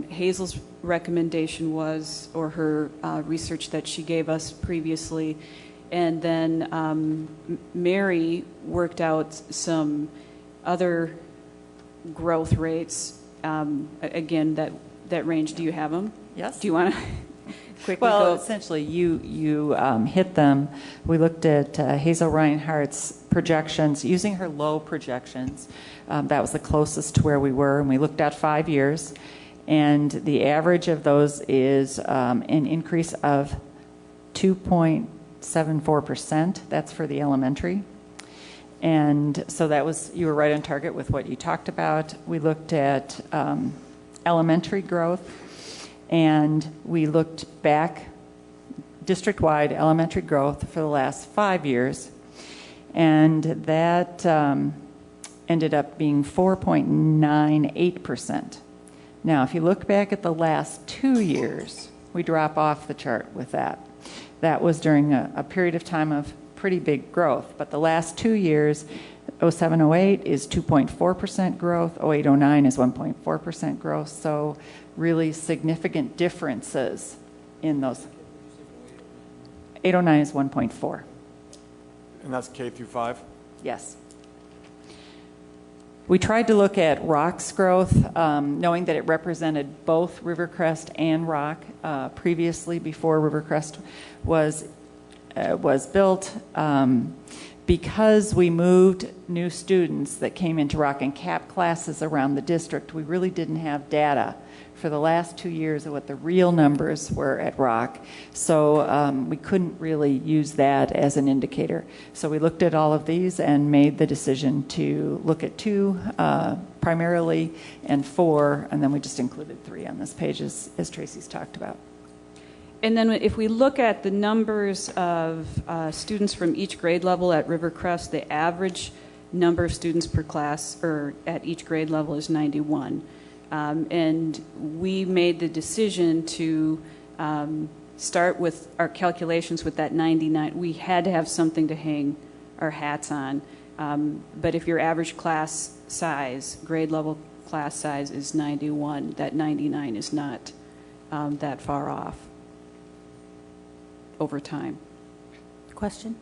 Hazel's recommendation was, or her research that she gave us previously. And then Mary worked out some other growth rates. Again, that range, do you have them? Yes. Do you want to quickly Well, go? essentially, you hit them. We looked at Hazel Reinhardt's projections, using her low projections. That was the closest to where we were, and we looked at 5 years. And the average of those is an increase of 2.74%. That's for the elementary. And so that was, you were right on target with what you talked about. We looked at elementary growth, and we looked back district-wide elementary growth for the last 5 years. And that ended up being 4.98%. Now, if you look back at the last 2 years, we drop off the chart with that. That was during a period of time of pretty big growth. But the last 2 years, 07-08 is 2.4% growth, 08-09 is 1.4% growth. So really significant differences in those. 8-09 is 1.4. And that's K through 5? Yes. We tried to look at Rock's growth, knowing that it represented both Rivercrest and Rock previously, before Rivercrest was built. Because we moved new students that came into Rock and Cap classes around the district, we really didn't have data for the last 2 years of what the real numbers were at Rock. So we couldn't really use that as an indicator. So we looked at all of these and made the decision to look at 2 primarily, and 4, and then we just included 3 on this page, as Tracy's talked about. And then if we look at the numbers of students from each grade level at Rivercrest, the average number of students per class or at each grade level is 91. And we made the decision to start with our calculations with that 99. We had to have something to hang our hats on. But if your average class size, grade level class size is 91, that 99 is not that far off over time. Question?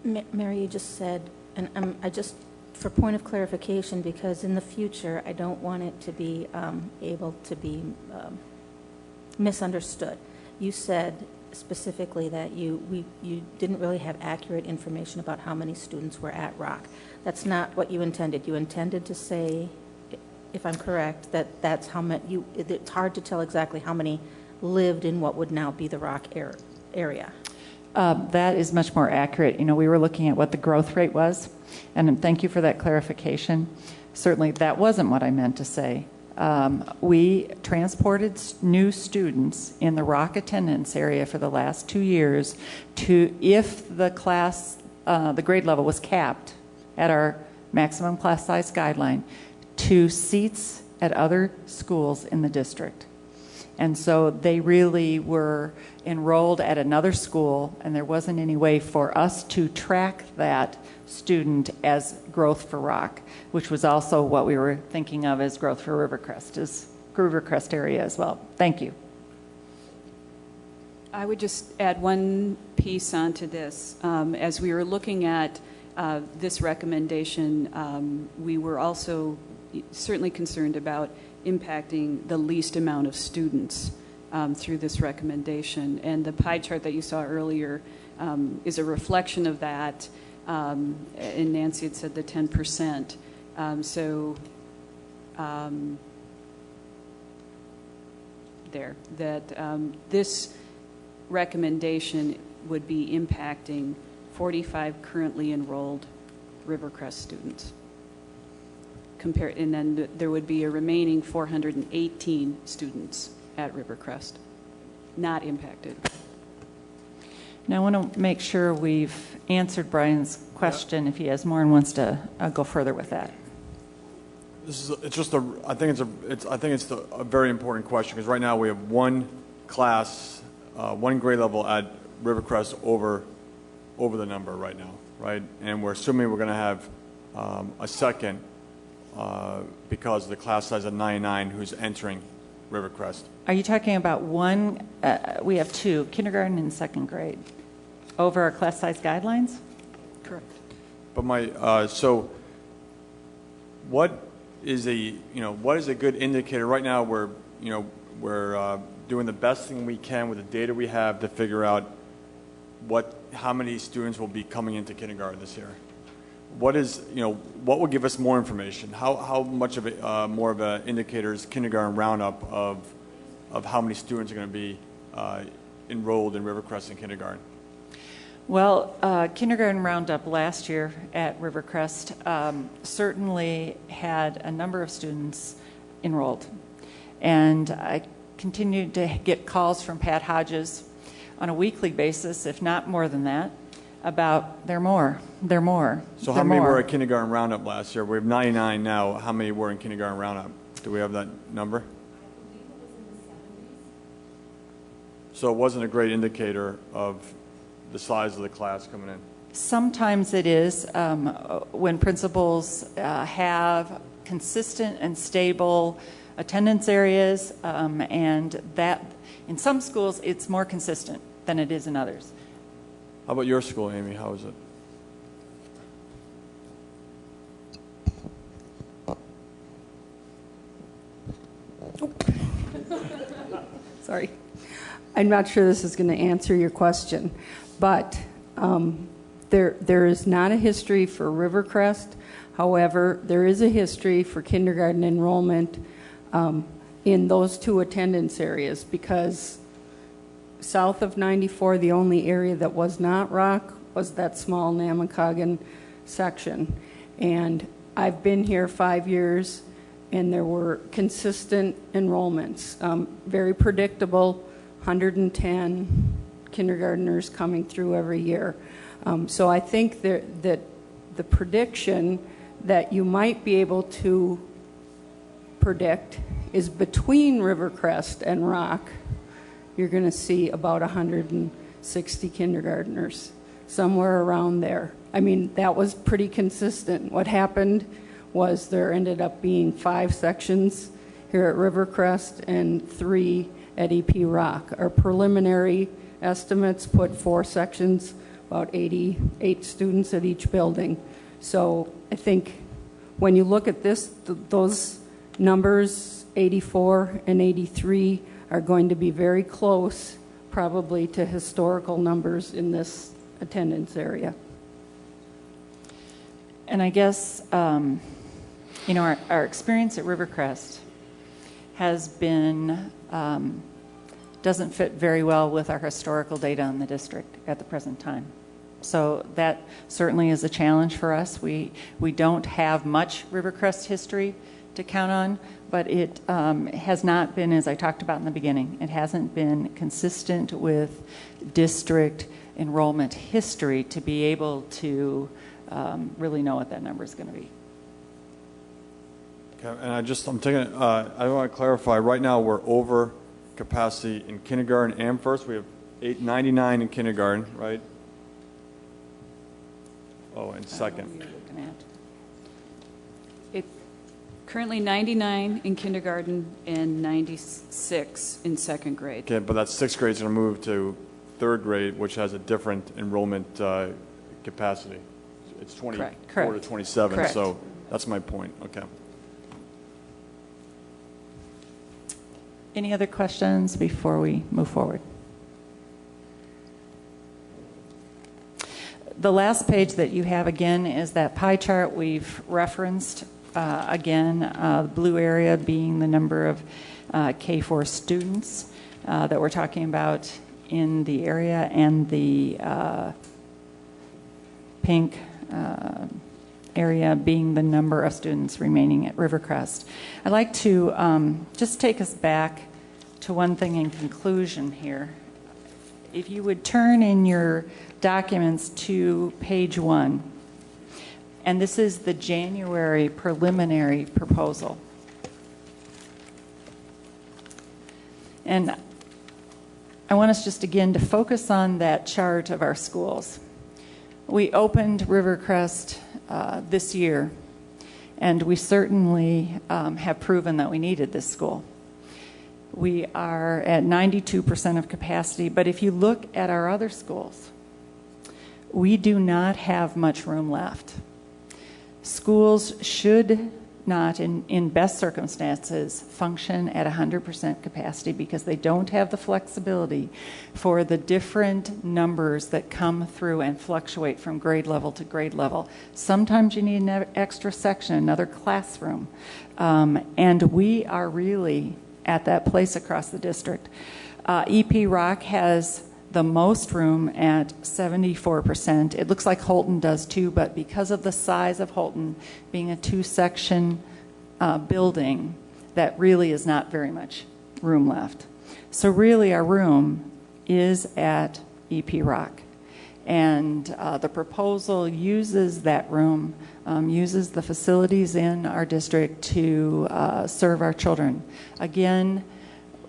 Mary, you just said, and I just, for point of clarification, because in the future, I don't want it to be able to be misunderstood. You said specifically that you didn't really have accurate information about how many students were at Rock. That's not what you intended. You intended to say, if I'm correct, that that's how many, it's hard to tell exactly how many lived in what would now be the Rock area. That is much more accurate. You know, we were looking at what the growth rate was, and thank you for that clarification. Certainly, that wasn't what I meant to say. We transported new students in the Rock attendance area for the last 2 years to, if the class, the grade level was capped at our maximum class size guideline, to seats at other schools in the district. And so they really were enrolled at another school, and there wasn't any way for us to track that student as growth for Rock, which was also what we were thinking of as growth for Rivercrest, Rivercrest area as well. Thank you. I would just add one piece onto this. As we were looking at this recommendation, we were also certainly concerned about impacting the least amount of students through this recommendation. And the pie chart that you saw earlier is a reflection of that. And Nancy had said the 10%. This recommendation would be impacting 45 currently enrolled Rivercrest students. And then there would be a remaining 418 students at Rivercrest not impacted. Now, I want to make sure we've answered Brian's question if he has more and wants to go further with that. I think it's a very important question, because right now we have one class, one grade level at Rivercrest over the number right now, right? And we're assuming we're going to have a second because of the class size of 99 who's entering Rivercrest. Are you talking about one? We have two, kindergarten and second grade, over our class size guidelines? Correct. But so what is a good indicator? Right now we're doing the best thing we can with the data we have to figure out how many students will be coming into kindergarten this year. What will give us more information? How much of more of an indicator is kindergarten roundup of how many students are going to be enrolled in Rivercrest in kindergarten? Well, kindergarten roundup last year at Rivercrest certainly had a number of students enrolled. And I continued to get calls from Pat Hodges on a weekly basis, if not more than that, about they're more. So how many were at kindergarten roundup last year? We have 99 now. How many were in kindergarten roundup? Do we have that number? So it wasn't a great indicator of the size of the class coming in. Sometimes it is when principals have consistent and stable attendance areas, and that in some schools it's more consistent than it is in others. How about your school, Amy? How is it? Sorry. I'm not sure this is going to answer your question, but there is not a history for Rivercrest. However, there is a history for kindergarten enrollment in those two attendance areas, because south of 94, the only area that was not rock was that small Namakagon section. And I've been here 5 years, and there were consistent enrollments, very predictable, 110 kindergartners coming through every year. So I think that the prediction that you might be able to predict is between Rivercrest and Rock. You're going to see about 160 kindergartners, somewhere around there. I mean, that was pretty consistent. What happened was there ended up being 5 sections here at Rivercrest and 3 at EP Rock. Our preliminary estimates put 4 sections, about 88 students at each building. So I think when you look at those numbers, 84 and 83, are going to be very close, probably, to historical numbers in this attendance area. And I guess, our experience at Rivercrest has been, doesn't fit very well with our historical data in the district at the present time. So that certainly is a challenge for us. We don't have much Rivercrest history to count on, but it has not been, as I talked about in the beginning, it hasn't been consistent with district enrollment history to be able to really know what that number is going to be. Okay, and I want to clarify, right now we're over capacity in kindergarten and first. We have 899 in kindergarten, right? Oh, and second. currently 99 in kindergarten and 96 in second grade. Okay, but that sixth grade's going to move to third grade, which has a different enrollment capacity. It's 24 to 27, Correct. so that's my point. Okay. Any other questions before we move forward? The last page that you have again is that pie chart we've referenced. The blue area being the number of K-4 students that we're talking about in the area, and the pink area being the number of students remaining at Rivercrest. I'd like to just take us back to one thing in conclusion here. If you would turn in your documents to page 1, and this is the January preliminary proposal. And I want us just again to focus on that chart of our schools. We opened Rivercrest this year, and we certainly have proven that we needed this school. We are at 92% of capacity, but if you look at our other schools, we do not have much room left. Schools should not, in best circumstances, function at 100% capacity because they don't have the flexibility for the different numbers that come through and fluctuate from grade level to grade level. Sometimes you need an extra section, another classroom, and we are really at that place across the district. EP Rock has the most room at 74%. It looks like Holton does too, but because of the size of Holton being a 2-section building, that really is not very much room left. So really our room is at EP Rock. And the proposal uses that room, uses the facilities in our district to serve our children. Again,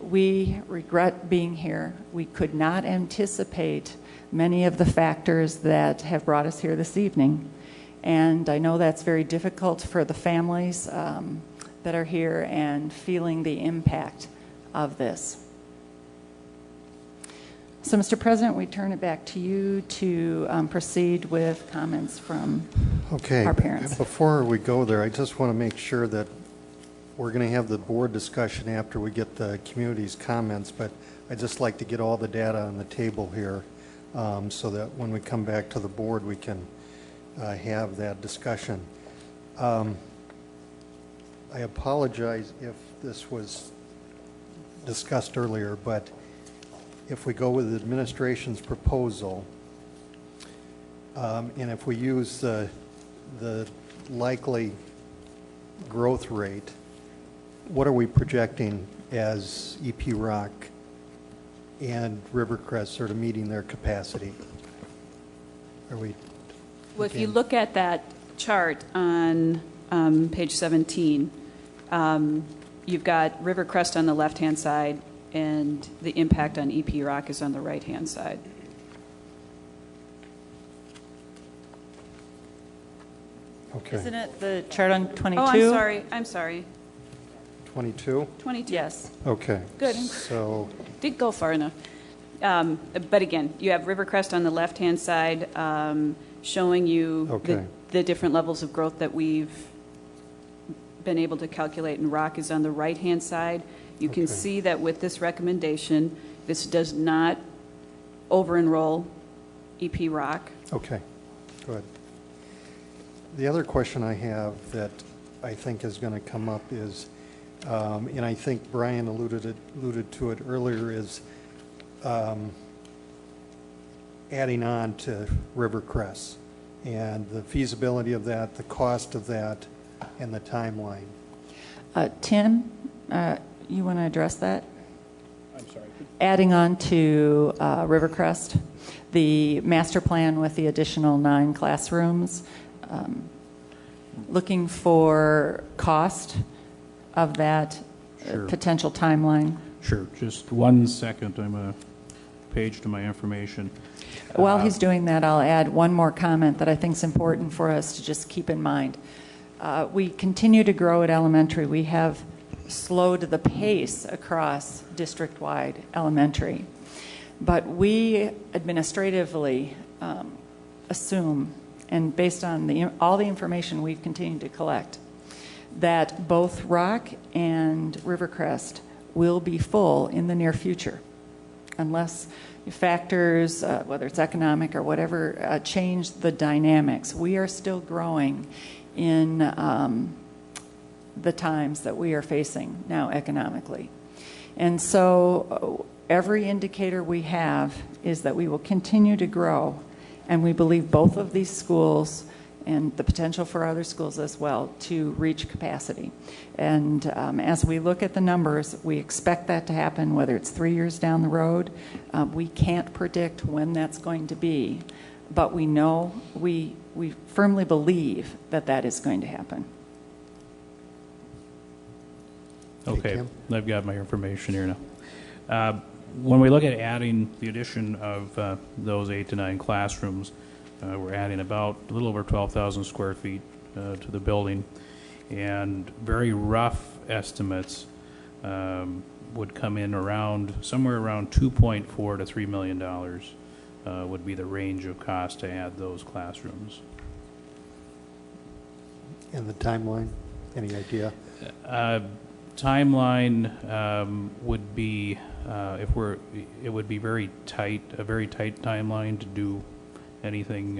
we regret being here. We could not anticipate many of the factors that have brought us here this evening. And I know that's very difficult for the families that are here and feeling the impact of this. So, Mr. President, we turn it back to you to proceed with comments from our parents. Before we go there, I just want to make sure that we're going to have the board discussion after we get the community's comments, but I'd just like to get all the data on the table here so that when we come back to the board, we can have that discussion. I apologize if this was discussed earlier, but if we go with the administration's proposal, and if we use the likely growth rate, what are we projecting as EP Rock and Rivercrest sort of meeting their capacity? Are we? Well, if you look at that chart on page 17, you've got Rivercrest on the left-hand side, and the impact on EP Rock is on the right-hand side. Okay. Isn't it the chart on 22? Oh, I'm sorry. 22? 22. Yes. Okay. Good. So Did go far enough. But again, you have Rivercrest on the left-hand side showing you the different levels of growth that we've been able to calculate, and Rock is on the right-hand side. You can see that with this recommendation, this does not over-enroll EP Rock. Okay, good. The other question I have that I think is going to come up is, and I think Brian alluded to it earlier, is adding on to Rivercrest and the feasibility of that, the cost of that, and the timeline. Tim, you want to address that? I'm sorry. Adding on to Rivercrest, the master plan with the additional 9 classrooms, looking for cost of that potential timeline. Sure. Just 1 second. I'm a page to my information. While he's doing that, I'll add one more comment that I think is important for us to just keep in mind. We continue to grow at elementary. We have slowed the pace across district-wide elementary. But we administratively assume, and based on all the information we've continued to collect, that both Rock and Rivercrest will be full in the near future, unless factors, whether it's economic or whatever, change the dynamics. We are still growing in the times that we are facing now economically. And so every indicator we have is that we will continue to grow, and we believe both of these schools and the potential for other schools as well to reach capacity. And as we look at the numbers, we expect that to happen, whether it's 3 years down the road. We can't predict when that's going to be, but we know, we firmly believe that that is going to happen. Okay, I've got my information here now. When we look at adding the addition of those 8 to 9 classrooms, we're adding about a little over 12,000 square feet to the building, and very rough estimates would come in around somewhere around $2.4 to $3 million would be the range of cost to add those classrooms. And the timeline, any idea? Timeline would be it would be very tight, a very tight timeline to do anything,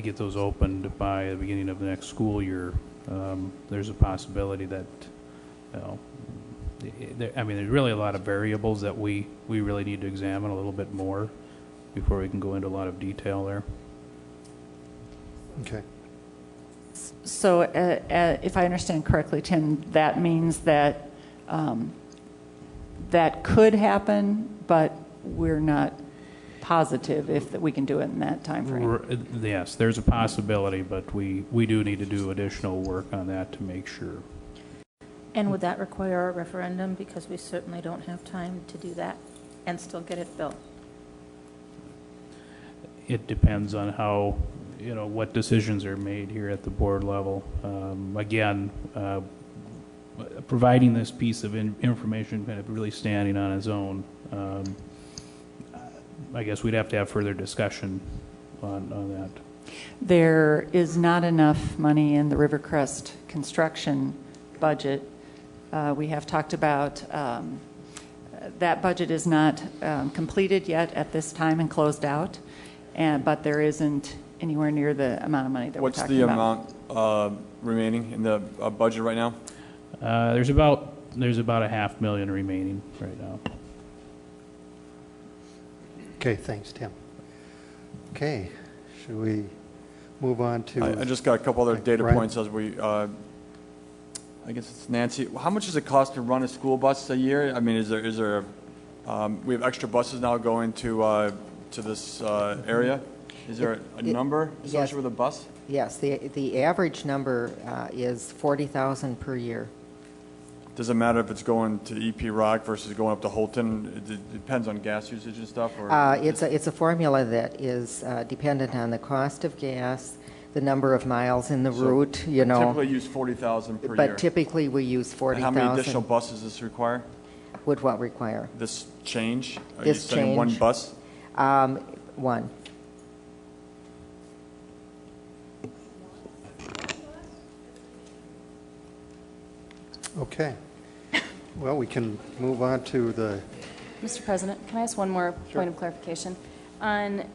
get those opened by the beginning of the next school year. There's a possibility that, there's really a lot of variables that we really need to examine a little bit more before we can go into a lot of detail there. Okay. So if I understand correctly, Tim, that means that that could happen, but we're not positive if that we can do it in that time frame. Yes, there's a possibility, but we do need to do additional work on that to make sure. And would that require a referendum? Because we certainly don't have time to do that and still get it built. It depends on how, what decisions are made here at the board level. Again, providing this piece of information kind of really standing on its own, I guess we'd have to have further discussion on that. There is not enough money in the Rivercrest construction budget. We have talked about that budget is not completed yet at this time and closed out, but there isn't anywhere near the amount of money that we're talking about. What's the amount remaining in the budget right now? There's about $500,000 remaining right now. Okay, thanks, Tim. Okay, should we move on to... I just got a couple other data Brian? points as we, I guess it's Nancy. How much does it cost to run a school bus a year? I mean, is there we have extra buses now going to this area? Is there a number associated with a bus? Yes, the average number is $40,000 per year. Does it matter if it's going to EP Rock versus going up to Holton? It depends on gas usage and stuff? Or it's a formula that is dependent on the cost of gas, the number of miles in the route, Typically use 40,000 per year. But typically we use 40,000. How many additional buses does this require? Would what require? This change? Are This you sending change. one bus? One. Okay. Well, we can move on to the... Mr. President, can I ask one more point of clarification? I'm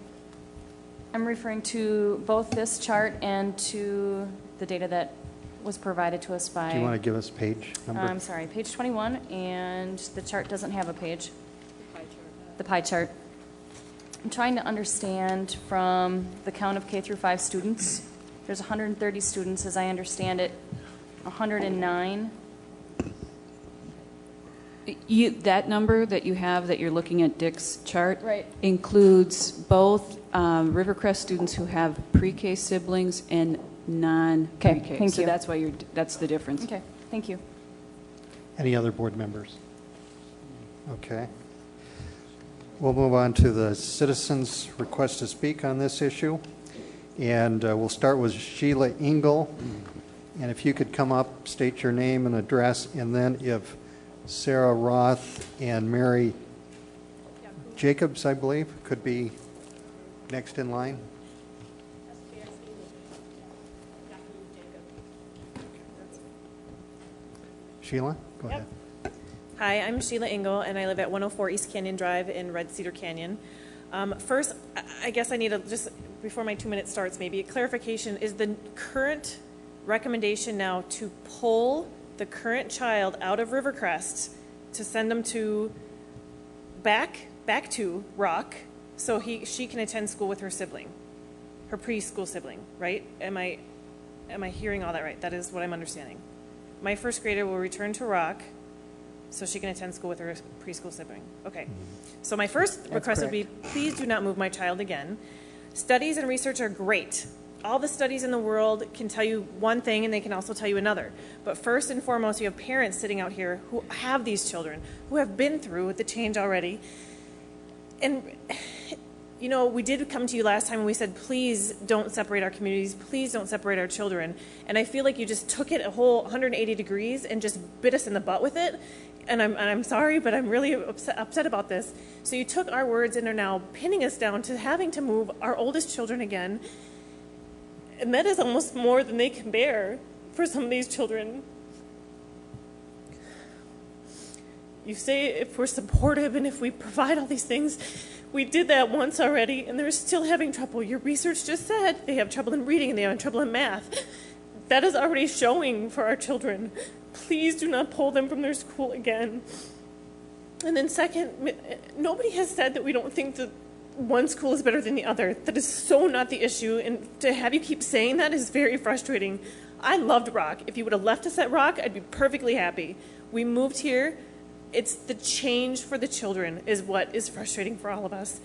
referring to both this chart and to the data that was provided to us by... Do you want to give us page number? I'm sorry, page 21, and the chart doesn't have a page. The pie chart. I'm trying to understand from the count of K through 5 students. There's 130 students, as I understand it, 109. That number that you have, that you're looking at Dick's chart, right, includes both Rivercrest students who have pre-K siblings and non-pre-K. Okay, thank so you. that's why that's the difference. Okay, thank you. Any other board members? Okay. We'll move on to the citizens' request to speak on this issue. And we'll start with Sheila Engel. And if you could come up, state your name and address, and then if Sarah Roth and Mary Jacobs, I believe, could be next in line. Sheila, go ahead. Hi, I'm Sheila Engel, and I live at 104 East Canyon Drive in Red Cedar Canyon. First, I guess I need to just, before my 2 minutes starts, maybe a clarification. Is the current recommendation now to pull the current child out of Rivercrest to send them to back to Rock so she can attend school with her sibling, her preschool sibling, right? Am I hearing all that right? That is what I'm understanding. My first grader will return to Rock so she can attend school with her preschool sibling. Okay. So my first request would be, please do not move my child again. Studies and research are great. All the studies in the world can tell you one thing and they can also tell you another. But first and foremost, you have parents sitting out here who have these children, who have been through the change already. And, you know, we did come to you last time and we said, please don't separate our communities. Please don't separate our children. And I feel like you just took it a whole 180 degrees and just bit us in the butt with it. And I'm sorry, but I'm really upset about this. So you took our words and are now pinning us down to having to move our oldest children again. And that is almost more than they can bear for some of these children. You say if we're supportive and if we provide all these things, we did that once already, and they're still having trouble. Your research just said they have trouble in reading and they have trouble in math. That is already showing for our children. Please do not pull them from their school again. And then second, nobody has said that we don't think that one school is better than the other. That is so not the issue, and to have you keep saying that is very frustrating. I loved Rock. If you would have left us at Rock, I'd be perfectly happy. We moved here. It's the change for the children is what is frustrating for all of us.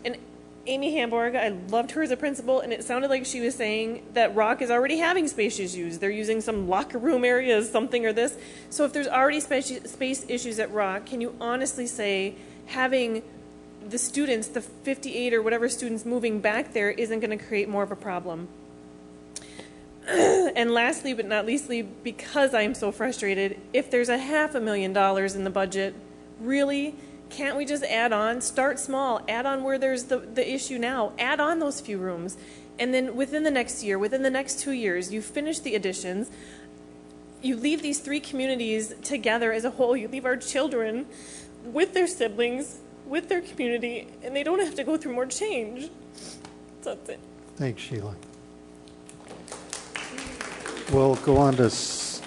And Amy Hamburg, I loved her as a principal, and it sounded like she was saying that Rock is already having space issues. They're using some locker room areas, something or this. So if there's already space issues at Rock, can you honestly say having the students, the 58 or whatever students moving back there isn't going to create more of a problem? And lastly, but not leastly, because I am so frustrated, if there's $500,000 in the budget, really, can't we just add on? Start small. Add on where there's the issue now. Add on those few rooms. And then within the next year, within the next 2 years, you finish the additions. You leave these three communities together as a whole. You leave our children with their siblings, with their community, and they don't have to go through more change. So that's it. Thanks, Sheila. We'll go on to Sarah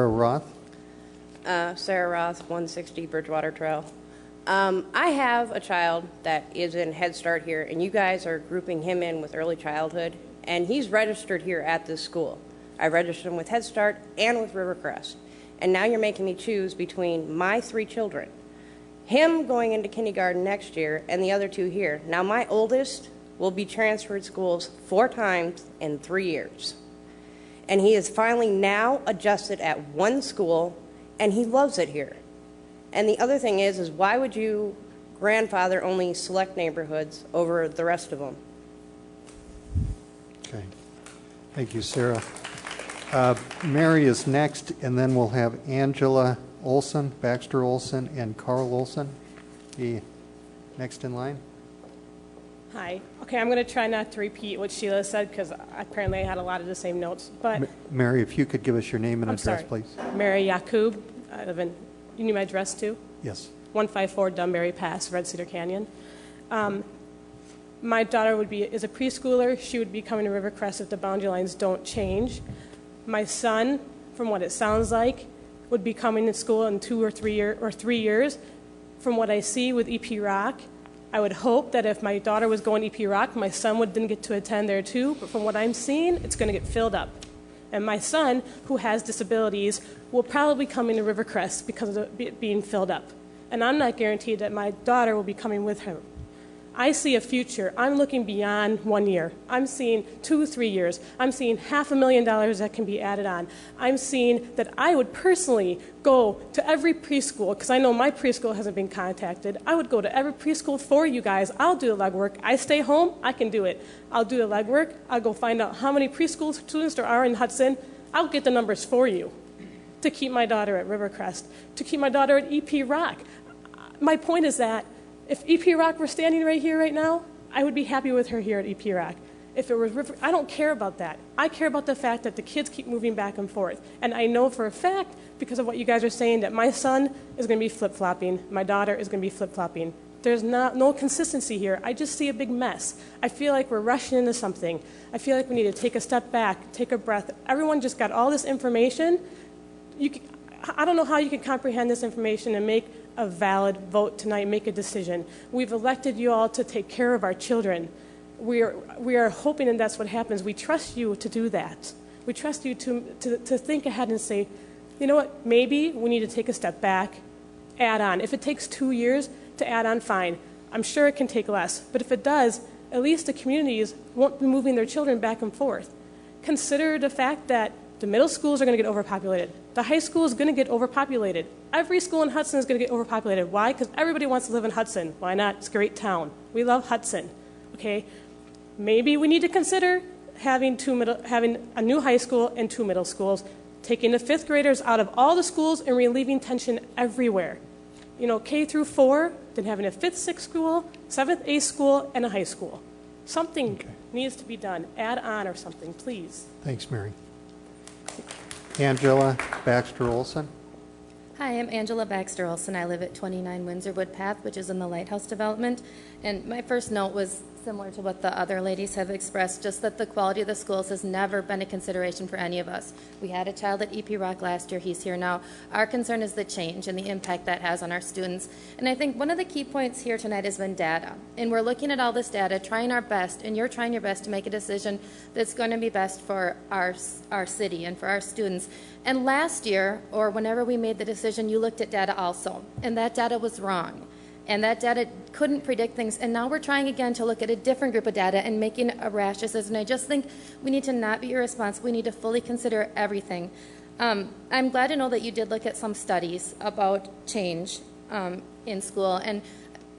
Roth. Sarah Roth, 160 Bridgewater Trail. I have a child that is in Head Start here, and you guys are grouping him in with early childhood, and he's registered here at this school. I registered him with Head Start and with Rivercrest, and now you're making me choose between my 3 children, him going into kindergarten next year, and the other 2 here. Now my oldest will be transferred schools 4 times in 3 years. And he is finally now adjusted at one school, and he loves it here. And the other thing is why would you grandfather only select neighborhoods over the rest of them? Okay. Thank you, Sarah. Mary is next, and then we'll have Angela Olson, Baxter Olson, and Carl Olson be next in line. Hi. Okay, I'm going to try not to repeat what Sheila said because apparently I had a lot of the same notes. But Mary, if you could give us your name and address, please. Mary Yakub. I live in, you need my address too? Yes. 154 Dunberry Pass, Red Cedar Canyon. My daughter is a preschooler. She would be coming to Rivercrest if the boundary lines don't change. My son, from what it sounds like, would be coming to school in 2 or 3 years. From what I see with EP Rock, I would hope that if my daughter was going to EP Rock, my son would then get to attend there too. But from what I'm seeing, it's going to get filled up. And my son, who has disabilities, will probably be coming to Rivercrest because of it being filled up. And I'm not guaranteed that my daughter will be coming with him. I see a future. I'm looking beyond 1 year. I'm seeing 2, 3 years. I'm seeing $500,000 that can be added on. I'm seeing that I would personally go to every preschool, because I know my preschool hasn't been contacted. I would go to every preschool for you guys. I'll do the legwork. I stay home, I can do it. I'll do the legwork. I'll go find out how many preschool students there are in Hudson. I'll get the numbers for you to keep my daughter at Rivercrest, to keep my daughter at EP Rock. My point is that if EP Rock were standing right here right now, I would be happy with her here at EP Rock. If it was River, I don't care about that. I care about the fact that the kids keep moving back and forth. And I know for a fact, because of what you guys are saying, that my son is going to be flip-flopping, my daughter is going to be flip-flopping. There's no consistency here. I just see a big mess. I feel like we're rushing into something. I feel like we need to take a step back, take a breath. Everyone just got all this information. I don't know how you can comprehend this information and make a valid vote tonight, make a decision. We've elected you all to take care of our children. We are hoping that that's what happens. We trust you to do that. We trust you to think ahead and say, you know what, maybe we need to take a step back, add on. If it takes 2 years to add on, fine. I'm sure it can take less. But if it does, at least the communities won't be moving their children back and forth. Consider the fact that the middle schools are going to get overpopulated. The high school is going to get overpopulated. Every school in Hudson is going to get overpopulated. Why? Because everybody wants to live in Hudson. Why not? It's a great town. We love Hudson. Okay? Maybe we need to consider having a new high school and 2 middle schools, taking the 5th graders out of all the schools and relieving tension everywhere. You know, K through 4, then having a 5th, 6th school, 7th, 8th school, and a high school. Something needs to be done. Add on or something, please. Thanks, Mary. Angela Baxter Olson. Hi, I'm Angela Baxter Olson. I live at 29 Windsor Wood Path, which is in the Lighthouse development. And my first note was similar to what the other ladies have expressed, just that the quality of the schools has never been a consideration for any of us. We had a child at EP Rock last year. He's here now. Our concern is the change and the impact that has on our students. And I think one of the key points here tonight has been data. And we're looking at all this data, trying our best, and you're trying your best to make a decision that's going to be best for our city and for our students. And last year, or whenever we made the decision, you looked at data also. And that data was wrong. And that data couldn't predict things. And now we're trying again to look at a different group of data and making a rash decision. I just think we need to not be irresponsible. We need to fully consider everything. I'm glad to know that you did look at some studies about change in school. And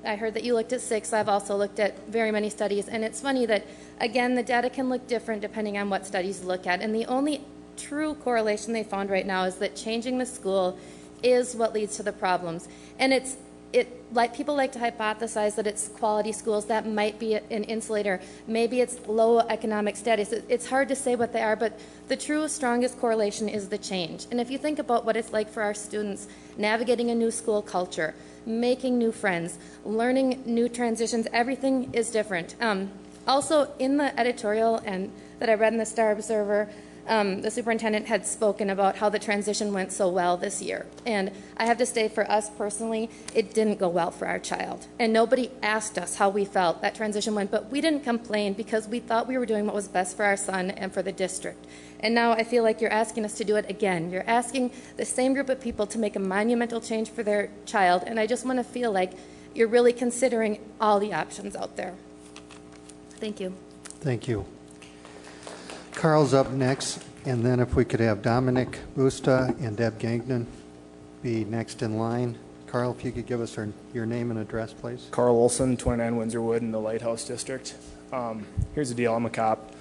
I heard that you looked at 6. I've also looked at very many studies. And it's funny that, again, the data can look different depending on what studies you look at. And the only true correlation they found right now is that changing the school is what leads to the problems. And like people like to hypothesize that it's quality schools. That might be an insulator. Maybe it's low economic status. It's hard to say what they are, but the true strongest correlation is the change. And if you think about what it's like for our students navigating a new school culture, making new friends, learning new transitions, everything is different. Also, in the editorial and that I read in the Star Observer, the superintendent had spoken about how the transition went so well this year. And I have to say, for us personally, it didn't go well for our child. And nobody asked us how we felt that transition went, but we didn't complain because we thought we were doing what was best for our son and for the district. And now I feel like you're asking us to do it again. You're asking the same group of people to make a monumental change for their child, and I just want to feel like you're really considering all the options out there. Thank you. Thank you. Carl's up next, and then if we could have Dominic Busta and Deb Gagnon be next in line. Carl, if you could give us your name and address, please. Carl Olson, 29 Windsor Wood in the Lighthouse District. Here's the deal. I'm a cop.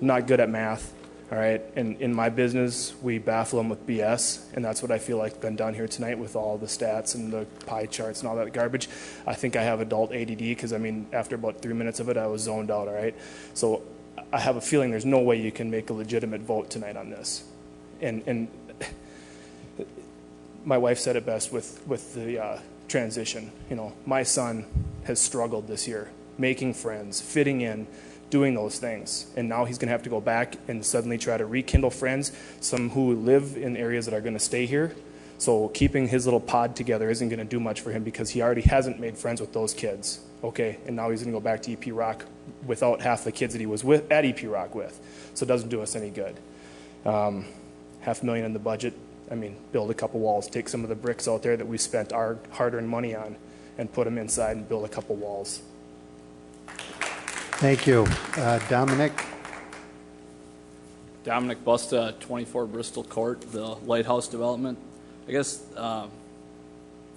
Not good at math, all right? And in my business, we baffle them with BS, and that's what I feel like been done here tonight with all the stats and the pie charts and all that garbage. I think I have adult ADD because, I mean, after about 3 minutes of it, I was zoned out, all right? So I have a feeling there's no way you can make a legitimate vote tonight on this. And my wife said it best with the transition. You know, my son has struggled this year, making friends, fitting in, doing those things. And now he's going to have to go back and suddenly try to rekindle friends, some who live in areas that are going to stay here. So keeping his little pod together isn't going to do much for him because he already hasn't made friends with those kids. Okay, and now he's going to go back to EP Rock without half the kids that he was with at EP Rock with. So it doesn't do us any good. $500,000 in the budget. I mean, build a couple walls, take some of the bricks out there that we spent our hard-earned money on and put them inside and build a couple walls. Thank you. Dominic? Dominic Busta, 24 Bristol Court, the Lighthouse Development. I guess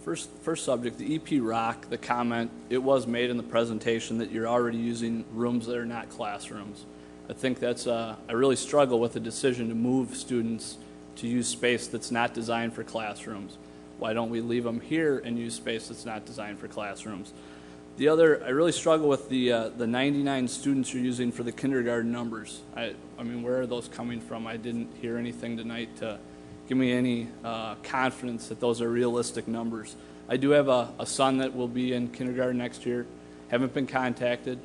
first subject, the EP Rock, the comment, it was made in the presentation that you're already using rooms that are not classrooms. I think that's, I really struggle with the decision to move students to use space that's not designed for classrooms. Why don't we leave them here and use space that's not designed for classrooms? The other, I really struggle with the 99 students you're using for the kindergarten numbers. I mean, where are those coming from? I didn't hear anything tonight to give me any confidence that those are realistic numbers. I do have a son that will be in kindergarten next year. Haven't been contacted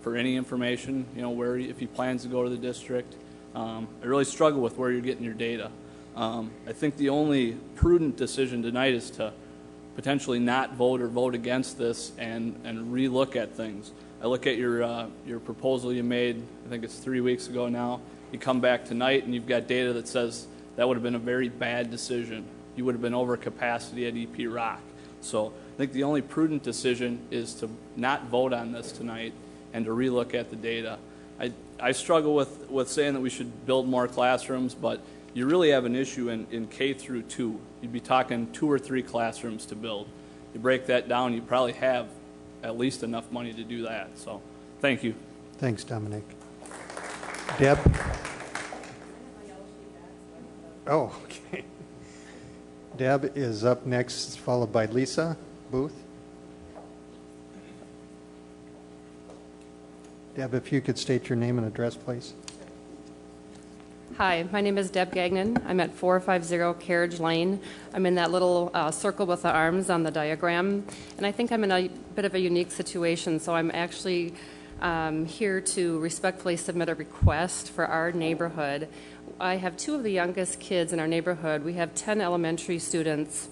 for any information, you know, where if he plans to go to the district. I really struggle with where you're getting your data. I think the only prudent decision tonight is to potentially not vote or vote against this and relook at things. I look at your proposal you made, I think it's 3 weeks ago now. You come back tonight and you've got data that says that would have been a very bad decision. You would have been over capacity at EP Rock. So I think the only prudent decision is to not vote on this tonight and to relook at the data. I struggle with saying that we should build more classrooms, but you really have an issue in K through 2. You'd be talking 2 or 3 classrooms to build. You break that down, you probably have at least enough money to do that. So thank you. Thanks, Dominic. Deb? Oh, okay. Deb is up next, followed by Lisa Booth. Deb, if you could state your name and address, please. Hi, my name is Deb Gagnon. I'm at 450 Carriage Lane. I'm in that little circle with the arms on the diagram, and I think I'm in a bit of a unique situation, so I'm actually here to respectfully submit a request for our neighborhood. I have 2 of the youngest kids in our neighborhood. We have 10 elementary students.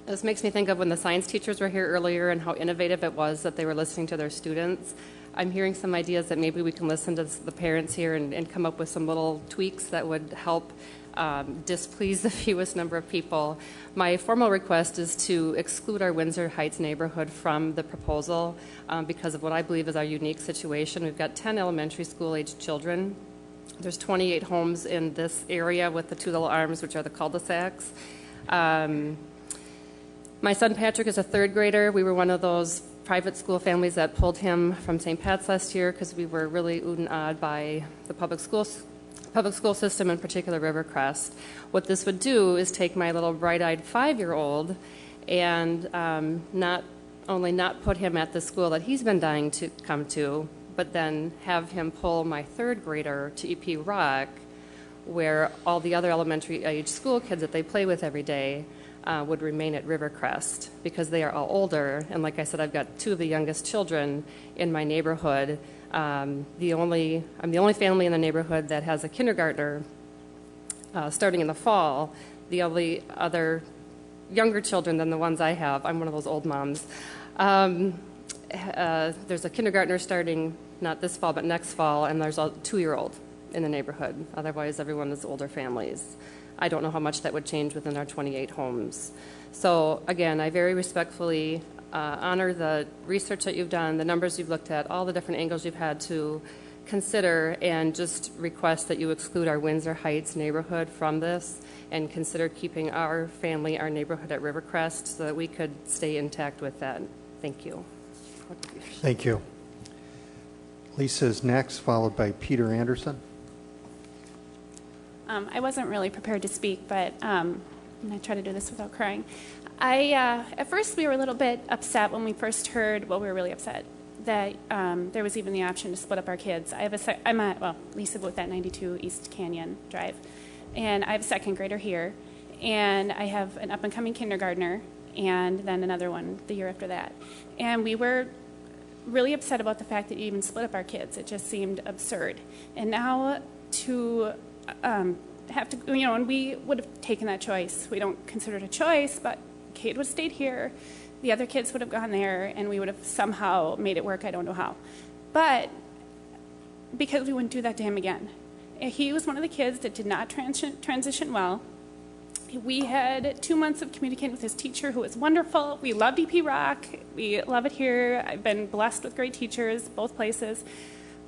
This makes me think of when the science teachers were here earlier and how innovative it was that they were listening to their students. I'm hearing some ideas that maybe we can listen to the parents here and come up with some little tweaks that would help displease the fewest number of people. My formal request is to exclude our Windsor Heights neighborhood from the proposal because of what I believe is our unique situation. We've got 10 elementary school-aged children. There's 28 homes in this area with the 2 little arms, which are the cul-de-sacs. My son Patrick is a 3rd grader. We were one of those private school families that pulled him from St. Pat's last year because we were really oohed and awed by the public school system, in particular Rivercrest. What this would do is take my little bright-eyed 5-year-old and not only not put him at the school that he's been dying to come to, but then have him pull my 3rd grader to EP Rock, where all the other elementary age school kids that they play with every day would remain at Rivercrest because they are all older. And like I said, I've got 2 of the youngest children in my neighborhood. I'm the only family in the neighborhood that has a kindergartner starting in the fall. The only other younger children than the ones I have, I'm one of those old moms. There's a kindergartner starting not this fall but next fall, and there's a 2-year-old in the neighborhood. Otherwise, everyone is older families. I don't know how much that would change within our 28 homes. So again, I very respectfully honor the research that you've done, the numbers you've looked at, all the different angles you've had to consider, and just request that you exclude our Windsor Heights neighborhood from this and consider keeping our family, our neighborhood at Rivercrest so that we could stay intact with that. Thank you. Thank you. Lisa is next, followed by Peter Anderson. I wasn't really prepared to speak, but I'm going to try to do this without crying. At first, we were a little bit upset when we first heard, well, we were really upset that there was even the option to split up our kids. I'm at Lisa Booth at 92 East Canyon Drive, and I have a 2nd grader here, and I have an up-and-coming kindergartner, and then another one the year after that. And we were really upset about the fact that you even split up our kids. It just seemed absurd. And now to have to, and we would have taken that choice. We don't consider it a choice, but Kate would have stayed here. The other kids would have gone there, and we would have somehow made it work. I don't know how. But because we wouldn't do that to him again. He was one of the kids that did not transition well. We had 2 months of communicating with his teacher, who was wonderful. We loved EP Rock. We love it here. I've been blessed with great teachers, both places.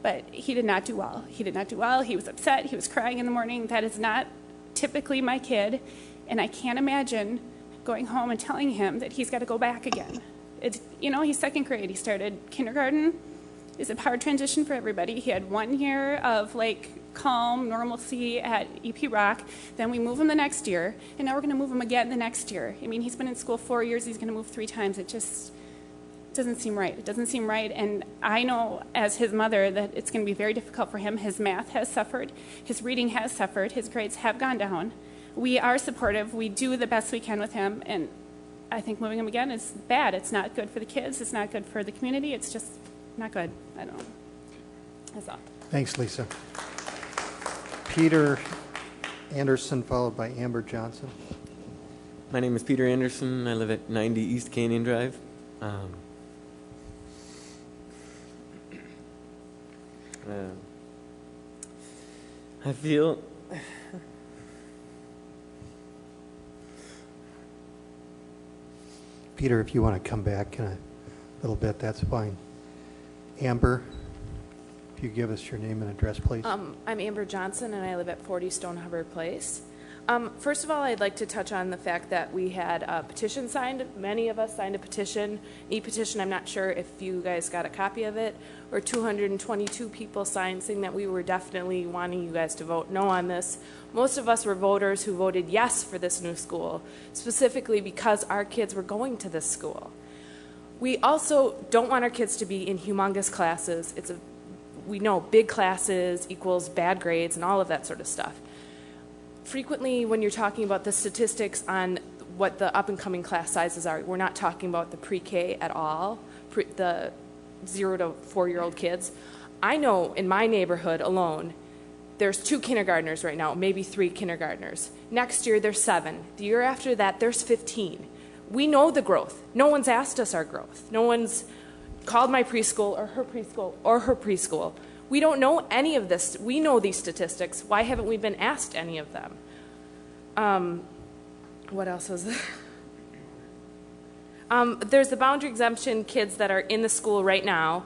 But he did not do well. He did not do well. He was upset. He was crying in the morning. That is not typically my kid. And I can't imagine going home and telling him that he's got to go back again. It's, you know, he's second grade. He started kindergarten. It's a hard transition for everybody. He had 1 year of like calm normalcy at EP Rock. Then we move him the next year, and now we're going to move him again the next year. I mean, he's been in school 4 years. He's going to move 3 times. It just doesn't seem right. It doesn't seem right. And I know as his mother that it's going to be very difficult for him. His math has suffered. His reading has suffered. His grades have gone down. We are supportive. We do the best we can with him. And I think moving him again is bad. It's not good for the kids. It's not good for the community. It's just not good. I don't know. That's all. Thanks, Lisa. Peter Anderson, followed by Amber Johnson. My name is Peter Anderson. I live at 90 East Canyon Drive. I feel Peter, if you want to come back in a little bit, that's fine. Amber, if you give us your name and address, please. I'm Amber Johnson, and I live at 40 Stone Hubbard Place. First of all, I'd like to touch on the fact that we had a petition signed. Many of us signed a petition, e-petition. I'm not sure if you guys got a copy of it, or 222 people signed saying that we were definitely wanting you guys to vote no on this. Most of us were voters who voted yes for this new school, specifically because our kids were going to this school. We also don't want our kids to be in humongous classes. We know big classes equals bad grades and all of that sort of stuff. Frequently, when you're talking about the statistics on what the up-and-coming class sizes are, we're not talking about the pre-K at all, the 0 to 4-year-old kids. I know in my neighborhood alone, there's 2 kindergartners right now, maybe 3 kindergartners. Next year, there's 7. The year after that, there's 15. We know the growth. No one's asked us our growth. No one's called my preschool or her preschool or her preschool. We don't know any of this. We know these statistics. Why haven't we been asked any of them? What else is there? There's the boundary exemption kids that are in the school right now.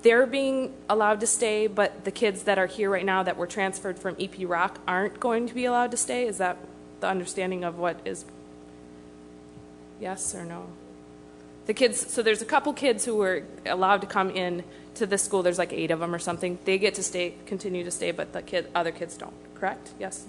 They're being allowed to stay, but the kids that are here right now that were transferred from EP Rock aren't going to be allowed to stay. Is that the understanding of what is? Yes or no? The kids, so there's a couple kids who were allowed to come in to this school. There's like 8 of them or something. They get to stay, continue to stay, but the other kids don't. Correct? Yes.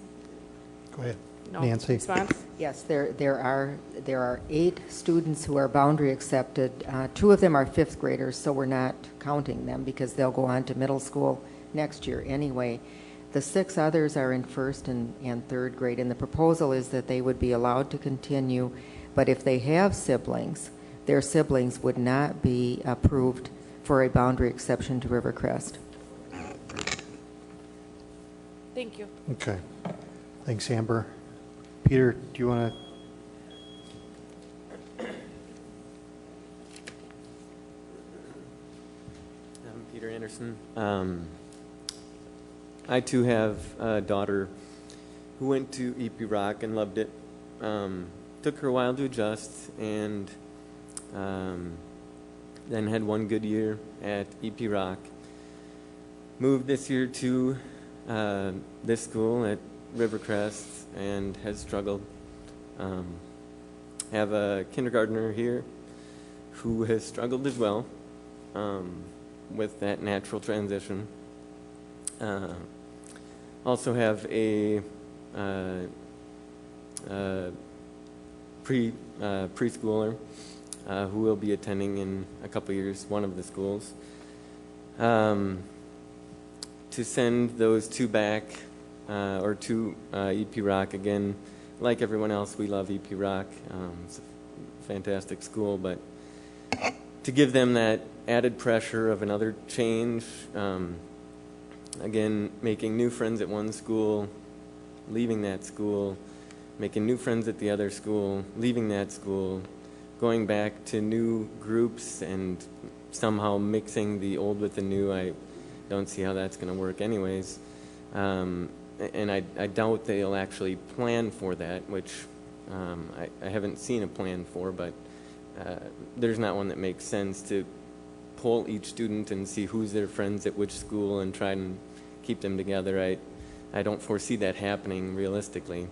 Go ahead, No. Nancy. Response? Yes, there are 8 students who are boundary accepted. 2 of them are 5th graders, so we're not counting them because they'll go on to middle school next year anyway. The 6 others are in 1st and 3rd grade, and the proposal is that they would be allowed to continue, but if they have siblings, their siblings would not be approved for a boundary exception to Rivercrest. Thank you. Okay. Thanks, Amber. Peter, do you want to? I'm Peter Anderson. I too have a daughter who went to EP Rock and loved it. Took her a while to adjust, and then had 1 good year at EP Rock. Moved this year to this school at Rivercrest and has struggled. Have a kindergartner here who has struggled as well with that natural transition. Also have a preschooler who will be attending in a couple years one of the schools. To send those 2 back, or to EP Rock again, like everyone else, we love EP Rock. It's a fantastic school, but to give them that added pressure of another change, again, making new friends at one school, leaving that school, making new friends at the other school, leaving that school, going back to new groups and somehow mixing the old with the new. I don't see how that's going to work anyways. and I doubt they'll actually plan for that, which I haven't seen a plan for, but there's not one that makes sense to poll each student and see who's their friends at which school and try and keep them together. I don't foresee that happening realistically.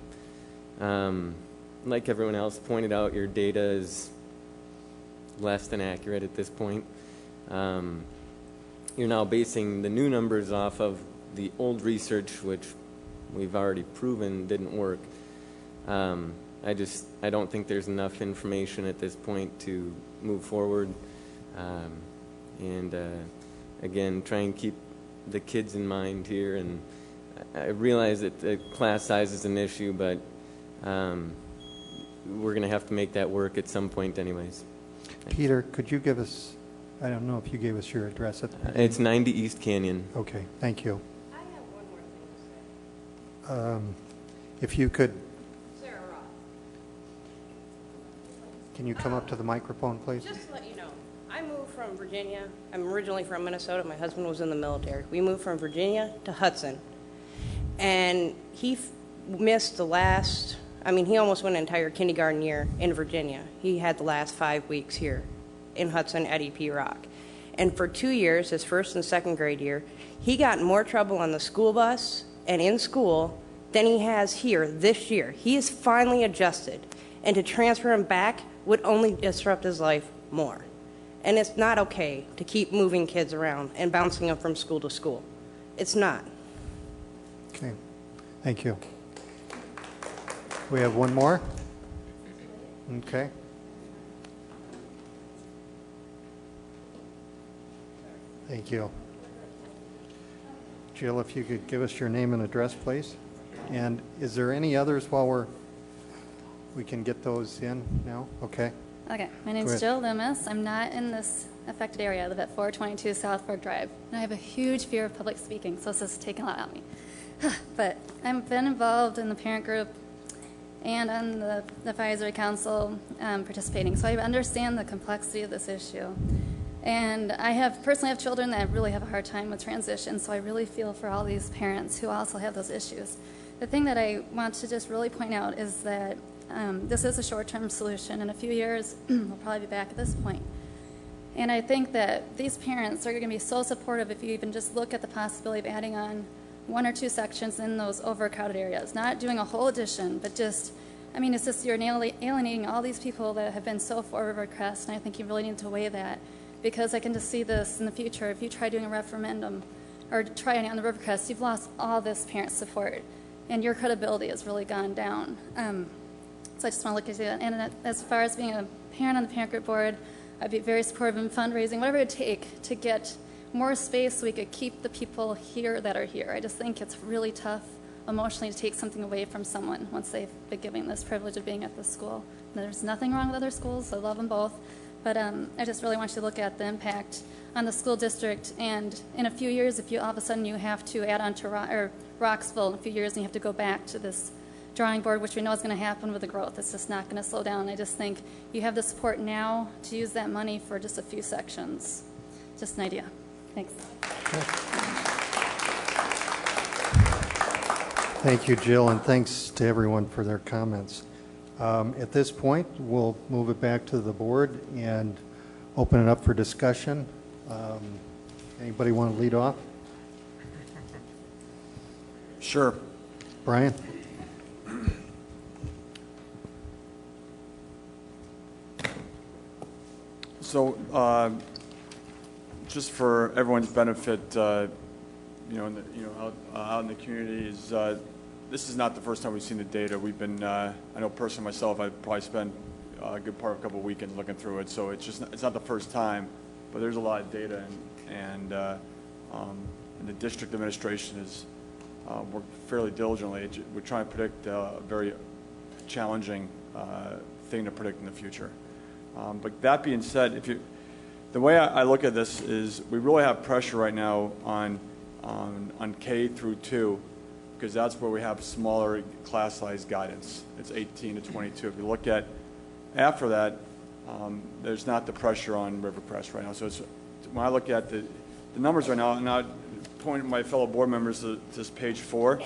Like everyone else pointed out, your data is less than accurate at this point. You're now basing the new numbers off of the old research, which we've already proven didn't work. I don't think there's enough information at this point to move forward. Again, try and keep the kids in mind here. And I realize that the class size is an issue, but we're going to have to make that work at some point anyways. Peter, could you give us, I don't know if you gave us your address at the beginning. It's 90 East Canyon. Okay, thank you. I have one more thing to say. If you could, Sarah Roth. can you come up to the microphone, please? Just to let you know, I moved from Virginia. I'm originally from Minnesota. My husband was in the military. We moved from Virginia to Hudson. And he missed the last, he almost went an entire kindergarten year in Virginia. He had the last 5 weeks here in Hudson at EP Rock. And for 2 years, his first and second grade year, he got in more trouble on the school bus and in school than he has here this year. He is finally adjusted. And to transfer him back would only disrupt his life more. And it's not okay to keep moving kids around and bouncing them from school to school. It's not. Okay, thank you. We have one more? Okay. Thank you. Jill, if you could give us your name and address, please. And is there any others while we can get those in now? Okay. Okay, my name's Jill Loomis. I'm not in this affected area. I live at 422 South Fork Drive. And I have a huge fear of public speaking, so this is taking a lot out of me. But I've been involved in the parent group and on the advisory council participating, so I understand the complexity of this issue. And I personally have children that really have a hard time with transition, so I really feel for all these parents who also have those issues. The thing that I want to just really point out is that this is a short-term solution. In a few years, we'll probably be back at this point. And I think that these parents are going to be so supportive if you even just look at the possibility of adding on 1 or 2 sections in those overcrowded areas, not doing a whole addition, but just, it's just you're alienating all these people that have been so for Rivercrest, and I think you really need to weigh that, because I can just see this in the future. If you try doing a referendum or try it on the Rivercrest, you've lost all this parent support, and your credibility has really gone down. So I just want to look at that. And as far as being a parent on the parent group board, I'd be very supportive in fundraising, whatever it would take to get more space so we could keep the people here that are here. I just think it's really tough emotionally to take something away from someone once they've been given this privilege of being at this school. And there's nothing wrong with other schools. I love them both. But I just really want you to look at the impact on the school district. And in a few years, if you all of a sudden you have to add on to Roxville in a few years and you have to go back to this drawing board, which we know is going to happen with the growth. It's just not going to slow down. I just think you have the support now to use that money for just a few sections. Just an idea. Thanks. Thank you, Jill, and thanks to everyone for their comments. At this point, we'll move it back to the board and open it up for discussion. Anybody want to lead off? Sure. Brian? So, just for everyone's benefit, out in the community, this is not the first time we've seen the data. We've been, I know personally myself, I've probably spent a good part of a couple of weekends looking through it. So it's not the first time, but there's a lot of data, and the district administration is worked fairly diligently. We're trying to predict a very challenging thing to predict in the future. But that being said, the way I look at this is we really have pressure right now on K through 2, because that's where we have smaller class size guidance. It's 18 to 22. If you look at after that, there's not the pressure on Rivercrest right now. So when I look at the numbers right now, and I point my fellow board members to this page 4,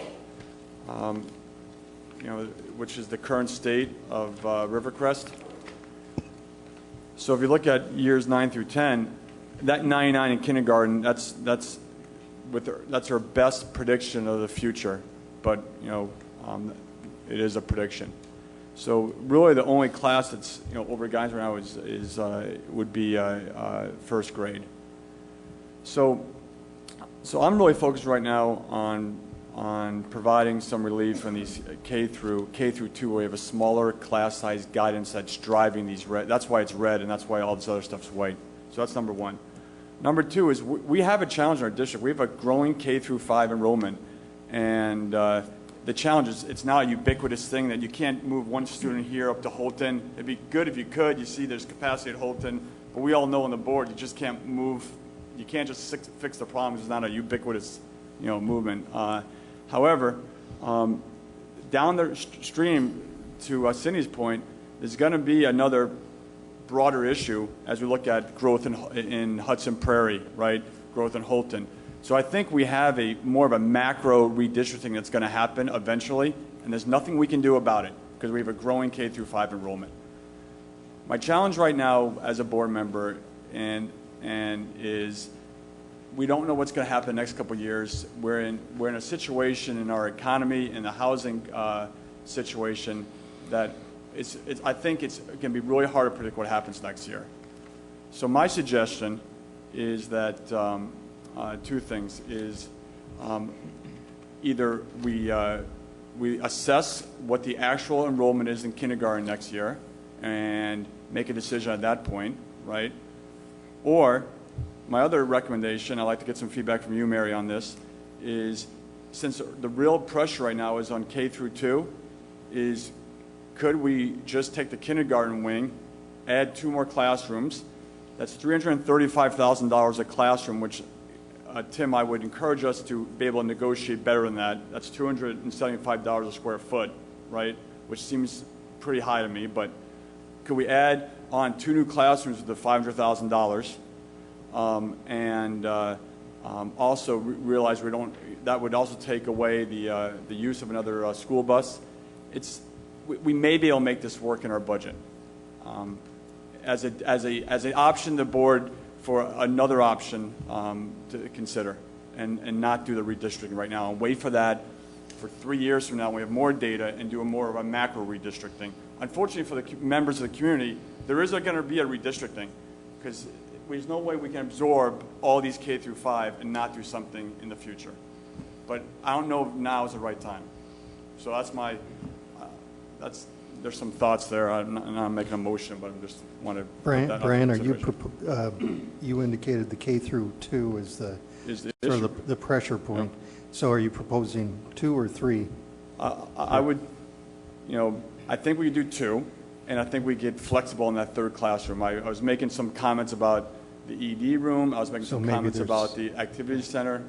which is the current state of Rivercrest. So if you look at years 9 through 10, that 99 in kindergarten, that's our best prediction of the future. But it is a prediction. So really, the only class that's over guidance right now would be first grade. So I'm really focused right now on providing some relief in these K through 2, where we have a smaller class size guidance that's driving these red. That's why it's red, and that's why all this other stuff's white. So that's number one. Number two is we have a challenge in our district. We have a growing K through 5 enrollment, and the challenge is it's now a ubiquitous thing that you can't move one student here up to Holton. It'd be good if you could. You see there's capacity at Holton, but we all know on the board you just can't move. You can't just fix the problem. It's not a ubiquitous movement. However, down the stream to Cindy's point, there's going to be another broader issue as we look at growth in Hudson Prairie, right? Growth in Holton. So I think we have more of a macro redistricting that's going to happen eventually, and there's nothing we can do about it because we have a growing K through 5 enrollment. My challenge right now as a board member is we don't know what's going to happen the next couple of years. We're in a situation in our economy and the housing situation that I think it's going to be really hard to predict what happens next year. So my suggestion is that two things is either we assess what the actual enrollment is in kindergarten next year and make a decision at that point, right? Or my other recommendation, I'd like to get some feedback from you, Mary, on this, is since the real pressure right now is on K through 2, is could we just take the kindergarten wing, add 2 more classrooms? That's $335,000 a classroom, which, Tim, I would encourage us to be able to negotiate better than that. That's $275 a square foot, right? Which seems pretty high to me, but could we add on 2 new classrooms with the $500,000? Also realize that would also take away the use of another school bus. We may be able to make this work in our budget as an option to the board for another option to consider and not do the redistricting right now and wait for that for 3 years from now when we have more data and do more of a macro redistricting. Unfortunately for the members of the community, there is going to be a redistricting because there's no way we can absorb all these K through 5 and not do something in the future. But I don't know if now is the right time. So that's my, there's some thoughts there. I'm not making a motion, but I just want to Brian, put that Brian, up are you, you indicated the K through 2 is the sort of the pressure point. Yeah. So are you proposing 2 or 3? I would, I think we could do 2. And I think we get flexible in that 3rd classroom. I was making some comments about the ED room. I was making some comments about the activity center.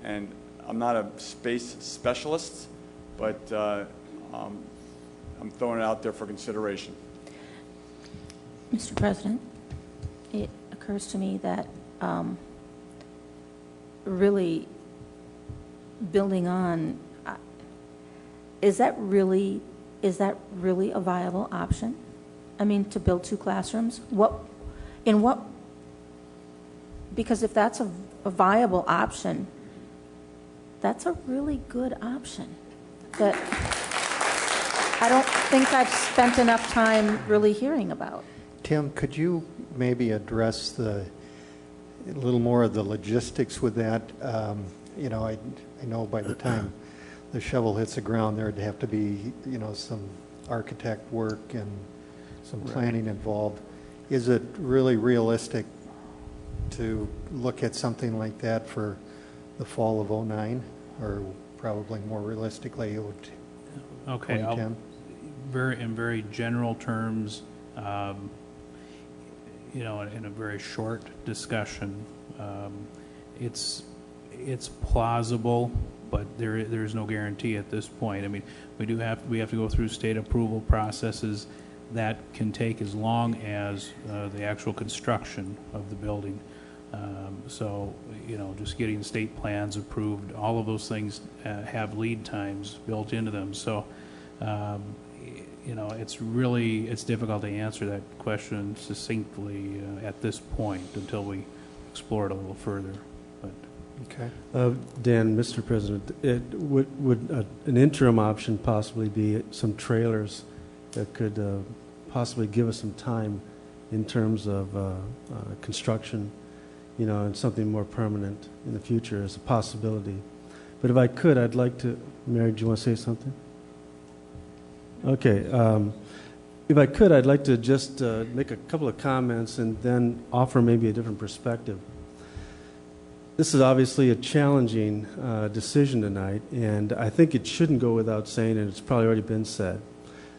And I'm not a space specialist, but I'm throwing it out there for consideration. Mr. President, it occurs to me that really building on, is that really a viable option? I mean, to build 2 classrooms? Because if that's a viable option, that's a really good option that I don't think I've spent enough time really hearing about. Tim, could you maybe address a little more of the logistics with that? I know by the time the shovel hits the ground, there'd have to be, some architect work and some planning involved. Is it really realistic to look at something like that for the fall of '09, or probably more realistically, it would? Okay, in very general terms, in a very short discussion, it's plausible. But there's no guarantee at this point. I mean, we have to go through state approval processes that can take as long as the actual construction of the building. So, just getting state plans approved, all of those things have lead times built into them. So, it's difficult to answer that question succinctly at this point until we explore it a little further. But Okay. Dan, Mr. President, would an interim option possibly be some trailers that could possibly give us some time in terms of construction, and something more permanent in the future as a possibility. But if I could, I'd like to, Mary, do you want to say something? Okay. If I could, I'd like to just make a couple of comments and then offer maybe a different perspective. This is obviously a challenging decision tonight, and I think it shouldn't go without saying, and it's probably already been said,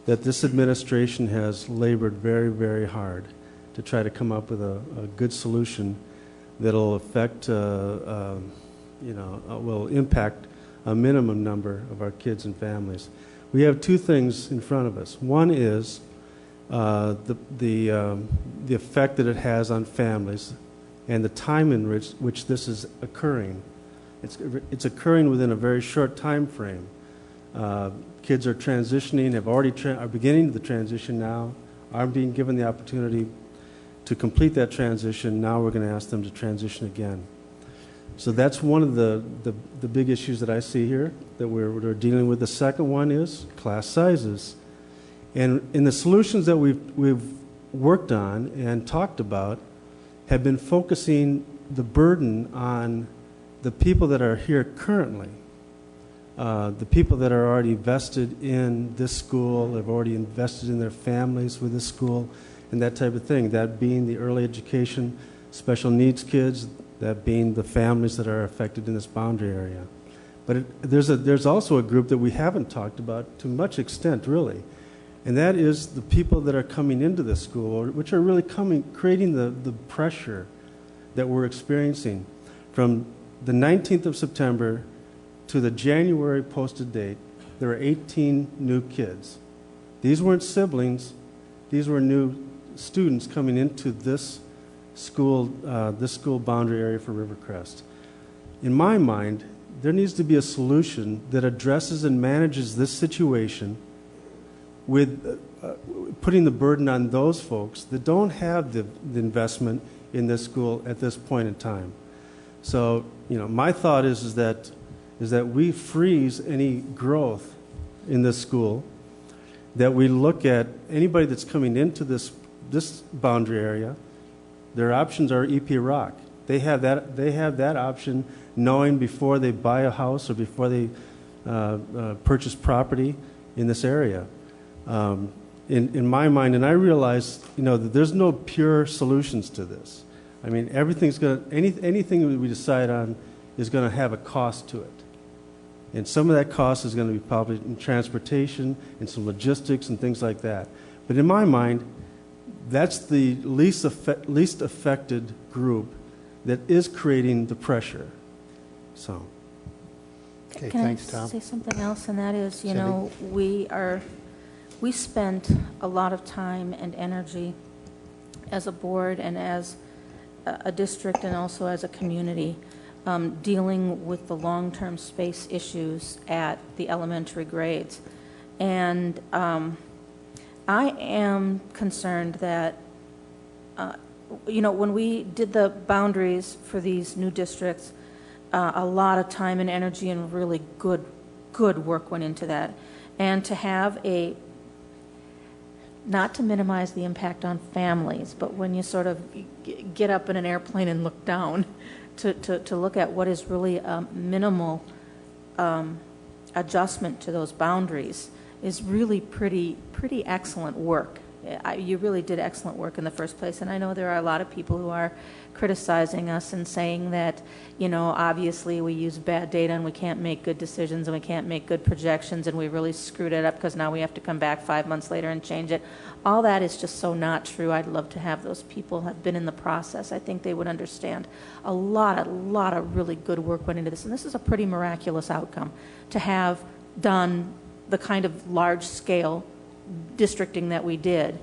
that this administration has labored very, very hard to try to come up with a good solution that'll affect, will impact a minimum number of our kids and families. We have two things in front of us. One is the effect that it has on families and the time in which this is occurring. It's occurring within a very short time frame. Kids are transitioning, are beginning the transition now, are being given the opportunity to complete that transition. Now we're going to ask them to transition again. So that's one of the big issues that I see here that we're dealing with. The second one is class sizes. And in the solutions that we've worked on and talked about have been focusing the burden on the people that are here currently, the people that are already vested in this school, have already invested in their families with this school, and that type of thing, that being the early education, special needs kids, that being the families that are affected in this boundary area. But there's also a group that we haven't talked about to much extent, really, and that is the people that are coming into this school, which are really creating the pressure that we're experiencing. From the 19th of September to the January posted date, there were 18 new kids. These weren't siblings, these were new students coming into this school boundary area for Rivercrest. In my mind, there needs to be a solution that addresses and manages this situation with putting the burden on those folks that don't have the investment in this school at this point in time. So, my thought is that we freeze any growth in this school, that we look at anybody that's coming into this boundary area. Their options are EP Rock. They have that option, knowing before they buy a house or before they purchase property in this area. In my mind, and I realize, that there's no pure solutions to this. I mean, anything that we decide on is going to have a cost to it. And some of that cost is going to be probably in transportation and some logistics and things like that. But in my mind, that's the least affected group that is creating the pressure. So. Okay, Can thanks, I Tom. say something else? And that is, Cindy? we spent a lot of time and energy as a board and as a district and also as a community dealing with the long-term space issues at the elementary grades. And I am concerned that, when we did the boundaries for these new districts, a lot of time and energy and really good work went into that. And to have not to minimize the impact on families, but when you sort of get up in an airplane and look down, to look at what is really a minimal adjustment to those boundaries is really pretty excellent work. You really did excellent work in the first place, and I know there are a lot of people who are criticizing us and saying that, obviously we use bad data and we can't make good decisions and we can't make good projections and we really screwed it up because now we have to come back 5 months later and change it. All that is just so not true. I'd love to have those people have been in the process. I think they would understand. A lot of really good work went into this, and this is a pretty miraculous outcome to have done the kind of large-scale districting that we did,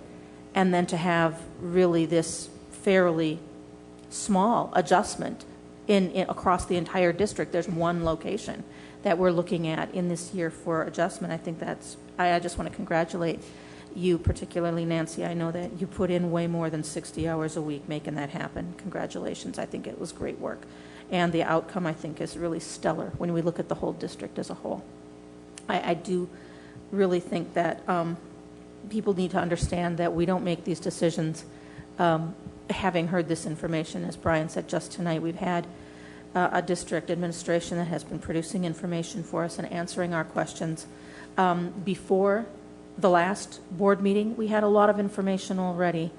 and then to have really this fairly small adjustment in across the entire district. There's one location that we're looking at in this year for adjustment. I think that's, I just want to congratulate you, particularly Nancy. I know that you put in way more than 60 hours a week making that happen. Congratulations. I think it was great work. And the outcome, I think, is really stellar when we look at the whole district as a whole. I do really think that people need to understand that we don't make these decisions having heard this information. As Brian said just tonight, we've had a district administration that has been producing information for us and answering our questions. Before the last board meeting, we had a lot of information already.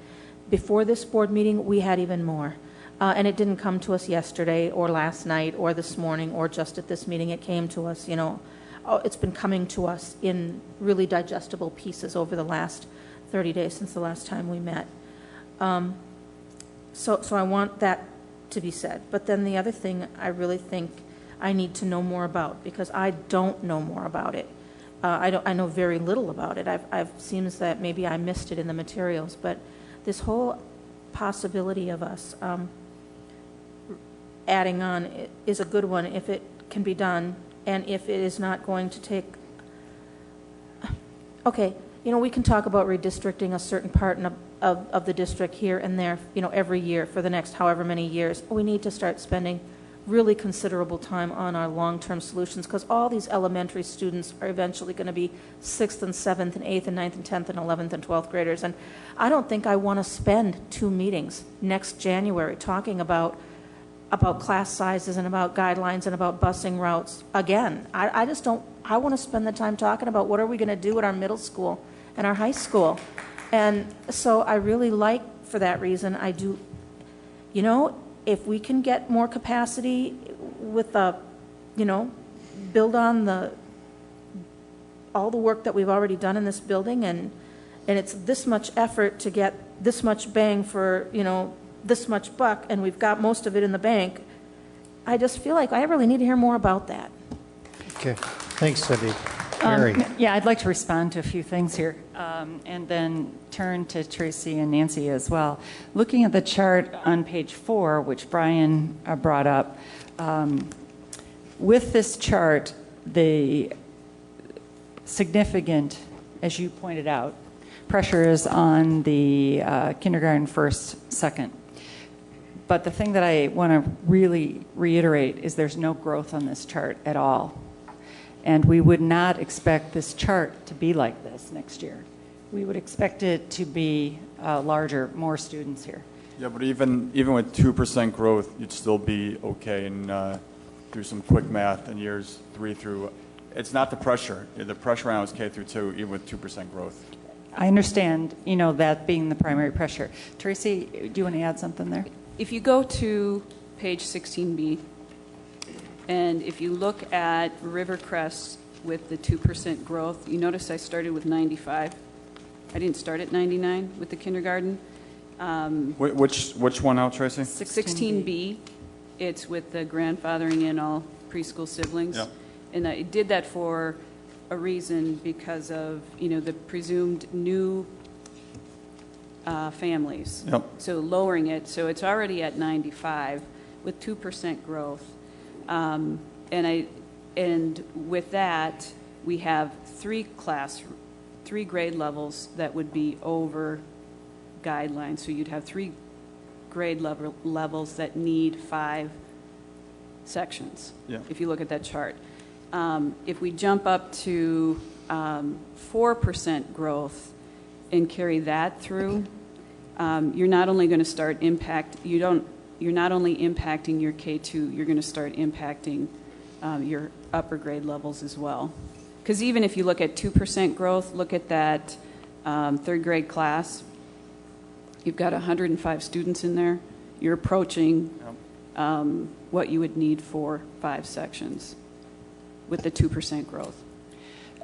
Before this board meeting, we had even more. And it didn't come to us yesterday or last night or this morning or just at this meeting. It came to us, you know, it's been coming to us in really digestible pieces over the last 30 days since the last time we met. So I want that to be said. But then the other thing I really think I need to know more about, because I don't know more about it. I know very little about it. I've seems that maybe I missed it in the materials, but this whole possibility of us adding on is a good one if it can be done, and if it is not going to take. Okay, you know, we can talk about redistricting a certain part of the district here and there, you know, every year for the next however many years. We need to start spending really considerable time on our long-term solutions, because all these elementary students are eventually going to be 6th and 7th and 8th and 9th and 10th and 11th and 12th graders. And I don't think I want to spend 2 meetings next January talking about class sizes and about guidelines and about busing routes again. I just don't. I want to spend the time talking about what are we going to do at our middle school and our high school. And so I really like, for that reason, I do, you know, if we can get more capacity with the, you know, build on all the work that we've already done in this building, and it's this much effort to get this much bang for, you know, this much buck, and we've got most of it in the bank. I just feel like I really need to hear more about that. Okay. Thanks, Cindy. Mary. Yeah, I'd like to respond to a few things here, and then turn to Tracy and Nancy as well. Looking at the chart on page 4, which Brian brought up, with this chart, the significant, as you pointed out, pressure is on the kindergarten first, second. But the thing that I want to really reiterate is there's no growth on this chart at all. And we would not expect this chart to be like this next year. We would expect it to be larger, more students here. Yeah, but even with 2% growth, you'd still be okay, and do some quick math in years 3 through. It's not the pressure. The pressure right now is K through 2, even with 2% growth. I understand, you know, that being the primary pressure. Tracy, do you want to add something there? If you go to page 16B, and if you look at Rivercrest with the 2% growth, you notice I started with 95. I didn't start at 99 with the kindergarten. Which one out, Tracy? 16B, it's with the grandfathering in all preschool siblings. Yep. And I did that for a reason, because of, you know, the presumed new families. Yep. So lowering it, so it's already at 95 with 2% growth. And with that, we have 3 grade levels that would be over guidelines. So you'd have 3 grade levels that need 5 sections. Yeah. If you look at that chart. If we jump up to 4% growth and carry that through, you're not only going to start you're not only impacting your K2, you're going to start impacting your upper grade levels as well. Because even if you look at 2% growth, look at that 3rd grade class. You've got 105 students in there. You're approaching what you would need for 5 sections with the 2% growth.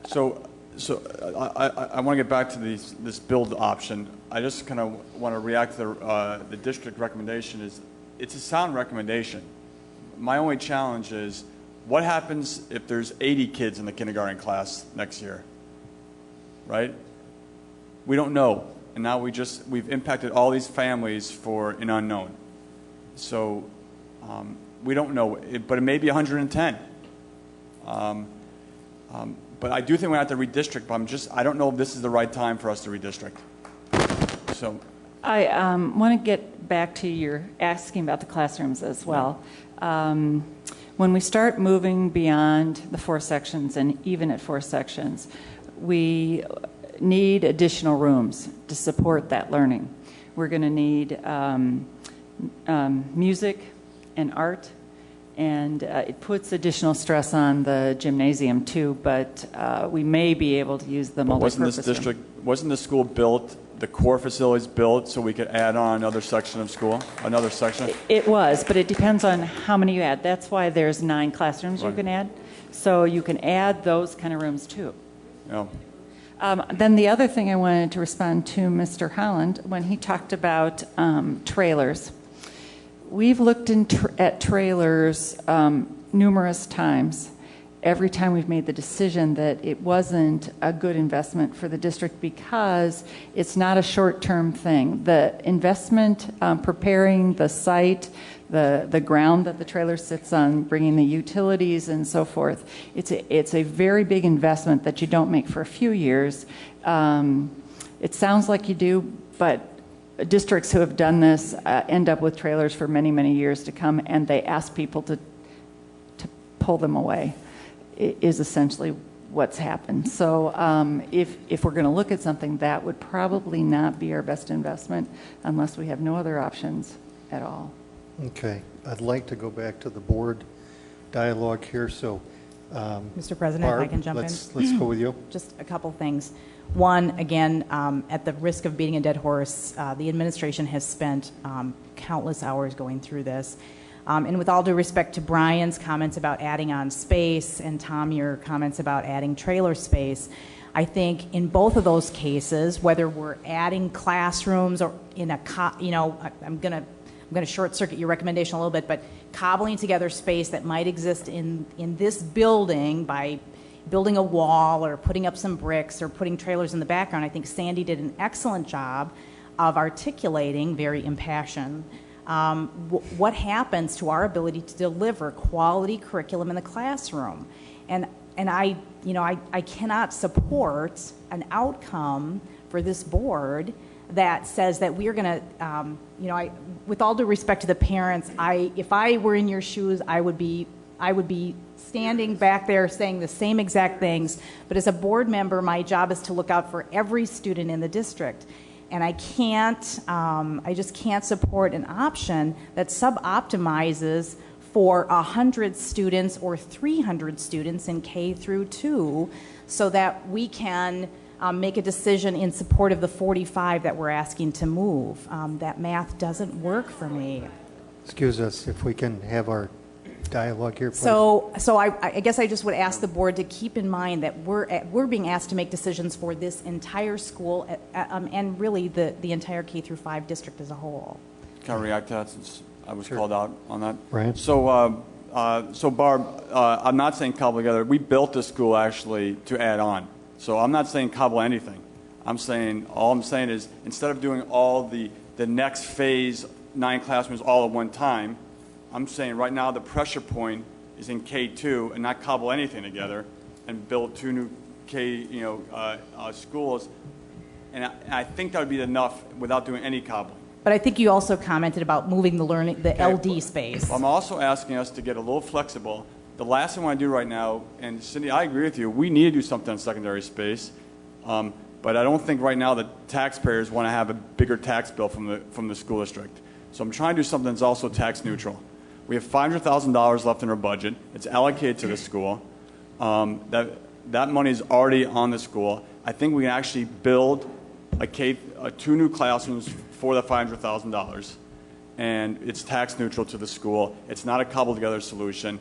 So I want to get back to this build option. I just kind of want to react to the district recommendation. It's a sound recommendation. My only challenge is, what happens if there's 80 kids in the kindergarten class next year? Right? We don't know. And now we've impacted all these families for an unknown. So we don't know, but it may be 110. But I do think we have to redistrict, but I don't know if this is the right time for us to redistrict. So I want to get back to your asking about the classrooms as well. When we start moving beyond the 4 sections and even at 4 sections, we need additional rooms to support that learning. We're going to need music and art, and it puts additional stress on the gymnasium too, but we may be able to use the multi-purpose room. Wasn't the school built, the core facilities built so we could add on another section of school, another section? It was, but it depends on how many you add. That's why there's 9 classrooms you can add. So you can add those kind of rooms too. Yeah. Then the other thing I wanted to respond to Mr. Holland, when he talked about trailers. We've looked at trailers numerous times. Every time we've made the decision that it wasn't a good investment for the district because it's not a short-term thing. The investment preparing the site, the ground that the trailer sits on, bringing the utilities and so forth, it's a very big investment that you don't make for a few years. It sounds like you do, but districts who have done this end up with trailers for many, many years to come, and they ask people to pull them away. Is essentially what's happened. So if we're going to look at something, that would probably not be our best investment unless we have no other options at all. Okay. I'd like to go back to the board dialogue here. So, Mr. President, Barb, if I can jump in. let's go with you. Just a couple things. One, again, at the risk of beating a dead horse, the administration has spent countless hours going through this. And with all due respect to Brian's comments about adding on space and Tom, your comments about adding trailer space, I think in both of those cases, whether we're adding classrooms or in a, I'm going to short circuit your recommendation a little bit, but cobbling together space that might exist in this building by building a wall or putting up some bricks or putting trailers in the background, I think Sandy did an excellent job of articulating, very impassioned, what happens to our ability to deliver quality curriculum in the classroom. And I cannot support an outcome for this board that says that we're going to, with all due respect to the parents, if I were in your shoes, I would be standing back there saying the same exact things. But as a board member, my job is to look out for every student in the district. And I just can't support an option that sub-optimizes for 100 students or 300 students in K through 2 so that we can make a decision in support of the 45 that we're asking to move. That math doesn't work for me. Excuse us if we can have our dialogue here, please. So I guess I just would ask the board to keep in mind that we're being asked to make decisions for this entire school and really the entire K through 5 district as a whole. Can I react to that since I was called out on that? Right. So Barb, I'm not saying cobble together. We built this school actually to add on. So I'm not saying cobble anything. All I'm saying is instead of doing all the next phase 9 classrooms all at one time, I'm saying right now the pressure point is in K2 and not cobble anything together and build 2 new schools. And I think that would be enough without doing any cobbling. But I think you also commented about moving the LD space. I'm also asking us to get a little flexible. The last thing I want to do right now, and Cindy, I agree with you, we need to do something on secondary space. But I don't think right now the taxpayers want to have a bigger tax bill from the school district. So I'm trying to do something that's also tax neutral. We have $500,000 left in our budget. It's allocated to the school. That money is already on the school. I think we can actually build 2 new classrooms for the $500,000, and it's tax neutral to the school. It's not a cobbled together solution,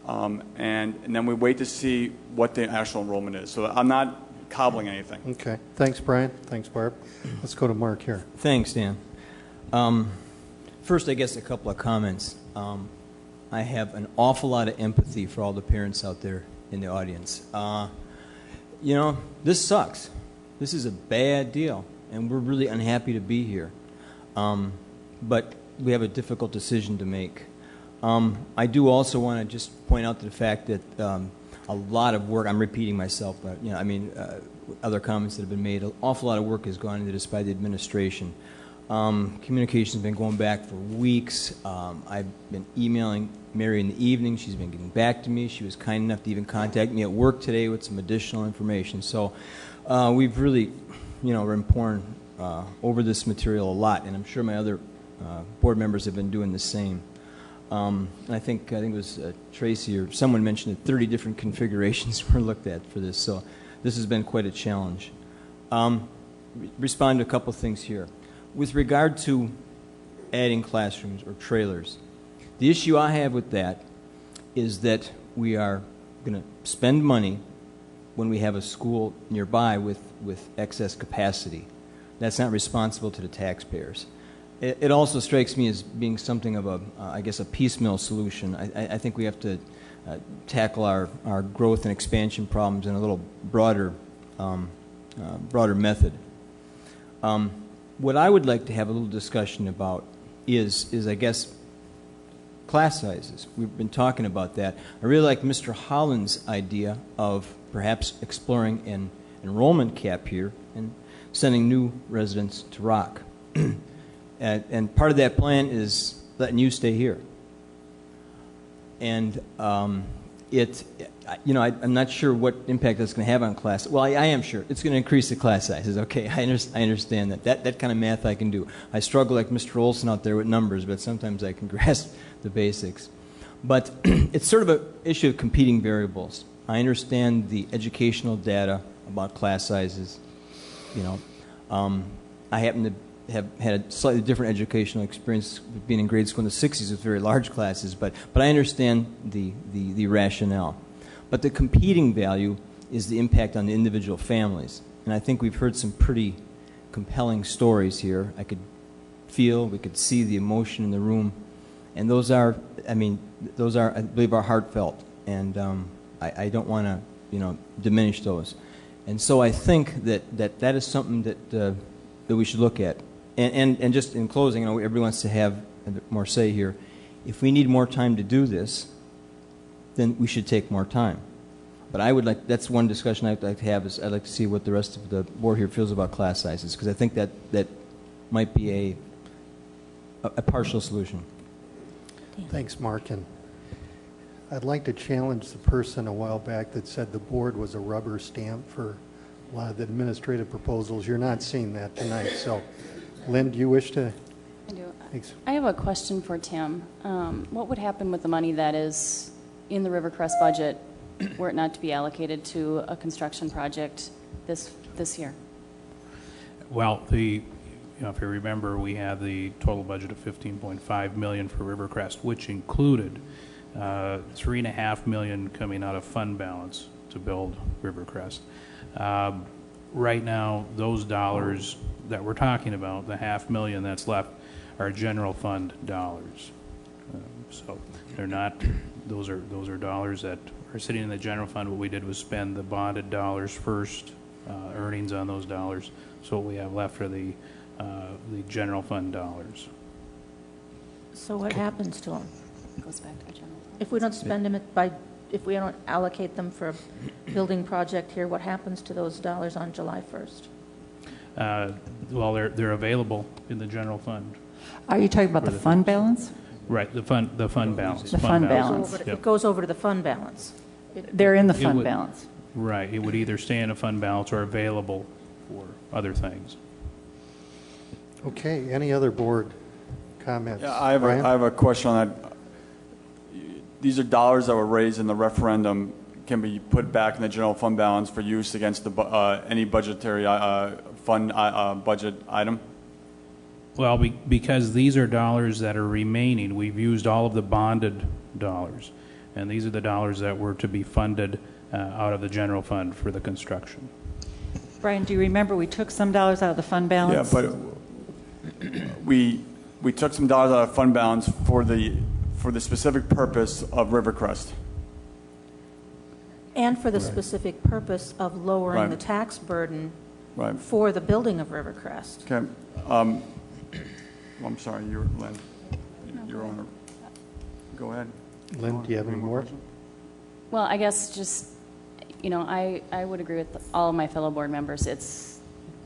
and then we wait to see what the actual enrollment is. So I'm not cobbling anything. Okay. Thanks, Brian. Thanks, Barb. Let's go to Mark here. Thanks, Dan. First, I guess a couple of comments. I have an awful lot of empathy for all the parents out there in the audience. This sucks. This is a bad deal, and we're really unhappy to be here. But we have a difficult decision to make. I do also want to just point out the fact that a lot of work, I'm repeating myself, but other comments that have been made, an awful lot of work has gone into this by the administration. Communication's been going back for weeks. I've been emailing Mary in the evening. She's been getting back to me. She was kind enough to even contact me at work today with some additional information. So we've really, been pouring over this material a lot, and I'm sure my other board members have been doing the same. And I think it was Tracy or someone mentioned that 30 different configurations were looked at for this. So this has been quite a challenge. Respond to a couple things here. With regard to adding classrooms or trailers, the issue I have with that is that we are going to spend money when we have a school nearby with excess capacity. That's not responsible to the taxpayers. It also strikes me as being something of a piecemeal solution. I think we have to tackle our growth and expansion problems in a little broader method. What I would like to have a little discussion about is I guess, class sizes. We've been talking about that. I really like Mr. Holland's idea of perhaps exploring an enrollment cap here and sending new residents to Rock. And part of that plan is letting you stay here. And I'm not sure what impact that's going to have on class. Well, I am sure. It's going to increase the class sizes. Okay, I understand that. That kind of math I can do. I struggle like Mr. Olson out there with numbers, but sometimes I can grasp the basics. But it's sort of an issue of competing variables. I understand the educational data about class sizes. I happen to have had a slightly different educational experience being in grade school in the 60s with very large classes, but I understand the rationale. But the competing value is the impact on the individual families. And I think we've heard some pretty compelling stories here. We could see the emotion in the room. And those are, I believe, are heartfelt. And I don't want to, diminish those. And so I think that is something that we should look at. And just in closing, everybody wants to have a bit more say here. If we need more time to do this, then we should take more time. But that's one discussion I'd like to have, is I'd like to see what the rest of the board here feels about class sizes, because I think that might be a partial solution. Thanks, Mark. And I'd like to challenge the person a while back that said the board was a rubber stamp for a lot of the administrative proposals. You're not seeing that tonight. So, Lynn, do you wish to? I do. Thanks. I have a question for Tim. What would happen with the money that is in the Rivercrest budget were it not to be allocated to a construction project this year? Well, if you remember, we had the total budget of $15.5 million for Rivercrest, which included $3.5 million coming out of fund balance to build Rivercrest. Right now, those dollars that we're talking about, the $500,000 that's left, are general fund dollars. So they're not; those are dollars that are sitting in the general fund. What we did was spend the bonded dollars first, earnings on those dollars. So what we have left are the general fund dollars. So what happens to them? It goes back to the general fund. If we don't spend them if we don't allocate them for a building project here, what happens to those dollars on July 1st? Well, they're available in the general fund. Are you talking about the fund balance? Right, the fund balance. The fund balance. It goes over to the fund balance. They're in the fund balance. Right. It would either stay in a fund balance or available for other things. Okay. Any other board comments? Yeah, I have a question on that. These are dollars that were raised in the referendum, can be put back in the general fund balance for use against any budgetary fund budget item? Well, because these are dollars that are remaining, we've used all of the bonded dollars, and these are the dollars that were to be funded out of the general fund for the construction. Brian, do you remember we took some dollars out of the fund balance? Yeah, but we took some dollars out of fund balance for the specific purpose of Rivercrest. And for the specific purpose of lowering the tax burden for the building of Rivercrest. Okay. I'm sorry, you're Lynn. You're on. Go ahead. Lynn, do you have any more? Well, I guess just, I would agree with all of my fellow board members. It's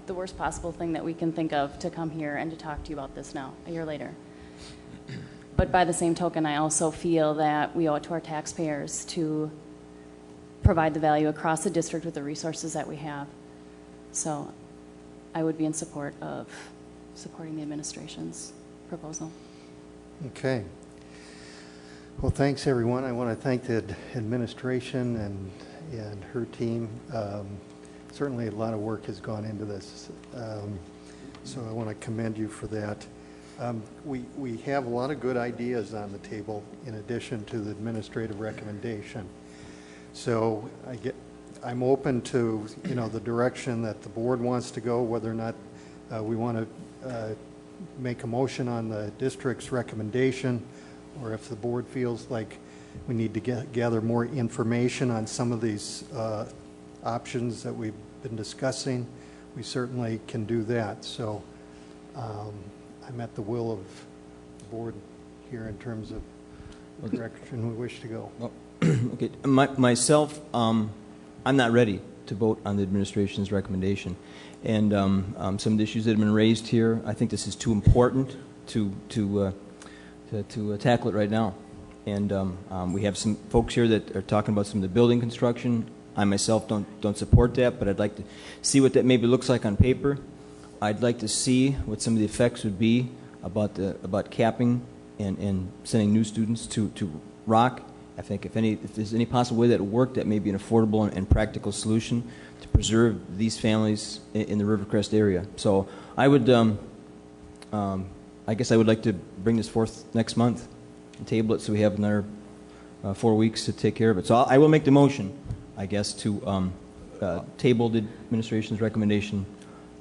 the worst possible thing that we can think of to come here and to talk to you about this now, a year later. But by the same token, I also feel that we owe it to our taxpayers to provide the value across the district with the resources that we have. So I would be in support of supporting the administration's proposal. Okay. Well, thanks, everyone. I want to thank the administration and her team. Certainly a lot of work has gone into this, so I want to commend you for that. We have a lot of good ideas on the table in addition to the administrative recommendation. So I'm open to the direction that the board wants to go, whether or not we want to make a motion on the district's recommendation, or if the board feels like we need to gather more information on some of these options that we've been discussing, we certainly can do that. So I'm at the will of the board here in terms of the direction we wish to go. Well, okay, myself, I'm not ready to vote on the administration's recommendation, and some of the issues that have been raised here, I think this is too important to tackle it right now. And we have some folks here that are talking about some of the building construction. I myself don't support that, but I'd like to see what that maybe looks like on paper. I'd like to see what some of the effects would be about capping and sending new students to Rock. I think if there's any possible way that would work, that may be an affordable and practical solution to preserve these families in the Rivercrest area. So I would, I guess I would like to bring this forth next month and table it so we have another 4 weeks to take care of it. So I will make the motion, I guess, to table the administration's recommendation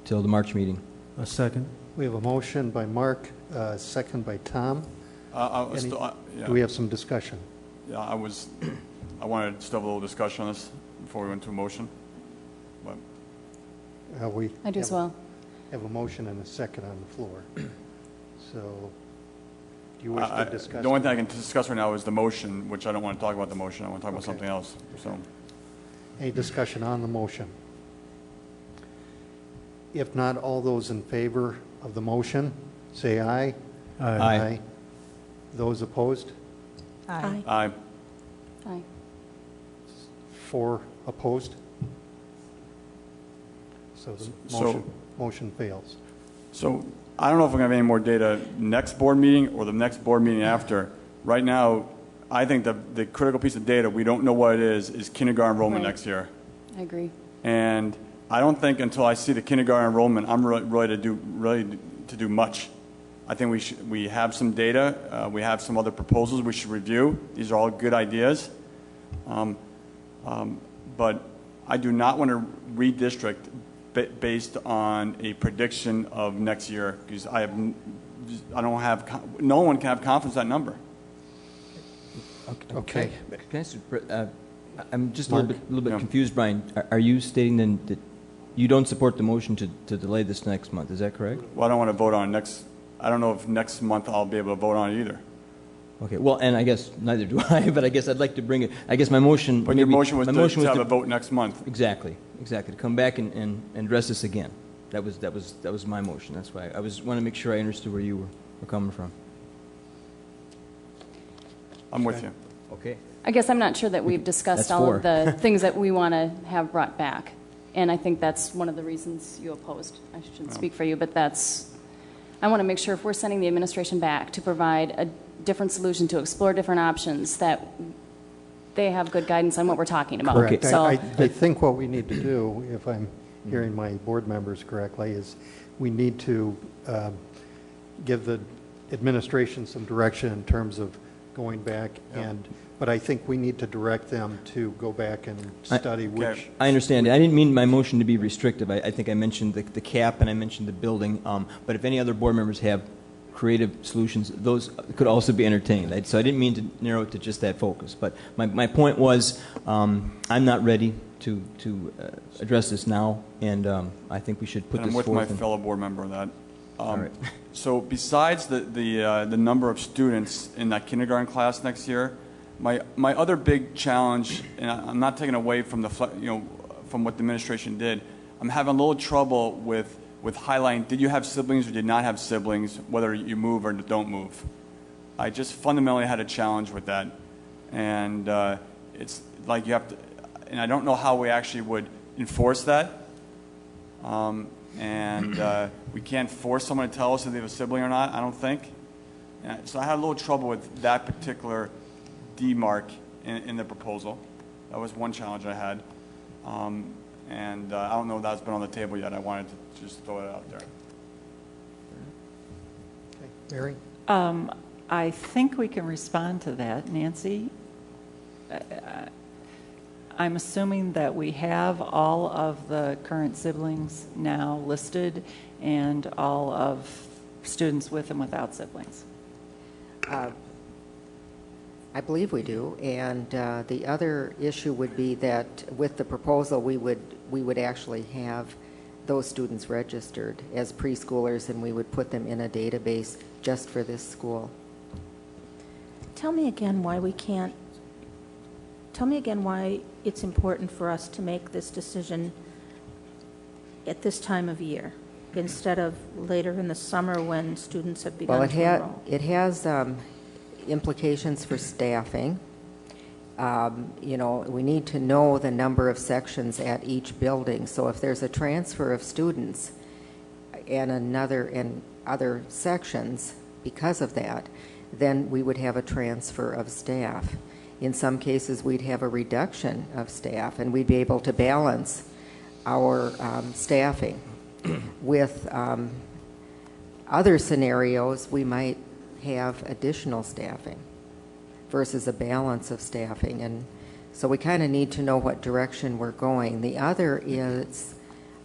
till the March meeting. A second. We have a motion by Mark, second by Tom. Yeah. Do we have some discussion? Yeah, I wanted to still have a little discussion on this before we went to a motion. But I do as well. Have a motion and a second on the floor. So, do you wish to discuss? The only thing I can discuss right now is the motion, which I don't want to talk about the motion. I want to talk about something else. So, any discussion on the motion? If not, all those in favor of the motion, say aye. Aye. Aye. Those opposed? Aye. Aye. Aye. 4 opposed? So the motion fails. So I don't know if we're going to have any more data next board meeting or the next board meeting after. Right now, I think the critical piece of data, we don't know what it is kindergarten enrollment next year. I agree. And I don't think until I see the kindergarten enrollment, I'm ready to do much. I think we have some data. We have some other proposals we should review. These are all good ideas. But I do not want to redistrict based on a prediction of next year, because no one can have confidence in that number. Okay. Can I'm just a little bit confused, Brian. Are you stating then that you don't support the motion to delay this next month? Is that correct? Well, I don't want to vote on next. I don't know if next month I'll be able to vote on it either. Okay. Well, and I guess neither do I. But I guess I'd like to bring it. I guess my motion. But your motion was to have a vote next month. Exactly. To come back and address this again. That was my motion. That's why I want to make sure I understood where you were coming from. I'm with you. Okay. I guess I'm not sure that we've discussed all of the things that we want to have brought back. And I think that's one of the reasons you opposed. I shouldn't speak for you, but I want to make sure if we're sending the administration back to provide a different solution, to explore different options, that they have good guidance on what we're talking about. Correct. So I think what we need to do, if I'm hearing my board members correctly, is we need to give the administration some direction in terms of going back but I think we need to direct them to go back and study which... I understand. I didn't mean my motion to be restrictive. I think I mentioned the cap and I mentioned the building. But if any other board members have creative solutions, those could also be entertained. So I didn't mean to narrow it to just that focus. But my point was I'm not ready to address this now, and I think we should put this forth. I'm with my fellow board member on that. All right. So besides the number of students in that kindergarten class next year, my other big challenge, and I'm not taking away from from what the administration did, I'm having a little trouble with highlighting, did you have siblings or did not have siblings, whether you move or don't move. I just fundamentally had a challenge with that. And it's like you have to, and I don't know how we actually would enforce that. We can't force someone to tell us if they have a sibling or not, I don't think. So I had a little trouble with that particular demarc in the proposal. That was one challenge I had. I don't know if that's been on the table yet. I wanted to just throw it out there. Mary? I think we can respond to that. Nancy? I'm assuming that we have all of the current siblings now listed and all of students with and without siblings. I believe we do, and the other issue would be that with the proposal, we would actually have those students registered as preschoolers, and we would put them in a database just for this school. Tell me again why it's important for us to make this decision at this time of year instead of later in the summer when students have begun to enroll. It has implications for staffing. We need to know the number of sections at each building. So if there's a transfer of students and other sections because of that, then we would have a transfer of staff. In some cases, we'd have a reduction of staff, and we'd be able to balance our staffing. With other scenarios, we might have additional staffing versus a balance of staffing. And so we kind of need to know what direction we're going. The other is,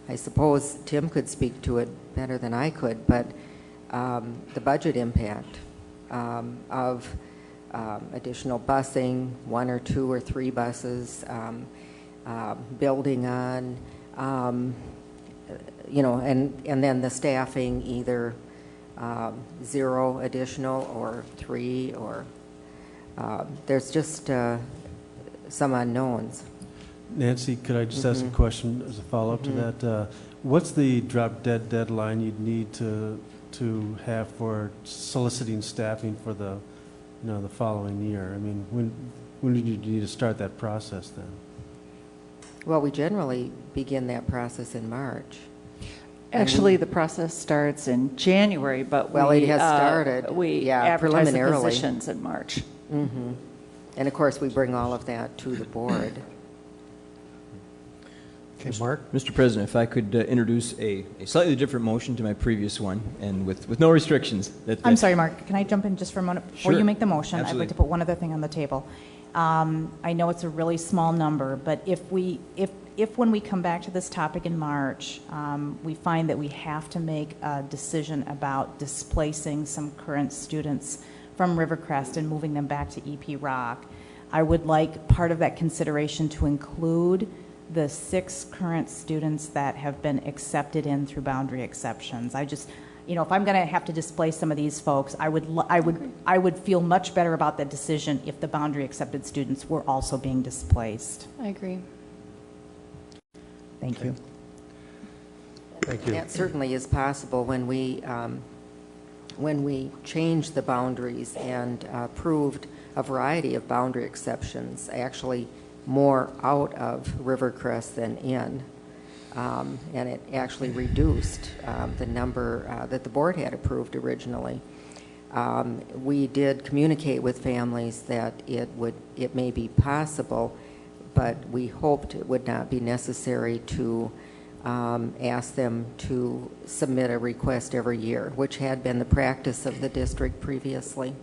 I suppose Tim could speak to it better than I could, but the budget impact of additional busing, 1 or 2 or 3 buses, building on, and then the staffing, either 0 additional or 3, or there's just some unknowns. Nancy, could I just ask a question as a follow-up to that? What's the drop-dead deadline you'd need to have for soliciting staffing for the following year? I mean, when did you need to start that process then? Well, we generally begin that process in March. Actually, the process starts in January, but it has started. We advertise the positions in March. Mm-hmm. And of course, we bring all of that to the board. Okay, Mark? Mr. President, if I could introduce a slightly different motion to my previous one, and with no restrictions. I'm sorry, Mark. Can I jump in just for a moment? Before you make the motion, Absolutely. I'd like to put one other thing on the table. I know it's a really small number, but if when we come back to this topic in March, we find that we have to make a decision about displacing some current students from Rivercrest and moving them back to EP Rock, I would like part of that consideration to include the 6 current students that have been accepted in through boundary exceptions. I just, if I'm going to have to displace some of these folks, I would feel much better about that decision if the boundary accepted students were also being displaced. I agree. Thank you. Thank you. That certainly is possible when we changed the boundaries and approved a variety of boundary exceptions, actually more out of Rivercrest than in. And it actually reduced the number that the board had approved originally. We did communicate with families that it may be possible, but we hoped it would not be necessary to ask them to submit a request every year, which had been the practice of the district previously.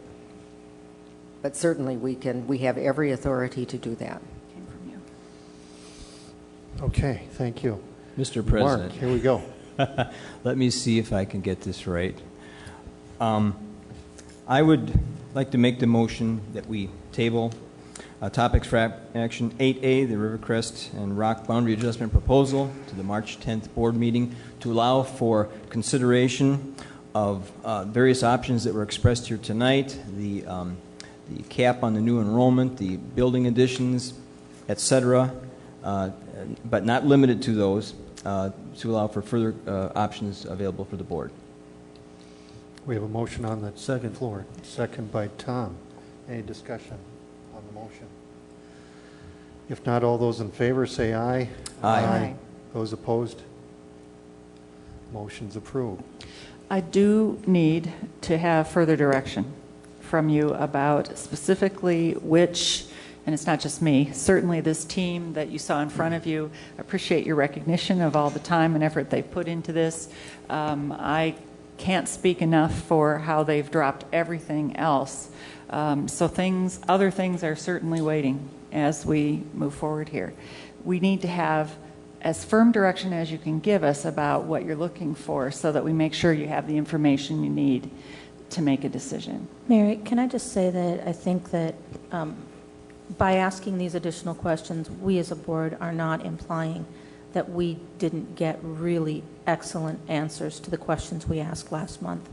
But certainly we have every authority to do that. Okay, thank you. Mr. President. Mark, here we go. Let me see if I can get this right. I would like to make the motion that we table topics for action 8A, the Rivercrest and Rock Boundary Adjustment Proposal, to the March 10th board meeting to allow for consideration various options that were expressed here tonight, the cap on the new enrollment, the building additions, etc., but not limited to those, to allow for further options available for the board. We have a motion on the second floor, second by Tom. Any discussion on the motion? If not, all those in favor say aye. Aye. Those opposed? Motion's approved. I do need to have further direction from you about specifically which, and it's not just me, certainly this team that you saw in front of you. I appreciate your recognition of all the time and effort they've put into this. I can't speak enough for how they've dropped everything else. So other things are certainly waiting as we move forward here. We need to have as firm direction as you can give us about what you're looking for so that we make sure you have the information you need to make a decision. Mary, can I just say that I think that by asking these additional questions, we as a board are not implying that we didn't get really excellent answers to the questions we asked last month.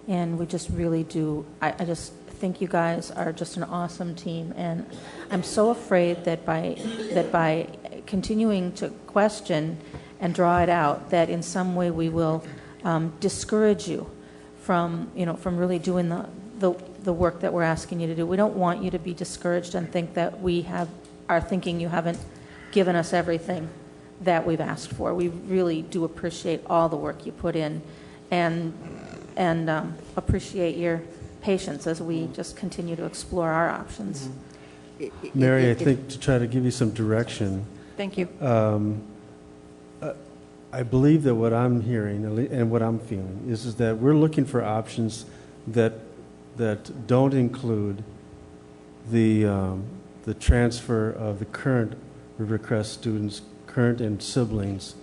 And we just really do, I just think you guys are just an awesome team. And I'm so afraid that by continuing to question and draw it out, that in some way we will discourage you from really doing the work that we're asking you to do. We don't want you to be discouraged and think that we are thinking you haven't given us everything that we've asked for. We really do appreciate all the work you put in, and appreciate your patience as we just continue to explore our options. Mary, I think to try to give you some direction. Thank you. I believe that what I'm hearing and what I'm feeling is that we're looking for options that don't include the transfer of the current Rivercrest students, current and siblings,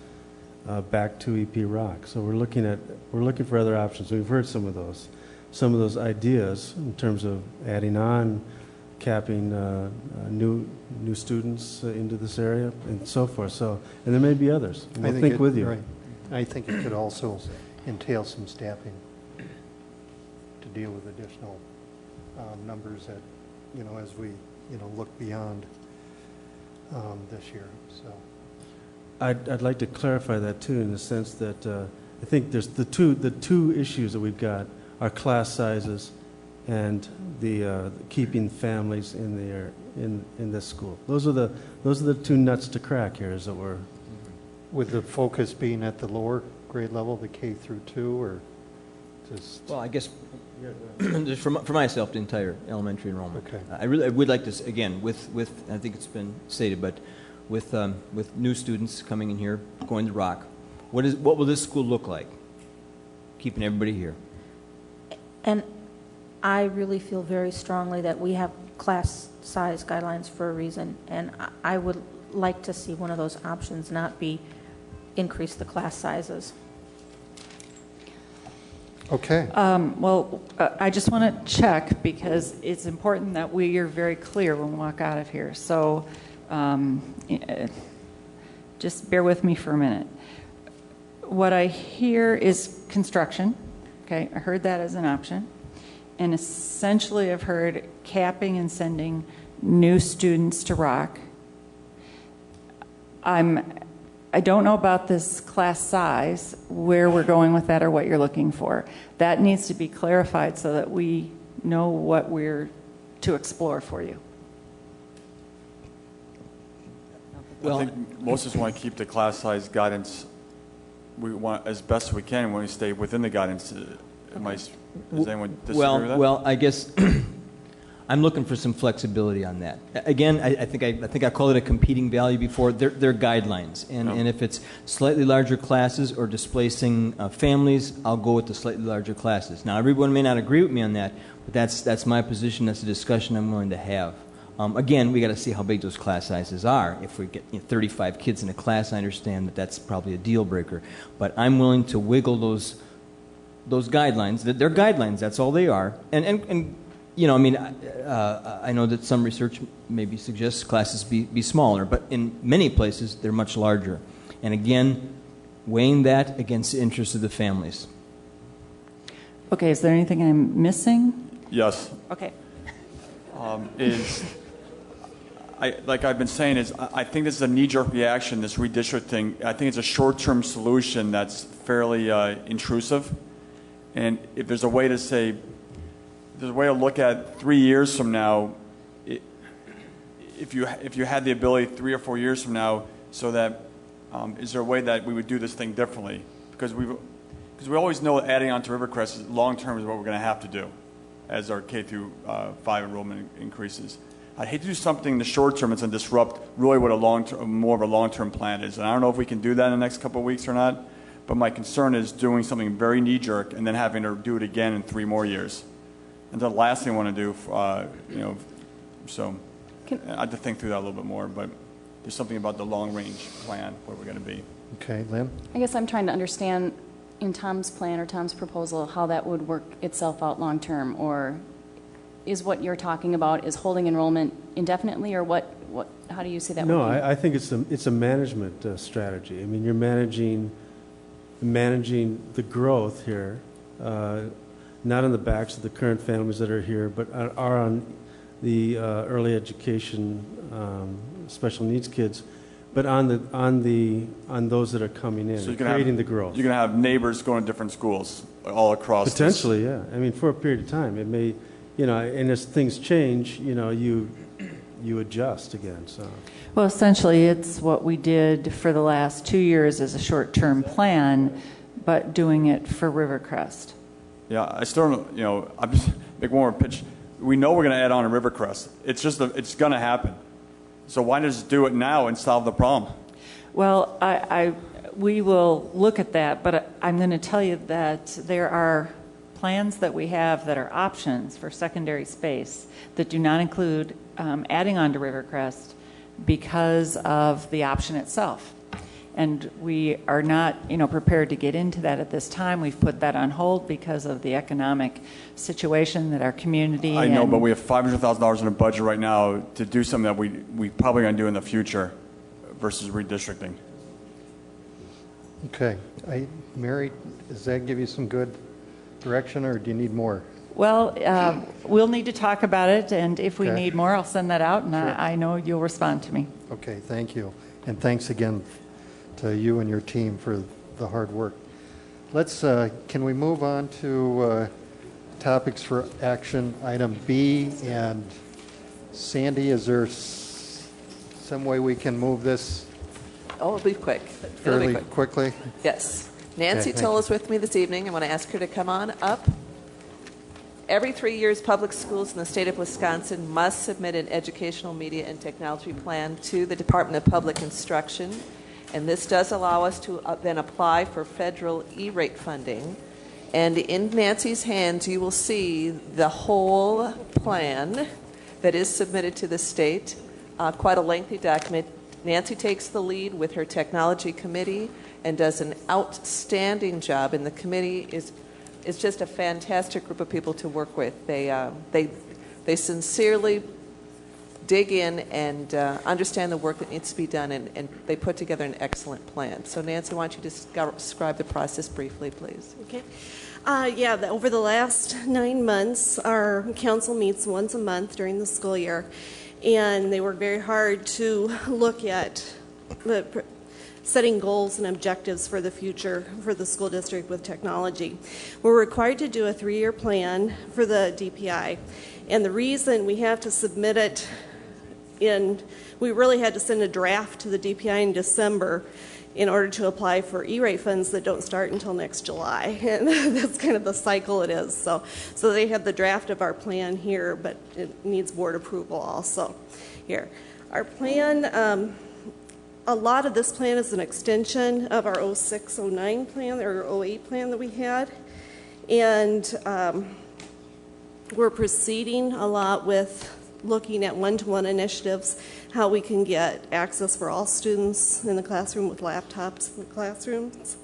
back to EP Rock. So we're looking for other options. We've heard some of those ideas in terms of adding on, capping new students into this area and so forth. So, and there may be others. And we'll think with you. Right. I think it could also entail some staffing to deal with additional numbers that, as we, look beyond this year. So, I'd like to clarify that too, in the sense that I think there's the two issues that we've got are class sizes and the keeping families in this school. Those are the two nuts to crack here, as it were. with the focus being at the lower grade level, the K through 2, or just? Well, I guess just for myself, the entire elementary enrollment. Okay. I would like to, again, with I think it's been stated, but with new students coming in here, going to Rock, what will this school look like? Keeping everybody here. And I really feel very strongly that we have class size guidelines for a reason, and I would like to see one of those options not be increase the class sizes. Okay. Well, I just want to check, because it's important that we are very clear when we walk out of here. So just bear with me for a minute. What I hear is construction. Okay, I heard that as an option. And essentially I've heard capping and sending new students to Rock. I don't know about this class size, where we're going with that or what you're looking for. That needs to be clarified so that we know what we're to explore for you. Well, I think most of us want to keep the class size guidance. We want as best we can when we stay within the guidance. Does anyone disagree with that? Well, I guess I'm looking for some flexibility on that. Again, I think I called it a competing value before. They're guidelines, and if it's slightly larger classes or displacing families, I'll go with the slightly larger classes. Now, everyone may not agree with me on that, but that's my position. That's a discussion I'm willing to have. Again, we got to see how big those class sizes are. If we get 35 kids in a class, I understand that that's probably a deal breaker. But I'm willing to wiggle those guidelines. They're guidelines. That's all they are. And you know, I mean, I know that some research maybe suggests classes be smaller, but in many places they're much larger. And again, weighing that against the interests of the families. Okay, is there anything I'm missing? Yes. Okay. Like I've been saying, I think this is a knee-jerk reaction, this redistricting. I think it's a short-term solution that's fairly intrusive. And if there's a way to say, there's a way to look at 3 years from now, if you had the ability 3 or 4 years from now, so that is there a way that we would do this thing differently? Because we always know adding on to Rivercrest long-term is what we're going to have to do as our K through 5 enrollment increases. I'd hate to do something in the short term that's going to disrupt really what more of a long-term plan is. And I don't know if we can do that in the next couple of weeks or not, but my concern is doing something very knee-jerk and then having to do it again in 3 more years. And the last thing I want to do, so I have to think through that a little bit more, but there's something about the long-range plan where we're going to be. Okay, Lynn? I guess I'm trying to understand in Tom's plan or Tom's proposal how that would work itself out long-term, or is what you're talking about is holding enrollment indefinitely, or how do you see that No, working? I think it's a management strategy. I mean, you're managing the growth here, not on the backs of the current families that are here, but are on the early education special needs kids, but on those that are coming in, So creating the growth. You're going to have neighbors going to different schools all across. Potentially, yeah. I mean, for a period of time, it may, and as things change, you adjust again. So. Well, essentially, it's what we did for the last 2 years as a short-term plan, but doing it for Rivercrest. Yeah, I still don't, I'm just make one more pitch. We know we're going to add on to Rivercrest. It's just, it's going to happen. So why not just do it now and solve the problem? Well, we will look at that, but I'm going to tell you that there are plans that we have that are options for secondary space that do not include adding on to Rivercrest because of the option itself. And we are not, prepared to get into that at this time. We've put that on hold because of the economic situation that our community. I know, but we have $500,000 in the budget right now to do something that we probably going to do in the future versus redistricting. Okay. Mary, does that give you some good direction, or do you need more? Well, we'll need to talk about it, and if we need more, I'll send that out, and Sure. I know you'll respond to me. Okay, thank you. And thanks again to you and your team for the hard work. Can we move on to topics for action, item B? And Sandy, is there some way we can move this Oh, it'll be quick. fairly quickly? Yes. Nancy Okay, Toll is with me this evening. I want to ask her to come on up. Every 3 years, public schools in the state of Wisconsin must submit an educational, media, and technology plan to the Department of Public Instruction. And this does allow us to then apply for federal E-rate funding. And in Nancy's hands, you will see the whole plan that is submitted to the state, quite a lengthy document. Nancy takes the lead with her technology committee and does an outstanding job. And the committee is just a fantastic group of people to work with. They sincerely dig in and understand the work that needs to be done, and they put together an excellent plan. So Nancy, why don't you describe the process briefly, please? Okay. Over the last 9 months, our council meets once a month during the school year, and they work very hard to look at setting goals and objectives for the future for the school district with technology. We're required to do a 3-year plan for the DPI, and the reason we have to submit it we really had to send a draft to the DPI in December in order to apply for E-rate funds that don't start until next July. And that's kind of the cycle it is. So they have the draft of our plan here, but it needs board approval also here. Our plan, a lot of this plan is an extension of our 06-09 plan or 08 plan that we had. And we're proceeding a lot with looking at one-to-one initiatives, how we can get access for all students in the classroom with laptops in the classrooms.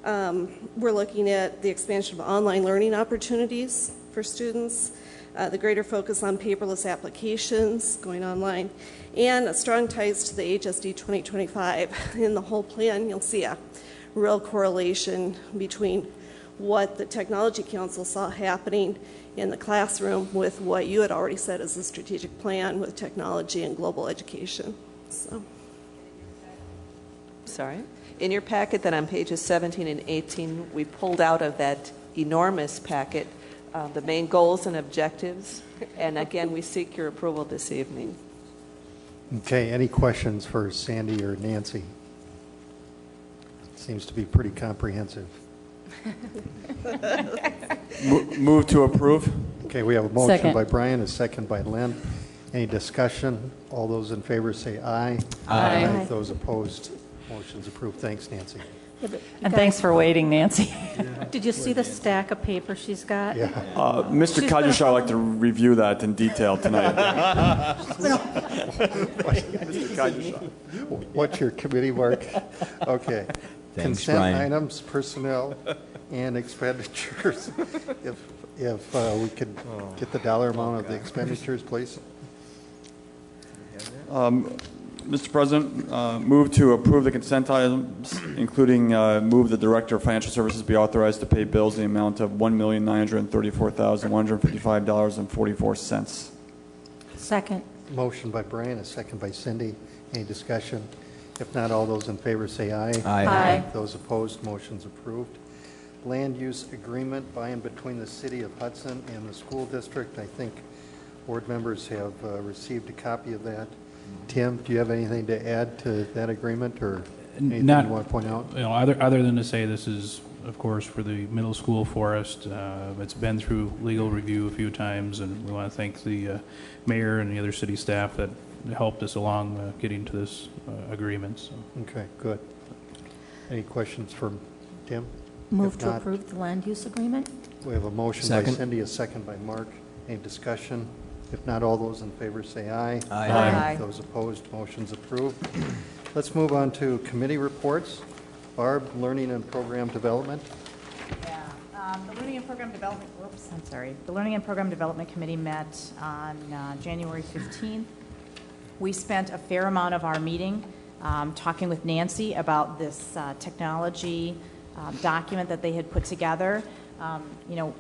We're looking at the expansion of online learning opportunities for students, the greater focus on paperless applications going online, and a strong ties to the HSD 2025. In the whole plan, you'll see a real correlation between what the Technology Council saw happening in the classroom with what you had already said as a strategic plan with technology and global education. So. Sorry. In your packet that on pages 17 and 18, we pulled out of that enormous packet the main goals and objectives. And again, we seek your approval this evening. Okay, any questions for Sandy or Nancy? Seems to be pretty comprehensive. Move to approve. Okay, we have a motion Second. by Brian, a second by Lynn. Any discussion? All those in favor say aye. Aye. Those opposed, motion's approved. Thanks, Nancy. Yeah, but you And guys- thanks for waiting, Nancy. Did you see the stack of paper she's got? Yeah. Mr. Kajush, I'd like to review that in detail tonight. Mr. Kajush. What's your committee, Mark? Okay. Thanks, Consent Brian. items, personnel, and expenditures. If we could get the dollar amount of the expenditures, please. Mr. President, move to approve the consent items, including move the Director of Financial Services be authorized to pay bills in the amount of $1,934,155.44. Second. Motion by Brian, a second by Cindy. Any discussion? If not, all those in favor say aye. Aye. Aye. Those opposed, motion's approved. Land use agreement by and between the City of Hudson and the school district. I think board members have received a copy of that. Tim, do you have anything to add to that agreement, or anything Not- you want to point out? You know, other than to say this is, of course, for the middle school forest. It's been through legal review a few times, and we want to thank the mayor and the other city staff that helped us along getting to this agreement. So. Okay, good. Any questions for Tim? Move If to not, approve the land use agreement? We have a motion Second. by Cindy, a second by Mark. Any discussion? If not, all those in favor say aye. Aye. Aye. Those opposed, motion's approved. Let's move on to committee reports. Barb, Learning and Program Development. Yeah, the Learning and Program Development, the Learning and Program Development Committee met on January 15th. We spent a fair amount of our meeting talking with Nancy about this technology document that they had put together. You know,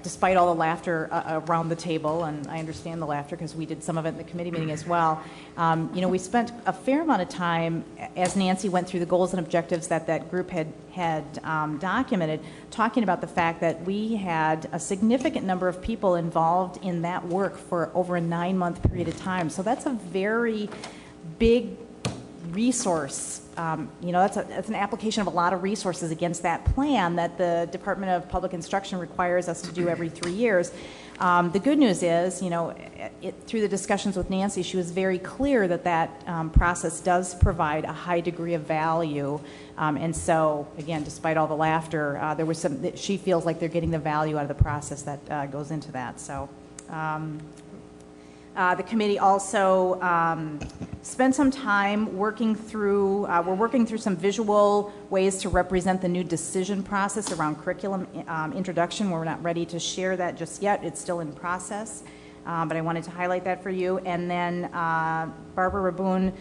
despite all the laughter around the table, and I understand the laughter because we did some of it in the committee meeting as well, you know, we spent a fair amount of time as Nancy went through the goals and objectives that that group had documented, talking about the fact that we had a significant number of people involved in that work for over a 9-month period of time. So that's a very big resource. You know, that's an application of a lot of resources against that plan that the Department of Public Instruction requires us to do every 3 years. The good news is, you know, through the discussions with Nancy, she was very clear that that process does provide a high degree of value. And so, again, despite all the laughter, there was some. She feels like they're getting the value out of the process that goes into that. So. The committee also spent some time working through, we're working through some visual ways to represent the new decision process around curriculum introduction. We're not ready to share that just yet. It's still in process, but I wanted to highlight that for you. And then Barbara Raboon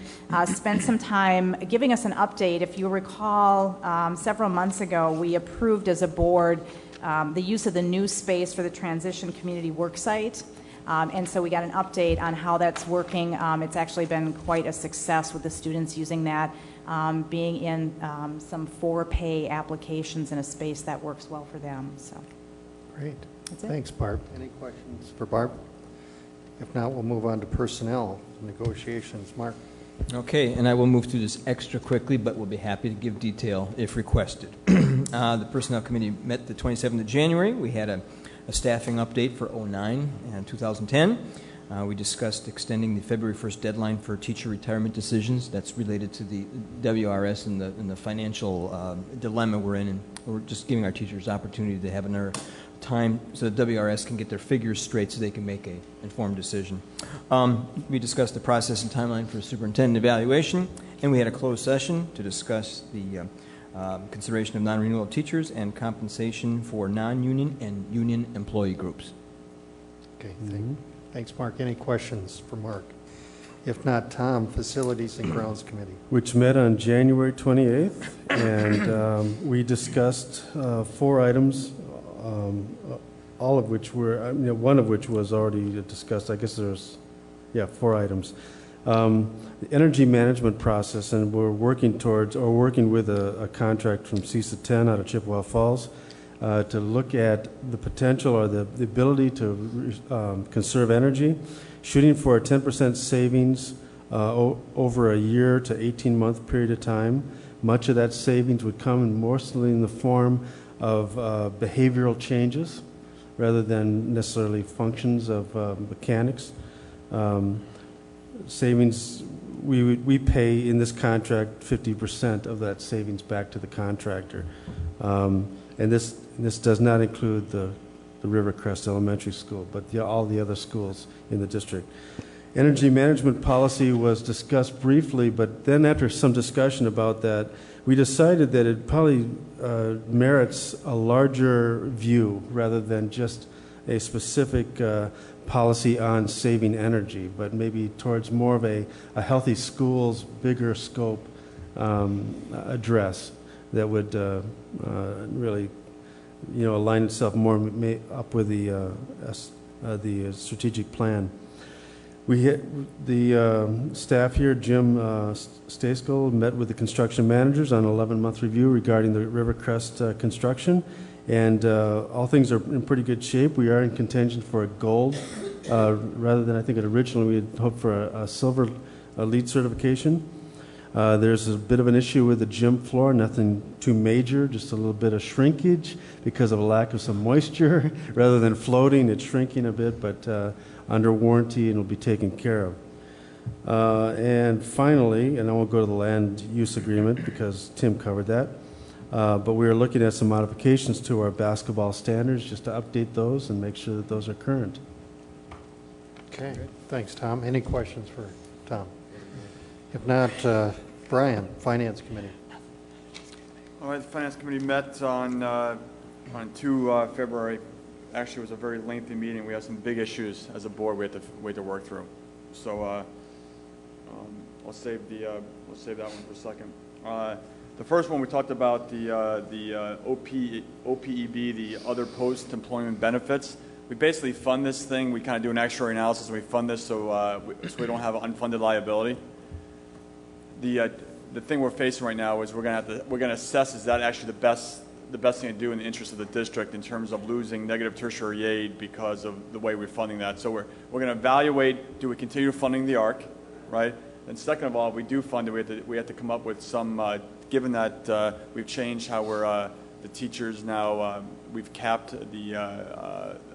spent some time giving us an update. If you recall, several months ago, we approved as a board the use of the new space for the Transition Community Worksite. And so we got an update on how that's working. It's actually been quite a success with the students using that, being in some for-pay applications in a space that works well for them. So, Great. That's it. Thanks, Barb. Any questions for Barb? If not, we'll move on to personnel negotiations. Mark? Okay, and I will move through this extra quickly, but we'll be happy to give detail if requested. The Personnel Committee met the 27th of January. We had a staffing update for 09 and 2010. We discussed extending the February 1st deadline for teacher retirement decisions. That's related to the WRS and the financial dilemma we're in, and we're just giving our teachers opportunity to have another time so the WRS can get their figures straight so they can make an informed decision. We discussed the process and timeline for superintendent evaluation, and we had a closed session to discuss the consideration of non-renewal of teachers and compensation for non-union and union employee groups. Okay, thanks, Mark. Any questions for Mark? If not, Tom, Facilities and Grounds Committee. Which met on January 28th And we discussed 4 items, all of which were, one of which was already discussed. I guess there's, 4 items. The energy management process, and we're working towards, or working with a contract from CISA 10 out of Chippewa Falls to look at the potential or the ability to conserve energy, shooting for a 10% savings over a year to 18-month period of time. Much of that savings would come mostly in the form of behavioral changes rather than necessarily functions of mechanics. Savings, we pay in this contract 50% of that savings back to the contractor. And this does not include the Rivercrest Elementary School, but all the other schools in the district. Energy management policy was discussed briefly, but then after some discussion about that, we decided that it probably merits a larger view rather than just a specific policy on saving energy, but maybe towards more of a healthy schools, bigger scope address that would really, align itself more up with the strategic plan. We hit the staff here, Jim Staskell, met with the construction managers on an 11-month review regarding the Rivercrest construction, and all things are in pretty good shape. We are in contention for a gold, rather than I think originally we had hoped for a silver LEED certification. There's a bit of an issue with the gym floor, nothing too major, just a little bit of shrinkage because of a lack of some moisture. Rather than floating, it's shrinking a bit, but under warranty and will be taken care of. And finally, and I won't go to the land use agreement because Tim covered that, but we are looking at some modifications to our basketball standards just to update those and make sure that those are current. Okay, thanks, Tom. Any questions for Tom? If not, Brian, Finance Committee. All right, the Finance Committee met on 2 February. Actually, it was a very lengthy meeting. We had some big issues as a board we had to work through. So I'll save that one for a second. The first one we talked about the OPEB, the other post-employment benefits. We basically fund this thing. We kind of do an actuarial analysis and we fund this so we don't have an unfunded liability. The thing we're facing right now is we're going to assess, is that actually the best thing to do in the interest of the district in terms of losing negative tertiary aid because of the way we're funding that. So we're going to evaluate, do we continue funding the ARC, right? And second of all, if we do fund it, we have to come up with some, given that we've changed how we're, the teachers now, we've capped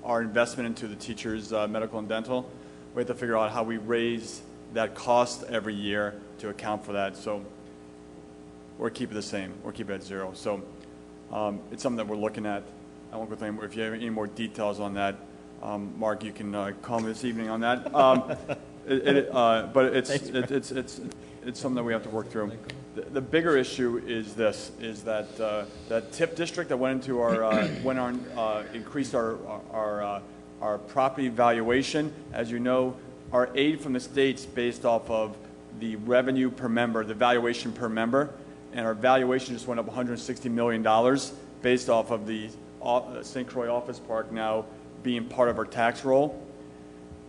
our investment into the teachers' medical and dental. We have to figure out how we raise that cost every year to account for that. So we're keeping it the same. We're keeping it at 0. So it's something that we're looking at. I won't go through any more. If you have any more details on that, Mark, you can call me this evening on that. But it's something that we have to work through. The bigger issue is this: is that that TIP district that went into our increased our property valuation. As you know, our aid from the state's based off of the revenue per member, the valuation per member, and our valuation just went up $160 million based off of the St. Croix Office Park now being part of our tax roll.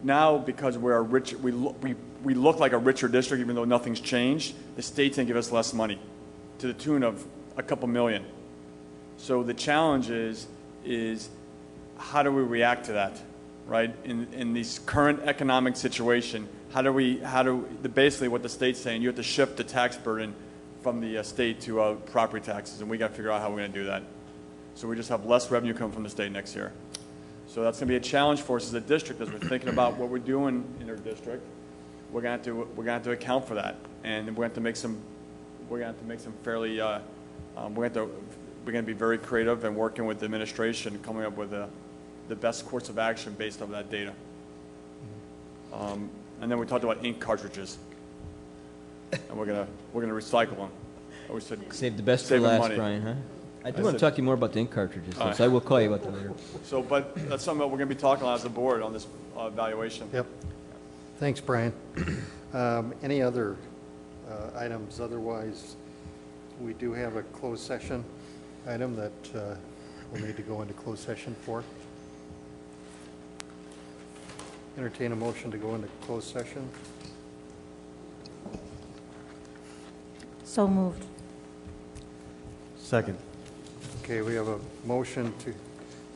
Now, because we're a rich, we look like a richer district, even though nothing's changed. The state's going to give us less money, to the tune of a couple million. So the challenge is how do we react to that, right? In this current economic situation, basically what the state's saying, you have to shift the tax burden from the state to property taxes, and we got to figure out how we're going to do that. So we just have less revenue coming from the state next year. So that's going to be a challenge for us as a district as we're thinking about what we're doing in our district. We're going to have to account for that, and we're going to make some. We're going to make some fairly. We're going to be very creative and working with the administration, coming up with the best course of action based on that data. And then we talked about ink cartridges, and we're gonna recycle them. We said save the best for last, money. Brian, huh? I do want to talk to you more about the ink cartridges, so I will call you about that later. So, but that's something that we're going to be talking about as a board on this evaluation. Yep. Thanks, Brian. Any other items? Otherwise, We do have a closed session item that we'll need to go into closed session for. Entertain a motion to go into closed session. So moved. Second. Okay, we have a motion to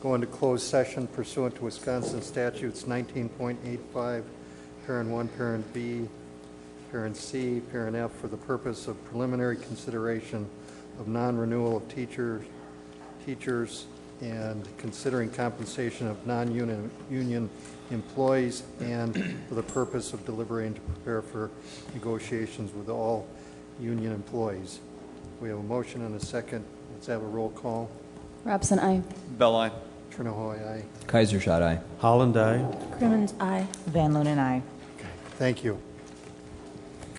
go into closed session pursuant to Wisconsin statutes 19.85, parent 1, parent B, parent C, parent F, for the purpose of preliminary consideration of non-renewal of teachers and considering compensation of non-union employees, and for the purpose of deliberating to prepare for negotiations with all union employees. We have a motion and a second. Let's have a roll call. Robson, aye. Bell, aye. Trinahoy, aye. Kaiser shot aye. Holland, aye. Crimmins, aye. Van Loon and I. Thank you.